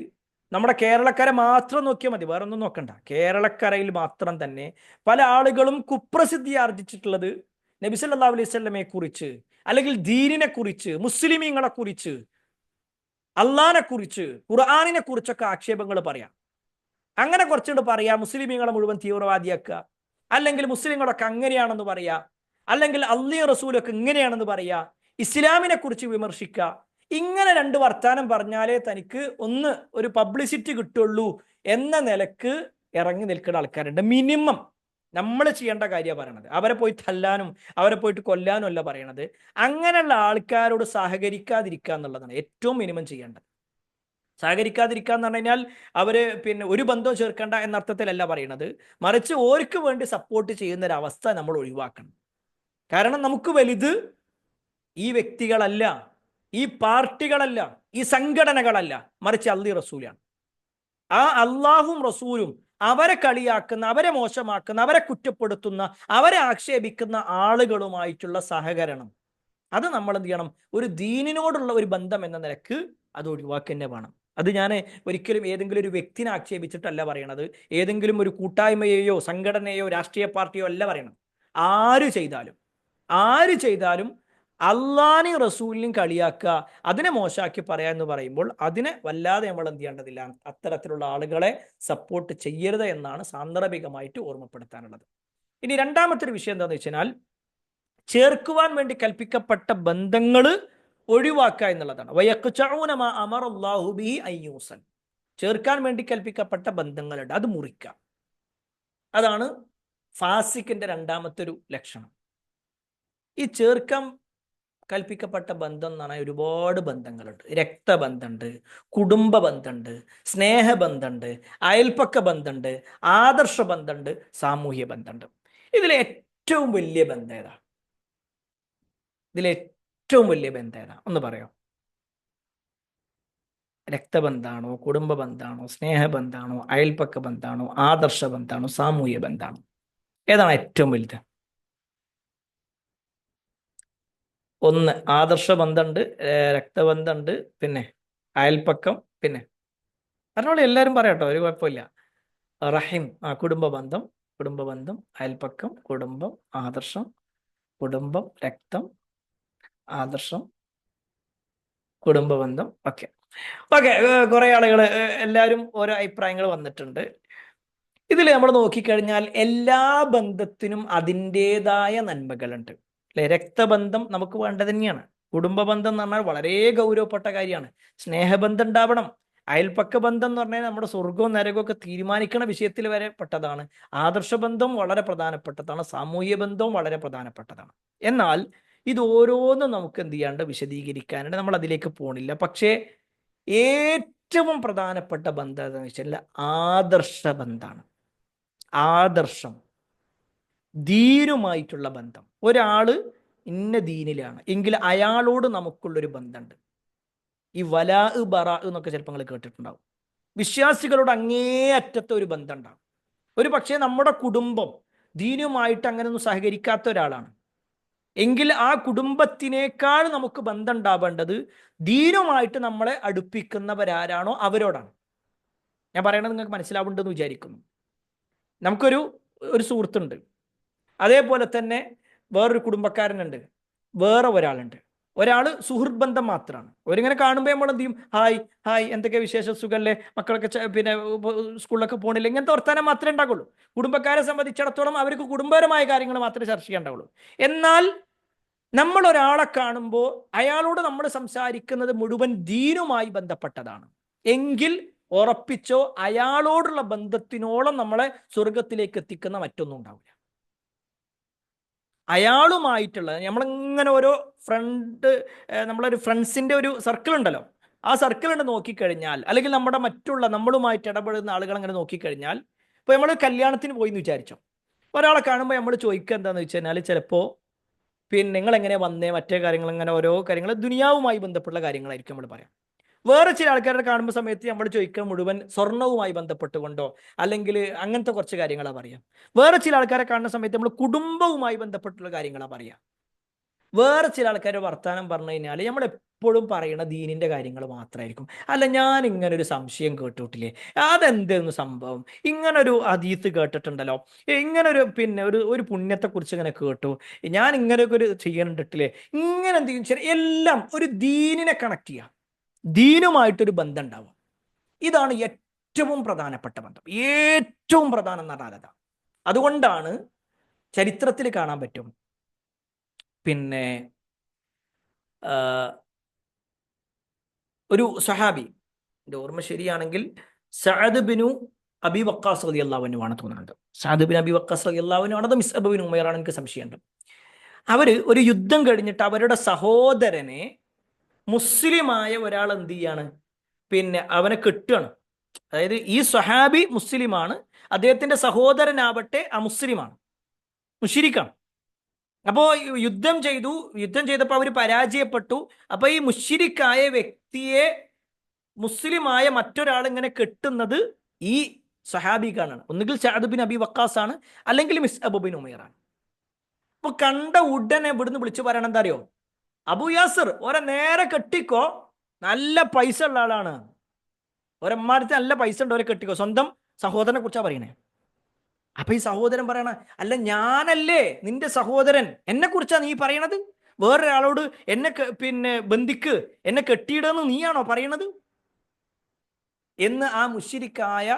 നമ്മുടെ കേരളക്കര മാത്രം നോക്കിയാൽ മതി, വേറെ ഒന്നും നോക്കണ്ട. കേരളക്കരയിൽ മാത്രം തന്നെ പല ആളുകളും കുപ്രസിദ്ധി ആർജിച്ചിട്ടുള്ളത് നബി സല്ലല്ലാഹു അലൈഹി വസല്ലമയെ കുറിച്ച്, അല്ലെങ്കിൽ ദീനിനെ കുറിച്ച്, മുസ്ലിമീങ്ങളെ കുറിച്ച്, അള്ളാഹിനെ കുറിച്ച്, ഖുർആനിനെ കുറിച്ചൊക്കെ ആക്ഷേപങ്ങൾ പറയാം. അങ്ങനെ കുറച്ചുകൊണ്ട് പറയാം, മുസ്ലിമീങ്ങളെ മുഴുവൻ തീവ്രവാദിയാക്കുക, അല്ലെങ്കിൽ മുസ്ലിങ്ങളൊക്കെ അങ്ങനെയാണെന്ന് പറയാ, അല്ലെങ്കിൽ അള്ളാഹു റസൂലൊക്കെ ഇങ്ങനെയാണെന്ന് പറയാ, ഇസ്ലാമിനെ കുറിച്ച് വിമർശിക്കുക. ഇങ്ങനെ 2 വർത്താനം പറഞ്ഞാലേ തനിക്ക് ഒരു പബ്ലിസിറ്റി കിട്ടുള്ളൂ എന്ന നിലക്ക് ഇറങ്ങി നിൽക്കുന്ന ആൾക്കാരുണ്ട്. മിനിമം നമ്മൾ ചെയ്യേണ്ട കാര്യമാണ് പറയണത്. അവരെ പോയി തല്ലാനും അവരെ പോയിട്ട് കൊല്ലാനും അല്ല പറയണത്. അങ്ങനെയുള്ള ആൾക്കാരോട് സഹകരിക്കാതിരിക്കുക എന്നുള്ളതാണ് ഏറ്റവും മിനിമം ചെയ്യേണ്ടത്. സഹകരിക്കാതിരിക്കുക എന്ന് പറഞ്ഞു കഴിഞ്ഞാൽ അവര് ഒരു ബന്ധവും ചേർക്കേണ്ട എന്ന അർത്ഥത്തിലല്ല പറയണത്. മറിച്ച് ഓർക്ക് വേണ്ടി സപ്പോർട്ട് ചെയ്യുന്ന ഒരു അവസ്ഥ നമ്മൾ ഒഴിവാക്കണം. കാരണം നമുക്ക് വലുത് ഈ വ്യക്തികളല്ല, ഈ പാർട്ടികളല്ല, ഈ സംഘടനകളല്ല, മറിച്ച് അല്ലാഹു റസൂലാണ്. ആ അള്ളാഹും റസൂലും അവരെ കളിയാക്കുന്ന, അവരെ മോശമാക്കുന്ന, അവരെ കുറ്റപ്പെടുത്തുന്ന, അവരെ ആക്ഷേപിക്കുന്ന ആളുകളുമായിട്ടുള്ള സഹകരണം, അത് നമ്മൾ എന്ത് ചെയ്യണം? ഒരു ദീനിനോടുള്ള ഒരു ബന്ധം എന്ന നിലക്ക് അത് ഒഴിവാക്കി തന്നെ വേണം. അത് ഞാൻ ഒരിക്കലും ഏതെങ്കിലും ഒരു വ്യക്തിനെ ആക്ഷേപിച്ചിട്ടല്ല പറയണത്, ഏതെങ്കിലും ഒരു കൂട്ടായ്മയെയോ സംഘടനയോ രാഷ്ട്രീയ പാർട്ടിയോ അല്ല പറയണത്. ആര് ചെയ്താലും അള്ളാഹിനെയും റസൂലിനെയും കളിയാക്കുക, അതിനെ മോശമാക്കി പറയാ എന്ന് പറയുമ്പോൾ അതിനെ വല്ലാതെ നമ്മൾ എന്ത് ചെയ്യേണ്ടതില്ല. അത്തരത്തിലുള്ള ആളുകളെ സപ്പോർട്ട് ചെയ്യരുത് എന്നാണ് സാന്ദർഭികമായിട്ട് ഓർമ്മപ്പെടുത്താനുള്ളത്. ഇനി രണ്ടാമത്തെ ഒരു വിഷയം എന്താണെന്ന് വെച്ചാൽ, ചേർക്കുവാൻ വേണ്ടി കൽപ്പിക്കപ്പെട്ട ബന്ധങ്ങൾ ഒഴിവാക്കുക എന്നുള്ളതാണ്. ചേർക്കാൻ വേണ്ടി കൽപ്പിക്കപ്പെട്ട ബന്ധങ്ങളുണ്ട്, അത് മുറിക്കുക. അതാണ് ഫാസിക്കിന്റെ രണ്ടാമത്തെ ഒരു ലക്ഷണം. ഈ ചേർക്കാൻ കൽപ്പിക്കപ്പെട്ട ബന്ധം എന്ന് പറഞ്ഞാൽ ഒരുപാട് ബന്ധങ്ങളുണ്ട്. രക്തബന്ധമുണ്ട്, കുടുംബ ബന്ധമുണ്ട്, സ്നേഹബന്ധമുണ്ട്, അയൽപ്പക്ക ബന്ധമുണ്ട്, ആദർശ ബന്ധമുണ്ട്, സാമൂഹ്യ ബന്ധമുണ്ട്. ഇതിലേറ്റവും വലിയ ബന്ധം ഏതാ? ഒന്ന് പറയാം. രക്തബന്ധാണോ, കുടുംബ ബന്ധാണോ, സ്നേഹബന്ധാണോ, അയൽപ്പക്ക ബന്ധാണോ, ആദർശ ബന്ധാണോ, സാമൂഹ്യ ബന്ധാണോ? ഏതാണ് ഏറ്റവും വലുത്? ഒന്ന് ആദർശ ബന്ധമുണ്ട്, രക്തബന്ധമുണ്ട്, പിന്നെ അയൽപ്പക്കം, പിന്നെ പറഞ്ഞോളൂ, എല്ലാവരും പറയാട്ടോ, ഒരു കുഴപ്പമില്ല. റഹിം, കുടുംബ ബന്ധം, അയൽപ്പക്കം, കുടുംബം, ആദർശം, കുടുംബം, രക്തം, ആദർശം, കുടുംബ ബന്ധം. ഓക്കെ, കുറെ ആളുകൾ എല്ലാവരും ഓരോ അഭിപ്രായങ്ങൾ വന്നിട്ടുണ്ട്. ഇതിൽ നമ്മൾ നോക്കിക്കഴിഞ്ഞാൽ എല്ലാ ബന്ധത്തിനും അതിൻ്റെതായ നന്മകളുണ്ട് അല്ലെ? രക്തബന്ധം നമുക്ക് വേണ്ടത് തന്നെയാണ്. കുടുംബ ബന്ധം എന്ന് പറഞ്ഞാൽ വളരെ ഗൗരവപ്പെട്ട കാര്യമാണ്. സ്നേഹബന്ധം ഉണ്ടാവണം. അയൽപ്പക്ക ബന്ധം എന്ന് പറഞ്ഞാൽ നമ്മുടെ സ്വർഗവും നരകവും ഒക്കെ തീരുമാനിക്കുന്ന വിഷയത്തിൽ വരെ പെട്ടതാണ്. ആദർശ ബന്ധം വളരെ പ്രധാനപ്പെട്ടതാണ്, സാമൂഹ്യ ബന്ധവും വളരെ പ്രധാനപ്പെട്ടതാണ്. എന്നാൽ ഇത് ഓരോന്നും നമുക്ക് എന്ത് ചെയ്യാണ്ട് വിശദീകരിക്കാനുണ്ട്, നമ്മൾ അതിലേക്ക് പോണില്ല. പക്ഷേ ഏറ്റവും പ്രധാനപ്പെട്ട ബന്ധം എന്താണെന്ന് വെച്ചാൽ ആദർശ ബന്ധമാണ്. ആദർശം, ദീനുമായിട്ടുള്ള ബന്ധം. ഒരാള് ഇന്ന ദീനിലാണ് എങ്കിൽ അയാളോട് നമുക്കുള്ളൊരു ബന്ധമുണ്ട്. ഈ വലാ ബറാ എന്നൊക്കെ ചിലപ്പോൾ നിങ്ങൾ കേട്ടിട്ടുണ്ടാവും. വിശ്വാസികളോട് അങ്ങേയറ്റത്തെ ഒരു ബന്ധം ഉണ്ടാവും. ഒരു പക്ഷേ നമ്മുടെ കുടുംബം ദീനുമായിട്ട് അങ്ങനെ ഒന്നും സഹകരിക്കാത്ത ഒരാളാണ് എങ്കിൽ ആ കുടുംബത്തിനേക്കാൾ നമുക്ക് ബന്ധം ഉണ്ടാവേണ്ടത് ദീനുമായിട്ട് നമ്മളെ അടുപ്പിക്കുന്നവരാരാണോ അവരോടാണ്. ഞാൻ പറയണത് നിങ്ങൾക്ക് മനസ്സിലാവുന്നുണ്ടെന്ന് വിചാരിക്കുന്നു. നമുക്കൊരു സുഹൃത്തുണ്ട്, അതേപോലെ തന്നെ വേറൊരു കുടുംബക്കാരനുണ്ട്, വേറെ ഒരാളുണ്ട്. ഒരാൾ സുഹൃത്ത് ബന്ധം മാത്രമാണ്. ഒരിങ്ങനെ കാണുമ്പോൾ നമ്മൾ എന്ത് ചെയ്യും, ഹായ് ഹായ് എന്തൊക്കെ വിശേഷ സുഖല്ലേ, മക്കളൊക്കെ പിന്നെ സ്കൂളിലൊക്കെ പോകണില്ല, ഇങ്ങനത്തെ വർത്താനം മാത്രമേ ഉണ്ടാകുള്ളൂ. കുടുംബക്കാരെ സംബന്ധിച്ചിടത്തോളം അവർക്ക് കുടുംബപരമായ കാര്യങ്ങൾ മാത്രമേ ചർച്ച ചെയ്യേണ്ടാവുള്ളൂ. എന്നാൽ നമ്മൾ ഒരാളെ കാണുമ്പോൾ അയാളോട് നമ്മൾ സംസാരിക്കുന്നത് മുഴുവൻ ദീനുമായി ബന്ധപ്പെട്ടതാണ് എങ്കിൽ ഉറപ്പിച്ചോ, അയാളോടുള്ള ബന്ധത്തിനോളം നമ്മളെ സ്വർഗത്തിലേക്ക് എത്തിക്കുന്ന മറ്റൊന്നും ഉണ്ടാവില്ല. അയാളുമായിട്ടുള്ള നമ്മളിങ്ങനെ ഓരോ നമ്മളൊരു ഫ്രണ്ട്സിന്റെ ഒരു സർക്കിൾ ഉണ്ടല്ലോ, ആ സർക്കിൾ ഉണ്ട് നോക്കിക്കഴിഞ്ഞാൽ, അല്ലെങ്കിൽ നമ്മുടെ മറ്റുള്ള നമ്മളുമായിട്ട് ഇടപെടുന്ന ആളുകൾ അങ്ങനെ നോക്കിക്കഴിഞ്ഞാൽ, ഇപ്പൊ നമ്മൾ കല്യാണത്തിന് പോയി എന്ന് വിചാരിച്ചോ, ഒരാളെ കാണുമ്പോൾ നമ്മൾ ചോദിക്കുക എന്താന്ന് വെച്ച് കഴിഞ്ഞാൽ, ചിലപ്പോ പിന്നെ നിങ്ങൾ എങ്ങനെ വന്നേ, മറ്റേ കാര്യങ്ങൾ, ഇങ്ങനെ ഓരോ കാര്യങ്ങൾ ദുനിയാവുമായി ബന്ധപ്പെട്ടുള്ള കാര്യങ്ങളായിരിക്കും നമ്മൾ പറയാം. വേറെ ചില ആൾക്കാരെ കാണുമ്പോൾ സമയത്ത് നമ്മൾ ചോദിക്കുക മുഴുവൻ സ്വർണവുമായി ബന്ധപ്പെട്ടുകൊണ്ടോ അല്ലെങ്കിൽ അങ്ങനത്തെ കുറച്ച് കാര്യങ്ങളാണ് പറയാം. വേറെ ചില ആൾക്കാരെ കാണുന്ന സമയത്ത് നമ്മൾ കുടുംബവുമായി ബന്ധപ്പെട്ടുള്ള കാര്യങ്ങളാണ് പറയാം. വേറെ ചില ആൾക്കാരെ വർത്താനം പറഞ്ഞു കഴിഞ്ഞാൽ നമ്മൾ എപ്പോഴും പറയുന്ന ദീനിന്റെ കാര്യങ്ങൾ മാത്രമായിരിക്കും. അല്ല, ഞാൻ ഇങ്ങനെ ഒരു സംശയം കേട്ടുട്ടില്ലേ, അതെന്തെന്ന് സംഭവം, ഇങ്ങനൊരു ഹദീസ് കേട്ടിട്ടുണ്ടല്ലോ, ഇങ്ങനൊരു പിന്നെ ഒരു പുണ്യത്തെ കുറിച്ച് ഇങ്ങനെ കേട്ടു, ഞാൻ ഇങ്ങനെയൊക്കെ ഒരു ചെയ്യണ്ടിട്ടില്ലേ, ഇങ്ങനെ എന്ത് ചെയ്യും, എല്ലാം ഒരു ദീനിനെ കണക്ട് ചെയ്യാം, ദീനുമായിട്ടൊരു ബന്ധം ഉണ്ടാവും. ഇതാണ് ഏറ്റവും പ്രധാനപ്പെട്ട ബന്ധം. ഏറ്റവും പ്രധാനം എന്ന് പറഞ്ഞാൽ അതാണ്. അതുകൊണ്ടാണ് ചരിത്രത്തിൽ കാണാൻ പറ്റും, പിന്നെ ഒരു സഹാബി, എൻ്റെ ഓർമ്മ ശരിയാണെങ്കിൽ സഅദ് ബിനു അബി വക്കാസ് റളിയല്ലാഹു അൻഹു ആണ് തോന്നുന്നുണ്ട്. സഅദ് ബിൻ അബി വക്കാസ് റളിയല്ലാഹു അൻഹു ആണോ മിസ്അബ് ബിൻ ഉമൈറാണ്, എനിക്ക് സംശയമുണ്ട്. അവര് ഒരു യുദ്ധം കഴിഞ്ഞിട്ട് അവരുടെ സഹോദരനെ മുസ്ലിമായ ഒരാൾ എന്ത് ചെയ്യാണ്, പിന്നെ അവനെ കെട്ടുകയാണ്. അതായത് ഈ സ്വഹാബി മുസ്ലിമാണ്, അദ്ദേഹത്തിന്റെ സഹോദരനാവട്ടെ അമുസ്ലിമാണ്, മുശ്രിക്കാണ്. അപ്പോ യുദ്ധം ചെയ്തപ്പോൾ അവർ പരാജയപ്പെട്ടു. അപ്പൊ ഈ മുശ്രിക്കായ വ്യക്തിയെ മുസ്ലിമായ മറ്റൊരാൾ ഇങ്ങനെ കെട്ടുന്നത് ഈ സഹാബിക്കാണ്. ഒന്നുകിൽ സഅദ് ബിൻ അബി വക്കാസ് ആണ്, അല്ലെങ്കിൽ മിസ്അബ് ബിൻ ഉമൈറാണ്. അപ്പൊ കണ്ട ഉടനെ ഇവിടുന്ന് വിളിച്ചു പറയണം എന്താ അറിയോ, അബു യാസിർ ഓരെ നേരെ കെട്ടിക്കോ, നല്ല പൈസ ഉള്ള ആളാണ്, ഒരമ്മാരത്തെ നല്ല പൈസ ഉണ്ട്, ഓരെ കെട്ടിക്കോ. സ്വന്തം സഹോദരനെ കുറിച്ചാ പറയണേ. അപ്പൊ ഈ സഹോദരൻ പറയണ, അല്ല ഞാനല്ലേ നിന്റെ സഹോദരൻ, എന്നെ കുറിച്ചാ നീ പറയണത്, വേറൊരാളോട് എന്നെ പിന്നെ ബന്ധിക്ക്, എന്നെ കെട്ടിയിടുന്ന് നീയാണോ പറയണത് എന്ന് ആ മുശ്രിക്കായ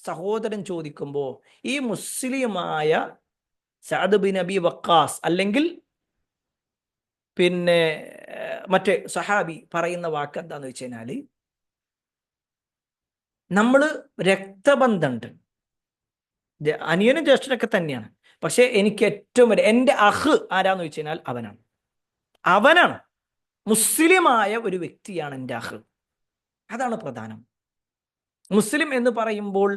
സഹോദരൻ ചോദിക്കുമ്പോ ഈ മുസ്ലിമായ സഅദ് ബിൻ അബി വക്കാസ് അല്ലെങ്കിൽ പിന്നെ മറ്റേ സഹാബി പറയുന്ന വാക്ക് എന്താന്ന് വെച്ച് കഴിഞ്ഞാല്, നമ്മള് രക്തബന്ധമുണ്ട്, അനിയനും ജ്യേഷ്ഠനൊക്കെ തന്നെയാണ്, പക്ഷെ എനിക്ക് ഏറ്റവും വരെ എൻ്റെ അഹ് ആരാന്ന് വെച്ച് കഴിഞ്ഞാൽ അവനാണ് മുസ്ലിമായ ഒരു വ്യക്തിയാണ് എൻ്റെ അഹ്. അതാണ് പ്രധാനം. മുസ്ലിം എന്ന് പറയുമ്പോൾ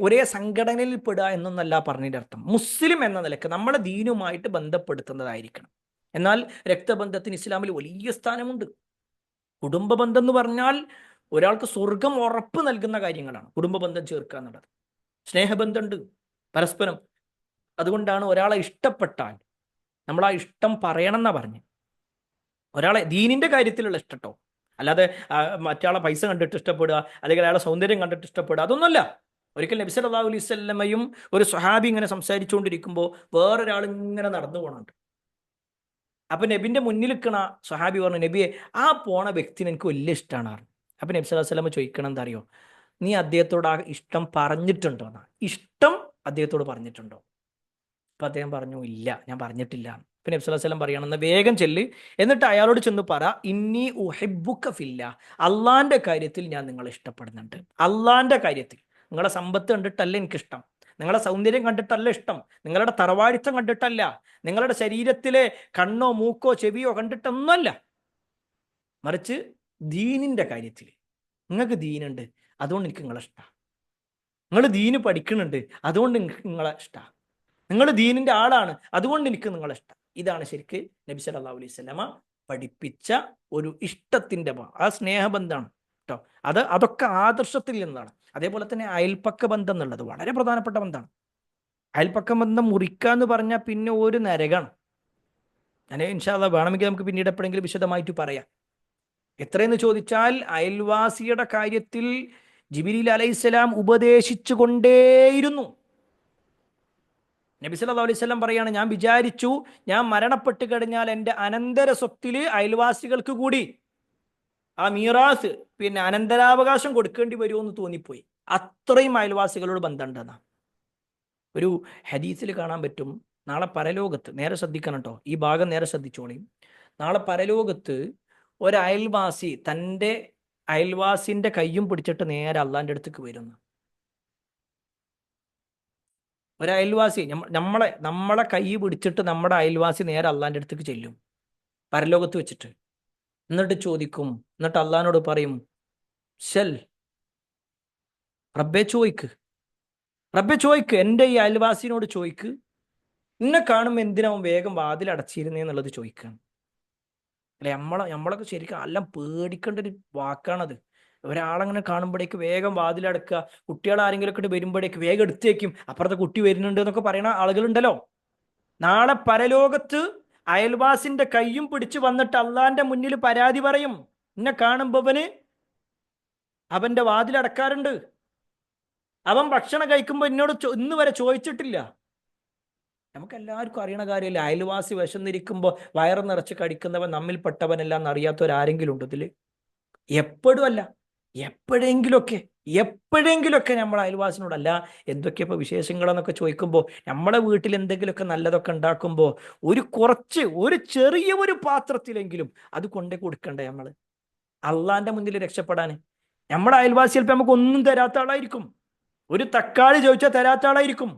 ഒരേ സംഘടനയിൽ പെടുക എന്നൊന്നല്ല പറഞ്ഞതിൻ്റെ അർത്ഥം. മുസ്ലിം എന്ന നിലക്ക് നമ്മളെ ദീനുമായിട്ട് ബന്ധപ്പെടുത്തുന്നതായിരിക്കണം. എന്നാൽ രക്തബന്ധത്തിന് ഇസ്ലാമിൽ വലിയ സ്ഥാനമുണ്ട്. കുടുംബ ബന്ധം എന്ന് പറഞ്ഞാൽ ഒരാൾക്ക് സ്വർഗം ഉറപ്പ് നൽകുന്ന കാര്യങ്ങളാണ് കുടുംബ ബന്ധം ചേർക്കുക എന്നുള്ളത്. സ്നേഹബന്ധമുണ്ട് പരസ്പരം. അതുകൊണ്ടാണ് ഒരാളെ ഇഷ്ടപ്പെട്ടാൽ നമ്മൾ ആ ഇഷ്ടം പറയണം എന്നാ പറഞ്ഞു. ഒരാളെ ദീനിന്റെ കാര്യത്തിലുള്ള ഇഷ്ടട്ടോ, അല്ലാതെ മറ്റാളെ പൈസ കണ്ടിട്ട് ഇഷ്ടപ്പെടുക, അല്ലെങ്കിൽ അയാളെ സൗന്ദര്യം കണ്ടിട്ട് ഇഷ്ടപ്പെടുക, അതൊന്നുമല്ല. ഒരിക്കൽ നബി സല്ലല്ലാഹു അലൈഹി വസല്ലമയും ഒരു സ്വഹാബി ഇങ്ങനെ സംസാരിച്ചുകൊണ്ടിരിക്കുമ്പോൾ വേറൊരാൾ ഇങ്ങനെ നടന്നു പോകണുണ്ട്. അപ്പൊ നബിന്റെ മുന്നിൽ നിൽക്കണ സ്വഹാബി പറഞ്ഞു, നബിയെ ആ പോണ വ്യക്തിനെ എനിക്ക് വലിയ ഇഷ്ടമാണ്. അപ്പൊ നബി സല്ലല്ലാഹു അലൈഹി വസല്ലമ ചോദിക്കണം എന്താ അറിയോ, നീ അദ്ദേഹത്തോട് ആ ഇഷ്ടം പറഞ്ഞിട്ടുണ്ടോ എന്നാ, ഇഷ്ടം അദ്ദേഹത്തോട് പറഞ്ഞിട്ടുണ്ടോ? അപ്പൊ അദ്ദേഹം പറഞ്ഞു, ഇല്ല, ഞാൻ പറഞ്ഞിട്ടില്ല. പിന്നെ നബി സല്ലല്ലാഹു അലൈഹി വസല്ലം പറയണമെന്ന്, വേഗം ചെല്ല്, എന്നിട്ട് അയാളോട് ചെന്ന് പറ, ഇന്നി ഉഹിബ്ബുക ഫില്ലാ, അള്ളാന്റെ കാര്യത്തിൽ ഞാൻ നിങ്ങളെ ഇഷ്ടപ്പെടുന്നുണ്ട്. അള്ളാന്റെ കാര്യത്തിൽ. നിങ്ങളെ സമ്പത്ത് കണ്ടിട്ടല്ല എനിക്കിഷ്ടം, നിങ്ങളുടെ സൗന്ദര്യം കണ്ടിട്ടല്ല ഇഷ്ടം, നിങ്ങളുടെ തറവാടിത്തം കണ്ടിട്ടല്ല, നിങ്ങളുടെ ശരീരത്തിലെ കണ്ണോ മൂക്കോ ചെവിയോ കണ്ടിട്ടൊന്നുമല്ല, മറിച്ച് ദീനിന്റെ കാര്യത്തിൽ. നിങ്ങൾക്ക് ദീനുണ്ട്, അതുകൊണ്ട് എനിക്ക് നിങ്ങളെ ഇഷ്ടമാണ്. നിങ്ങൾ ദീന് പഠിക്കുന്നുണ്ട്, അതുകൊണ്ട് എനിക്ക് നിങ്ങളെ ഇഷ്ടമാണ്. നിങ്ങൾ ദീനിന്റെ ആളാണ്, അതുകൊണ്ട് എനിക്ക് നിങ്ങളെ ഇഷ്ടം. ഇതാണ് ശരിക്ക് നബി സല്ലല്ലാഹു അലൈഹി വസല്ലമ പഠിപ്പിച്ച ഒരു ഇഷ്ടത്തിന്റെ ആ സ്നേഹബന്ധമാണ് കേട്ടോ. അതൊക്കെ ആദർശത്തിൽ നിന്നാണ്. അതേപോലെ തന്നെ അയൽപ്പക്ക ബന്ധം എന്നുള്ളത് വളരെ പ്രധാനപ്പെട്ട ബന്ധമാണ്. അയൽപ്പക്ക ബന്ധം മുറിക്കുക എന്ന് പറഞ്ഞാൽ പിന്നെ ഒരു നരകാണ്. ഞാൻ ഇൻഷാ അല്ലാഹ് വേണമെങ്കിൽ നമുക്ക് പിന്നീട് എപ്പോഴെങ്കിലും വിശദമായിട്ട് പറയാം. എത്രയെന്ന് ചോദിച്ചാൽ അയൽവാസിയുടെ കാര്യത്തിൽ ജിബ്രീൽ അലൈഹിസ്സലാം ഉപദേശിച്ചു കൊണ്ടേയിരുന്നു. നബി സല്ലല്ലാഹു അലൈഹി വസല്ലം പറയാണ്, ഞാൻ വിചാരിച്ചു ഞാൻ മരണപ്പെട്ട് കഴിഞ്ഞാൽ എൻ്റെ അനന്തര സ്വത്തിൽ അയൽവാസികൾക്ക് കൂടി ആ മീറാസ് പിന്നെ അനന്തരാവകാശം കൊടുക്കേണ്ടി വരുമെന്ന് തോന്നിപ്പോയി. അത്രയും അയൽവാസികളോട് ബന്ധമുണ്ടെന്നാ. ഒരു ഹദീസിൽ കാണാൻ പറ്റും, നാളെ പരലോകത്ത്, നേരെ ശ്രദ്ധിക്കണം കേട്ടോ, ഈ ഭാഗം നേരെ ശ്രദ്ധിച്ചോളി. നാളെ പരലോകത്ത് ഒരു അയൽവാസി തൻ്റെ അയൽവാസിന്റെ കയ്യും പിടിച്ചിട്ട് നേരെ അള്ളാന്റെ അടുത്തേക്ക് വരുന്നു. ഒരു അയൽവാസി നമ്മളെ കൈ പിടിച്ചിട്ട് നമ്മുടെ അയൽവാസി നേരെ അള്ളാന്റെ അടുത്തേക്ക് ചെല്ലും പരലോകത്ത് വെച്ചിട്ട്. എന്നിട്ട് ചോദിക്കും, എന്നിട്ട് അള്ളഹാനോട് പറയും, ശൽ റബ്ബെ ചോയ്ക്ക് എൻ്റെ ഈ അയൽവാസിനോട് ചോയ്ക്ക്, എന്നെ കാണുമ്പോൾ എന്തിനാവും വേഗം വാതിലടച്ചിരുന്നേന്നുള്ളത് ചോദിക്കുകയാണ്. അല്ലെ, നമ്മളൊക്കെ ശരിക്കും എല്ലാം പേടിക്കേണ്ട ഒരു വാക്കാണത്. ഒരാളങ്ങനെ കാണുമ്പോഴേക്ക് വേഗം വാതിലടക്കുക, കുട്ടികൾ ആരെങ്കിലും ഒക്കെ വരുമ്പോഴേക്ക് വേഗം എടുത്തേക്കും, അപ്പുറത്തെ കുട്ടി വരുന്നുണ്ട് എന്നൊക്കെ പറയുന്ന ആളുകളുണ്ടല്ലോ. നാളെ പരലോകത്ത് അയൽവാസിന്റെ കയ്യും പിടിച്ച് വന്നിട്ട് അള്ളാന്റെ മുന്നിൽ പരാതി പറയും, എന്നെ കാണുമ്പവന് അവന്റെ വാതിലടക്കാറുണ്ട്, അവൻ ഭക്ഷണം കഴിക്കുമ്പോൾ എന്നോട് ഇന്ന് വരെ ചോദിച്ചിട്ടില്ല. നമുക്ക് എല്ലാവർക്കും അറിയണ കാര്യമല്ല, അയൽവാസി വിശന്നിരിക്കുമ്പോൾ വയറ് നിറച്ച് കഴിക്കുന്നവൻ നമ്മിൽപ്പെട്ടവനല്ല എന്നറിയാത്തവരാരെങ്കിലും ഉണ്ട് ഇതിൽ? എപ്പോഴും അല്ല, എപ്പോഴെങ്കിലുമൊക്കെ നമ്മൾ അയൽവാസിനോടല്ല എന്തൊക്കെയാ ഇപ്പോൾ വിശേഷങ്ങളെന്നൊക്കെ ചോദിക്കുമ്പോൾ, നമ്മളെ വീട്ടിൽ എന്തെങ്കിലുമൊക്കെ നല്ലതൊക്കെ ഉണ്ടാക്കുമ്പോൾ ഒരു ചെറിയ ഒരു പാത്രത്തിലെങ്കിലും അത് കൊണ്ടേ കൊടുക്കണ്ടേ നമ്മൾ അള്ളാന്റെ മുന്നിൽ രക്ഷപ്പെടാൻ? നമ്മുടെ അയൽവാസി ചിലപ്പോൾ നമുക്ക് ഒന്നും തരാത്ത ആളായിരിക്കും, ഒരു തക്കാളി ചോദിച്ചാൽ തരാത്ത ആളായിരിക്കും,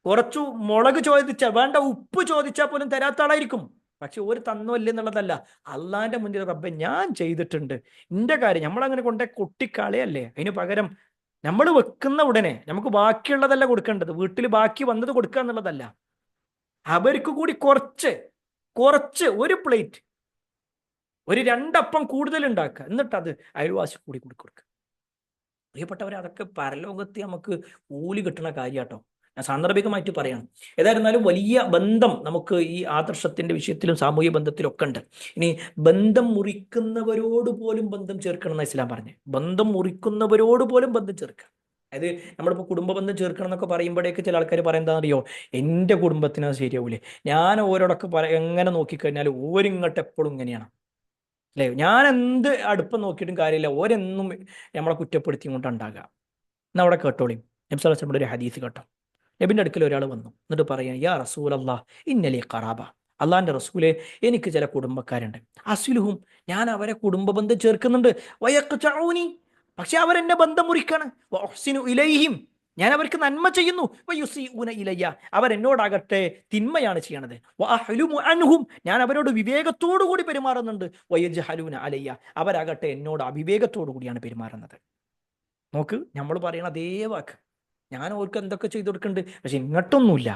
കുറച്ചു മുളക് ചോദിച്ചാൽ വേണ്ട ഉപ്പ് ചോദിച്ചാൽ പോലും തരാത്ത ആളായിരിക്കും. പക്ഷെ ഒരു തന്നല്ലേ എന്നുള്ളതല്ല, അള്ളാന്റെ മുന്നിൽ റബ്ബെ ഞാൻ ചെയ്തിട്ടുണ്ട്, ഇന്റെ കാര്യം നമ്മളങ്ങനെ കൊണ്ടേ കൊട്ടിക്കളയല്ലേ. അതിന് പകരം നമ്മൾ വെക്കുന്ന ഉടനെ നമുക്ക് ബാക്കിയുള്ളതല്ല കൊടുക്കേണ്ടത്, വീട്ടിൽ ബാക്കി വന്നത് കൊടുക്കുക എന്നുള്ളതല്ല, അവർക്ക് കൂടി കുറച്ച് ഒരു പ്ലേറ്റ്, ഒരു 2 അപ്പം കൂടുതൽ ഉണ്ടാക്കുക, എന്നിട്ട് അത് അയൽവാസി കൂടി കൊടുക്കുക. പ്രിയപ്പെട്ടവരെ, അതൊക്കെ പരലോകത്ത് നമുക്ക് കൂലി കിട്ടുന്ന കാര്യാട്ടോ. ഞാൻ സാന്ദർഭികമായിട്ട് പറയണം. ഏതായിരുന്നാലും വലിയ ബന്ധം നമുക്ക് ഈ ആദർശത്തിന്റെ വിഷയത്തിലും സാമൂഹ്യ ബന്ധത്തിലും ഒക്കെ ഉണ്ട്. ഇനി ബന്ധം മുറിക്കുന്നവരോട് പോലും ബന്ധം ചേർക്കണം എന്ന് ഇസ്ലാം പറഞ്ഞു. ബന്ധം മുറിക്കുന്നവരോട് പോലും ബന്ധം ചേർക്കുക. അതായത് നമ്മളിപ്പോൾ കുടുംബ ബന്ധം ചേർക്കണം എന്നൊക്കെ പറയുമ്പോഴേക്ക് ചില ആൾക്കാർ പറയുന്നതാണെന്നറിയോ, എൻ്റെ കുടുംബത്തിന് അത് ശരിയാവൂലേ, ഞാൻ ഓരോടൊക്കെ എങ്ങനെ നോക്കിക്കഴിഞ്ഞാൽ ഓരിങ്ങോട്ട് എപ്പോഴും ഇങ്ങനെയാണ് അല്ലേ, ഞാൻ എന്ത് അടുപ്പം നോക്കിയിട്ടും കാര്യമില്ല, ഓരെന്നും നമ്മളെ കുറ്റപ്പെടുത്തി കൊണ്ടുണ്ടാകുക. എന്നാൽ അവിടെ കേട്ടോളിയും, നബി സല്ലല്ലാഹു അലൈഹി വസല്ലം ഒരു ഹദീസ് കേട്ടോ. നബിൻ്റെ അടുക്കൽ ഒരാൾ വന്നു, എന്നിട്ട് പറയാൻ, യാ റസൂലല്ലാഹ് ഇന്നലി ഖറാബ, അള്ളാന്റെ റസൂലെ എനിക്ക് ചില കുടുംബക്കാരുണ്ട്, അസ്ലുഹും ഞാൻ അവരെ കുടുംബ ബന്ധം ചേർക്കുന്നുണ്ട്, വയഖ്തഊനി പക്ഷെ അവരെന്നെ ബന്ധം മുറിക്കാണ്, വഅഹ്സിനു ഇലൈഹിം ഞാൻ അവർക്ക് നന്മ ചെയ്യുന്നു, വയുസീഉന ഇലയ്യ അവരെന്നോടാകട്ടെ തിന്മയാണ് ചെയ്യണത്, വഅഹ്ലുമു അൻഹും ഞാൻ അവരോട് വിവേകത്തോടു കൂടി പെരുമാറുന്നുണ്ട്, വയജ്ഹലൂന അലയ്യ അവരാകട്ടെ എന്നോട് അവിവേകത്തോടു കൂടിയാണ് പെരുമാറുന്നത്. നോക്ക്, നമ്മൾ പറയണ അതേ വാക്ക്. ഞാൻ ഓർക്ക് എന്തൊക്കെ ചെയ്തു കൊടുക്കുന്നുണ്ട്, പക്ഷെ ഇങ്ങോട്ടൊന്നുമില്ല.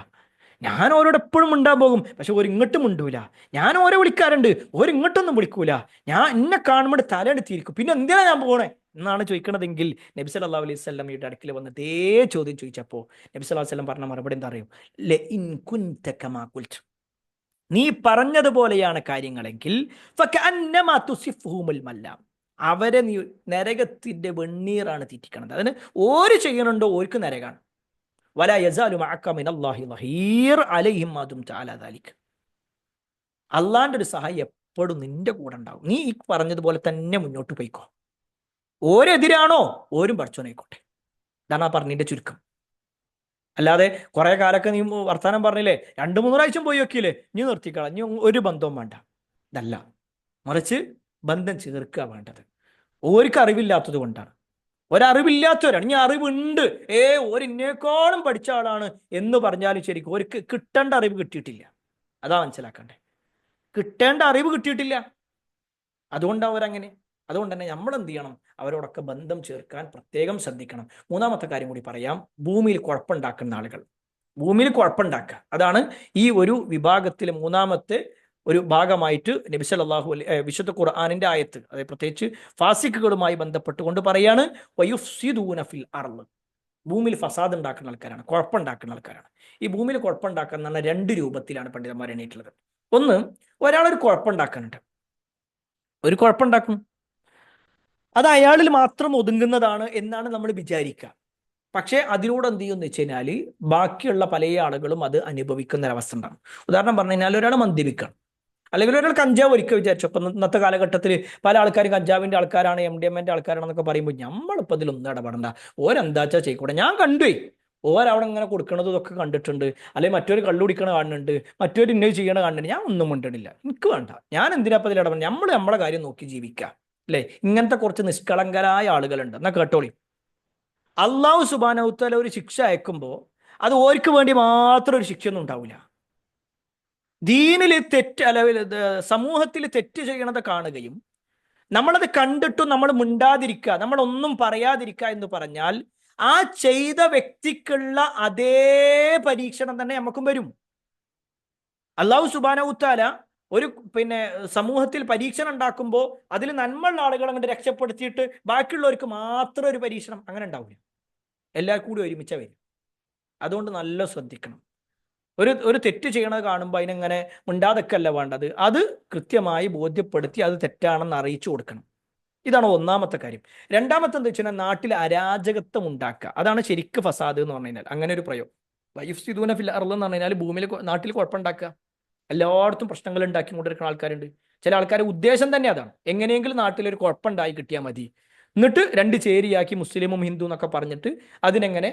ഞാൻ ഓരോട് എപ്പോഴും മിണ്ടാൻ പോകും, പക്ഷെ ഇങ്ങോട്ടും മിണ്ടൂല. ഞാൻ ഓരോ വിളിക്കാറുണ്ട്, ഇങ്ങോട്ടൊന്നും വിളിക്കൂല. ഞാൻ എന്നെ കാണുമ്പോൾ തലയെടുത്തിരിക്കും, പിന്നെ എന്തിനാ ഞാൻ പോണേ എന്നാണ് ചോദിക്കണതെങ്കിൽ, നബി സല്ലല്ലാഹു അലൈഹി വസല്ലമയുടെ അടുക്കൽ വന്ന് അതേ ചോദ്യം ചോദിച്ചപ്പോൾ നബി സല്ലല്ലാഹു അലൈഹി വസല്ലം പറഞ്ഞ മറുപടി എന്താ അറിയോ, ലഇൻ കുൻത കമാ ഖുൽത നീ പറഞ്ഞതുപോലെയാണ് കാര്യങ്ങളെങ്കിൽ ഫകഅന്നമാ തുസിഫുഹുൽ മല്ലാം അവരെ നീ നരകത്തിന്റെ വെണ്ണീറാണ് തീറ്റിക്കണത്. അതിന് ഓര് ചെയ്യണുണ്ടോ ഓർക്ക് നരകാണ്. വലാ യസാലു മഅക മിനല്ലാഹി ളഹീർ അലൈഹിം മാ ദുംത അലാ ദാലിക അള്ളാന്റെ ഒരു സഹായം എപ്പോഴും നിന്റെ കൂടെ ഉണ്ടാവും. നീ ഈ പറഞ്ഞതുപോലെ തന്നെ മുന്നോട്ട് പോയിക്കോ. ഓരെതിരാണോ ഓരും പഠിച്ചോനായിക്കോട്ടെ. ഇതാണ് ആ പറഞ്ഞതിന്റെ ചുരുക്കം. അല്ലാതെ കുറെ കാലൊക്കെ നീ വർത്താനം പറഞ്ഞില്ലേ, 2-3 പ്രാവശ്യം പോയി നോക്കിയില്ലേ, നീ നിർത്തിക്കള, നീ ഒരു ബന്ധവും വേണ്ട. ഇതല്ല, മറിച്ച് ബന്ധം ചേർക്കുക വേണ്ടത്. ഓർക്ക് അറിവില്ലാത്തത് കൊണ്ടാണ്. ഒരറിവില്ലാത്തവരാണ്, ഇനി അറിവുണ്ട്, ഓരിന്നേക്കാളും പഠിച്ച ആളാണ് എന്ന് പറഞ്ഞാലും ശരിക്കും ഓർക്ക് കിട്ടേണ്ട അറിവ് കിട്ടിയിട്ടില്ല. അതാ മനസ്സിലാക്കണ്ടേ, കിട്ടേണ്ട അറിവ് കിട്ടിയിട്ടില്ല, അതുകൊണ്ടാണ് അവരങ്ങനെ. അതുകൊണ്ട് തന്നെ നമ്മൾ എന്ത് ചെയ്യണം, അവരോടൊക്കെ ബന്ധം ചേർക്കാൻ പ്രത്യേകം ശ്രദ്ധിക്കണം. 3-ാമത്തെ കാര്യം കൂടി പറയാം, ഭൂമിയിൽ കുഴപ്പമുണ്ടാക്കുന്ന ആളുകൾ. ഭൂമിയിൽ കുഴപ്പമുണ്ടാക്കുക, അതാണ് ഈ ഒരു വിഭാഗത്തിലെ 3-ാമത്തെ ഒരു ഭാഗമായിട്ട് നബി സല്ലല്ലാഹു അലൈഹി വിശുദ്ധ ഖുർആനിന്റെ ആയത്ത്, അതായത് പ്രത്യേകിച്ച് ഫാസിക്കുകളുമായി ബന്ധപ്പെട്ടുകൊണ്ട് പറയാണ്, വയുഫ്സിദൂന ഫിൽ അർള് ഭൂമിയിൽ ഫസാദ് ഉണ്ടാക്കുന്ന ആൾക്കാരാണ്, കുഴപ്പമുണ്ടാക്കുന്ന ആൾക്കാരാണ്. ഈ ഭൂമിയിൽ കുഴപ്പമുണ്ടാക്കുന്ന 2 രൂപത്തിലാണ് പണ്ഡിതന്മാർ എണ്ണീട്ടുള്ളത്. ഒന്ന്, ഒരാളൊരു കുഴപ്പമുണ്ടാക്കുന്നുണ്ട്, ഒരു കുഴപ്പമുണ്ടാക്കും, അത് അയാളിൽ മാത്രം ഒതുങ്ങുന്നതാണ് എന്നാണ് നമ്മൾ വിചാരിക്കുക. പക്ഷേ അതിലൂടെ എന്ത് ചെയ്യുമെന്ന് വെച്ച് കഴിഞ്ഞാൽ ബാക്കിയുള്ള പല ആളുകളും അത് അനുഭവിക്കുന്ന ഒരവസ്ഥ ഉണ്ടാകും. ഉദാഹരണം പറഞ്ഞു കഴിഞ്ഞാൽ ഒരാൾ മദ്യപിക്കണം, അല്ലെങ്കിൽ ഒരാൾ കഞ്ചാവ് ഒരിക്കൽ വിചാരിച്ചു. അപ്പം ഇന്നത്തെ കാലഘട്ടത്തിൽ പല ആൾക്കാരും കഞ്ചാവിന്റെ ആൾക്കാരാണ്, MDMA ആൾക്കാരാണെന്നൊക്കെ പറയുമ്പോൾ നമ്മളിപ്പോൾ ഇതിലൊന്നും ഇടപെടണ്ട, ഓരെന്താച്ചാ ചെയ്യിക്കൂടെ. ഞാൻ കണ്ടു ഓരവിടെ ഇങ്ങനെ കൊടുക്കണത് ഇതൊക്കെ കണ്ടിട്ടുണ്ട്, അല്ലെങ്കിൽ മറ്റൊരു കള്ളു കുടിക്കണ കാണുന്നുണ്ട്, മറ്റൊരു ഇന്നത് ചെയ്യണ കാണുന്നുണ്ട്. ഞാൻ ഒന്നും മിണ്ടണില്ല, എനിക്ക് വേണ്ട, ഞാൻ എന്തിനാപ്പം ഇതിൽ ഇടപെടണം, നമ്മൾ നമ്മളെ കാര്യം നോക്കി ജീവിക്കാം അല്ലേ. ഇങ്ങനത്തെ കുറച്ച് നിഷ്കളങ്കരായ ആളുകളുണ്ട്. എന്നാ കേട്ടോളി, അള്ളാഹു സുബ്ഹാനഹു വ തആല ഒരു ശിക്ഷ അയക്കുമ്പോൾ അത് ഓർക്ക് വേണ്ടി മാത്രം ഒരു ശിക്ഷയൊന്നും ഉണ്ടാവില്ല. ദീനിൽ തെറ്റ് അല്ലെങ്കിൽ സമൂഹത്തിൽ തെറ്റ് ചെയ്യണത് കാണുകയും നമ്മളത് കണ്ടിട്ടും നമ്മൾ മിണ്ടാതിരിക്കുക, നമ്മളൊന്നും പറയാതിരിക്കുക എന്ന് പറഞ്ഞാൽ ആ ചെയ്ത വ്യക്തിക്കുള്ള അതേ പരീക്ഷണം തന്നെ നമുക്കും വരും. അള്ളാഹു സുബ്ഹാനഹു വ തആല ഒരു സമൂഹത്തിൽ പരീക്ഷണം ഉണ്ടാക്കുമ്പോൾ അതിൽ നന്മയുള്ള ആളുകൾ അങ്ങോട്ട് രക്ഷപ്പെടുത്തിയിട്ട് ബാക്കിയുള്ളവർക്ക് മാത്രം ഒരു പരീക്ഷണം അങ്ങനെ ഉണ്ടാവില്ല, എല്ലാവർക്കും കൂടി ഒരുമിച്ച വരും. അതുകൊണ്ട് നല്ല ശ്രദ്ധിക്കണം. ഒരു തെറ്റ് ചെയ്യണത് കാണുമ്പോൾ അതിനെങ്ങനെ മിണ്ടാതൊക്കെയല്ല വേണ്ടത്, അത് കൃത്യമായി ബോധ്യപ്പെടുത്തി അത് തെറ്റാണെന്ന് അറിയിച്ചു കൊടുക്കണം. ഇതാണ് ഒന്നാമത്തെ കാര്യം. രണ്ടാമത്തെ എന്താ വെച്ചാൽ നാട്ടിൽ അരാജകത്വം ഉണ്ടാക്കുക, അതാണ് ശരിക്ക് ഫസാദ് എന്ന് പറഞ്ഞു കഴിഞ്ഞാൽ. അങ്ങനെ ഒരു പ്രയോഗം വയുഫ്സിദൂന ഫിൽ അർള് എന്ന് പറഞ്ഞു കഴിഞ്ഞാൽ ഭൂമിയിൽ നാട്ടിൽ കുഴപ്പമുണ്ടാക്കുക, എല്ലായിടത്തും പ്രശ്നങ്ങൾ ഉണ്ടാക്കി കൊണ്ടിരിക്കുന്ന ആൾക്കാരുണ്ട്. ചില ആൾക്കാരുടെ ഉദ്ദേശം തന്നെ അതാണ്, എങ്ങനെയെങ്കിലും നാട്ടിലൊരു കുഴപ്പമുണ്ടായി കിട്ടിയാൽ മതി, എന്നിട്ട് രണ്ട് ചേരിയാക്കി മുസ്ലിമും ഹിന്ദു എന്നൊക്കെ പറഞ്ഞിട്ട് അതിനെങ്ങനെ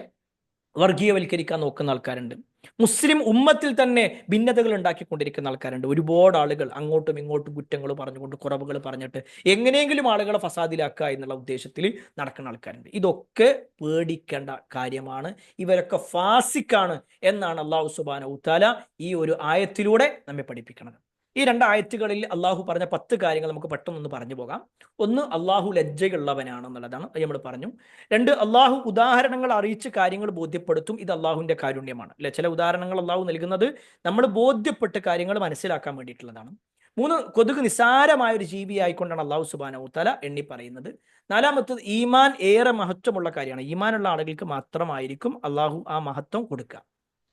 വർഗീയവൽക്കരിക്കാൻ നോക്കുന്ന ആൾക്കാരുണ്ട്. മുസ്ലിം ഉമ്മത്തിൽ തന്നെ ഭിന്നതകൾ ഉണ്ടാക്കിക്കൊണ്ടിരിക്കുന്ന ആൾക്കാരുണ്ട്. ഒരുപാട് ആളുകൾ അങ്ങോട്ടും ഇങ്ങോട്ടും കുറ്റങ്ങൾ പറഞ്ഞുകൊണ്ട് കുറവുകൾ പറഞ്ഞിട്ട് എങ്ങനെയെങ്കിലും ആളുകളെ ഫസാദിലാക്കുക എന്നുള്ള ഉദ്ദേശത്തിൽ നടക്കുന്ന ആൾക്കാരുണ്ട്. ഇതൊക്കെ പേടിക്കേണ്ട കാര്യമാണ്. ഇവരൊക്കെ ഫാസിക്കാണ് എന്നാണ് അള്ളാഹു സുബ്ഹാനഹു വ തആല ഈ ഒരു ആയത്തിലൂടെ നമ്മെ പഠിപ്പിക്കുന്നത്. ഈ 2 ആയത്തുകളിൽ അള്ളാഹു പറഞ്ഞ 10 കാര്യങ്ങൾ നമുക്ക് പെട്ടെന്നൊന്ന് പറഞ്ഞു പോകാം. ഒന്ന്, അള്ളാഹു ലജ്ജയുള്ളവനാണെന്നുള്ളതാണ്, നമ്മൾ പറഞ്ഞു. 2, അള്ളാഹു ഉദാഹരണങ്ങൾ അറിയിച്ച് കാര്യങ്ങൾ ബോധ്യപ്പെടുത്തും, ഇത് അള്ളാഹുവിന്റെ കാരുണ്യമാണ് അല്ലെ. ചില ഉദാഹരണങ്ങൾ അള്ളാഹു നൽകുന്നത് നമ്മൾ ബോധ്യപ്പെട്ട് കാര്യങ്ങൾ മനസ്സിലാക്കാൻ വേണ്ടിയിട്ടുള്ളതാണ്. 3, കൊതുക് നിസ്സാരമായ ഒരു ജീവി ആയിക്കൊണ്ടാണ് അള്ളാഹു സുബ്ഹാനഹു വ തആല എണ്ണി പറയുന്നത്. 4, ഈമാൻ ഏറെ മഹത്വമുള്ള കാര്യമാണ്, ഈമാനുള്ള ആളുകൾക്ക് മാത്രമായിരിക്കും അള്ളാഹു ആ മഹത്വം കൊടുക്കുക.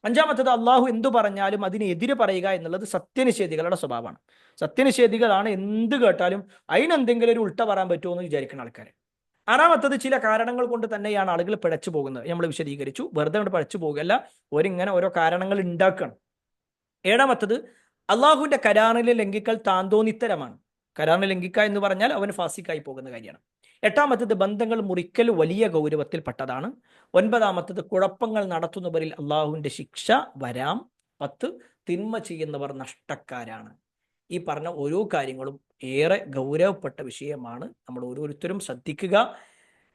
5, അള്ളാഹു എന്തു പറഞ്ഞാലും അതിനെതിരെ പറയുക എന്നുള്ളത് സത്യനിഷേധികളുടെ സ്വഭാവമാണ്. സത്യനിഷേധികളാണ് എന്ത് കേട്ടാലും അതിനെന്തെങ്കിലും ഒരു ഉൾട്ട പറയാൻ പറ്റുമോ എന്ന് വിചാരിക്കുന്ന ആൾക്കാർ. 6, ചില കാരണങ്ങൾ കൊണ്ട് തന്നെയാണ് ആളുകൾ പിഴച്ചു പോകുന്നത്, നമ്മൾ വിശദീകരിച്ചു. വെറുതെ കൊണ്ട് പിഴച്ചു പോകുകയല്ല, ഒരിങ്ങനെ ഓരോ കാരണങ്ങൾ ഉണ്ടാക്കണം. 7, അള്ളാഹുവിന്റെ കരാറിനെ ലംഘിക്കൽ താന്തോന്നിത്തരമാണ്. കരാറിനെ ലംഘിക്കുക എന്ന് പറഞ്ഞാൽ അവന് ഫാസിക്കായി പോകുന്ന കാര്യമാണ്. 8, ബന്ധങ്ങൾ മുറിക്കൽ വലിയ ഗൗരവത്തിൽപ്പെട്ടതാണ്. 9, കുഴപ്പങ്ങൾ നടത്തുന്നവരിൽ അള്ളാഹുവിന്റെ ശിക്ഷ വരാം. 10, തിന്മ ചെയ്യുന്നവർ നഷ്ടക്കാരാണ്. ഈ പറഞ്ഞ ഓരോ കാര്യങ്ങളും ഏറെ ഗൗരവപ്പെട്ട വിഷയമാണ്, നമ്മൾ ഓരോരുത്തരും ശ്രദ്ധിക്കുക.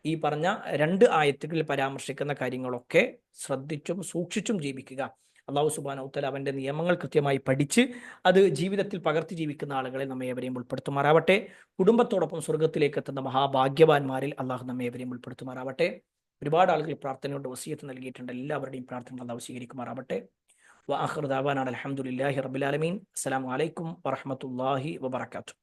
ഈ പറഞ്ഞ 2 ആയത്തുകളിൽ പരാമർശിക്കുന്ന കാര്യങ്ങളൊക്കെ ശ്രദ്ധിച്ചും സൂക്ഷിച്ചും ജീവിക്കുക. അള്ളാഹു സുബ്ഹാനഹു വ തആല അവന്റെ നിയമങ്ങൾ കൃത്യമായി പഠിച്ച് അത് ജീവിതത്തിൽ പകർത്തി ജീവിക്കുന്ന ആളുകളെ നമ്മെ ഏവരെയും ഉൾപ്പെടുത്തുമാറാവട്ടെ. കുടുംബത്തോടൊപ്പം സ്വർഗത്തിലേക്ക് എത്തുന്ന മഹാഭാഗ്യവാന്മാരിൽ അള്ളാഹു നമ്മെ ഏവരെയും ഉൾപ്പെടുത്തുമാറാവട്ടെ. ഒരുപാട് ആളുകൾ പ്രാർത്ഥനയോട് വസിയത്ത് നൽകിയിട്ടുണ്ട്, എല്ലാവരുടെയും പ്രാർത്ഥന അള്ളാഹു സ്വീകരിക്കുമാറാവട്ടെ. വആഖിറു ദഅവാനാ അൽഹംദുലില്ലാഹി റബ്ബിൽ ആലമീൻ. അസ്സലാമു അലൈക്കും വറഹ്മത്തുള്ളാഹി വബറകാതുഹു.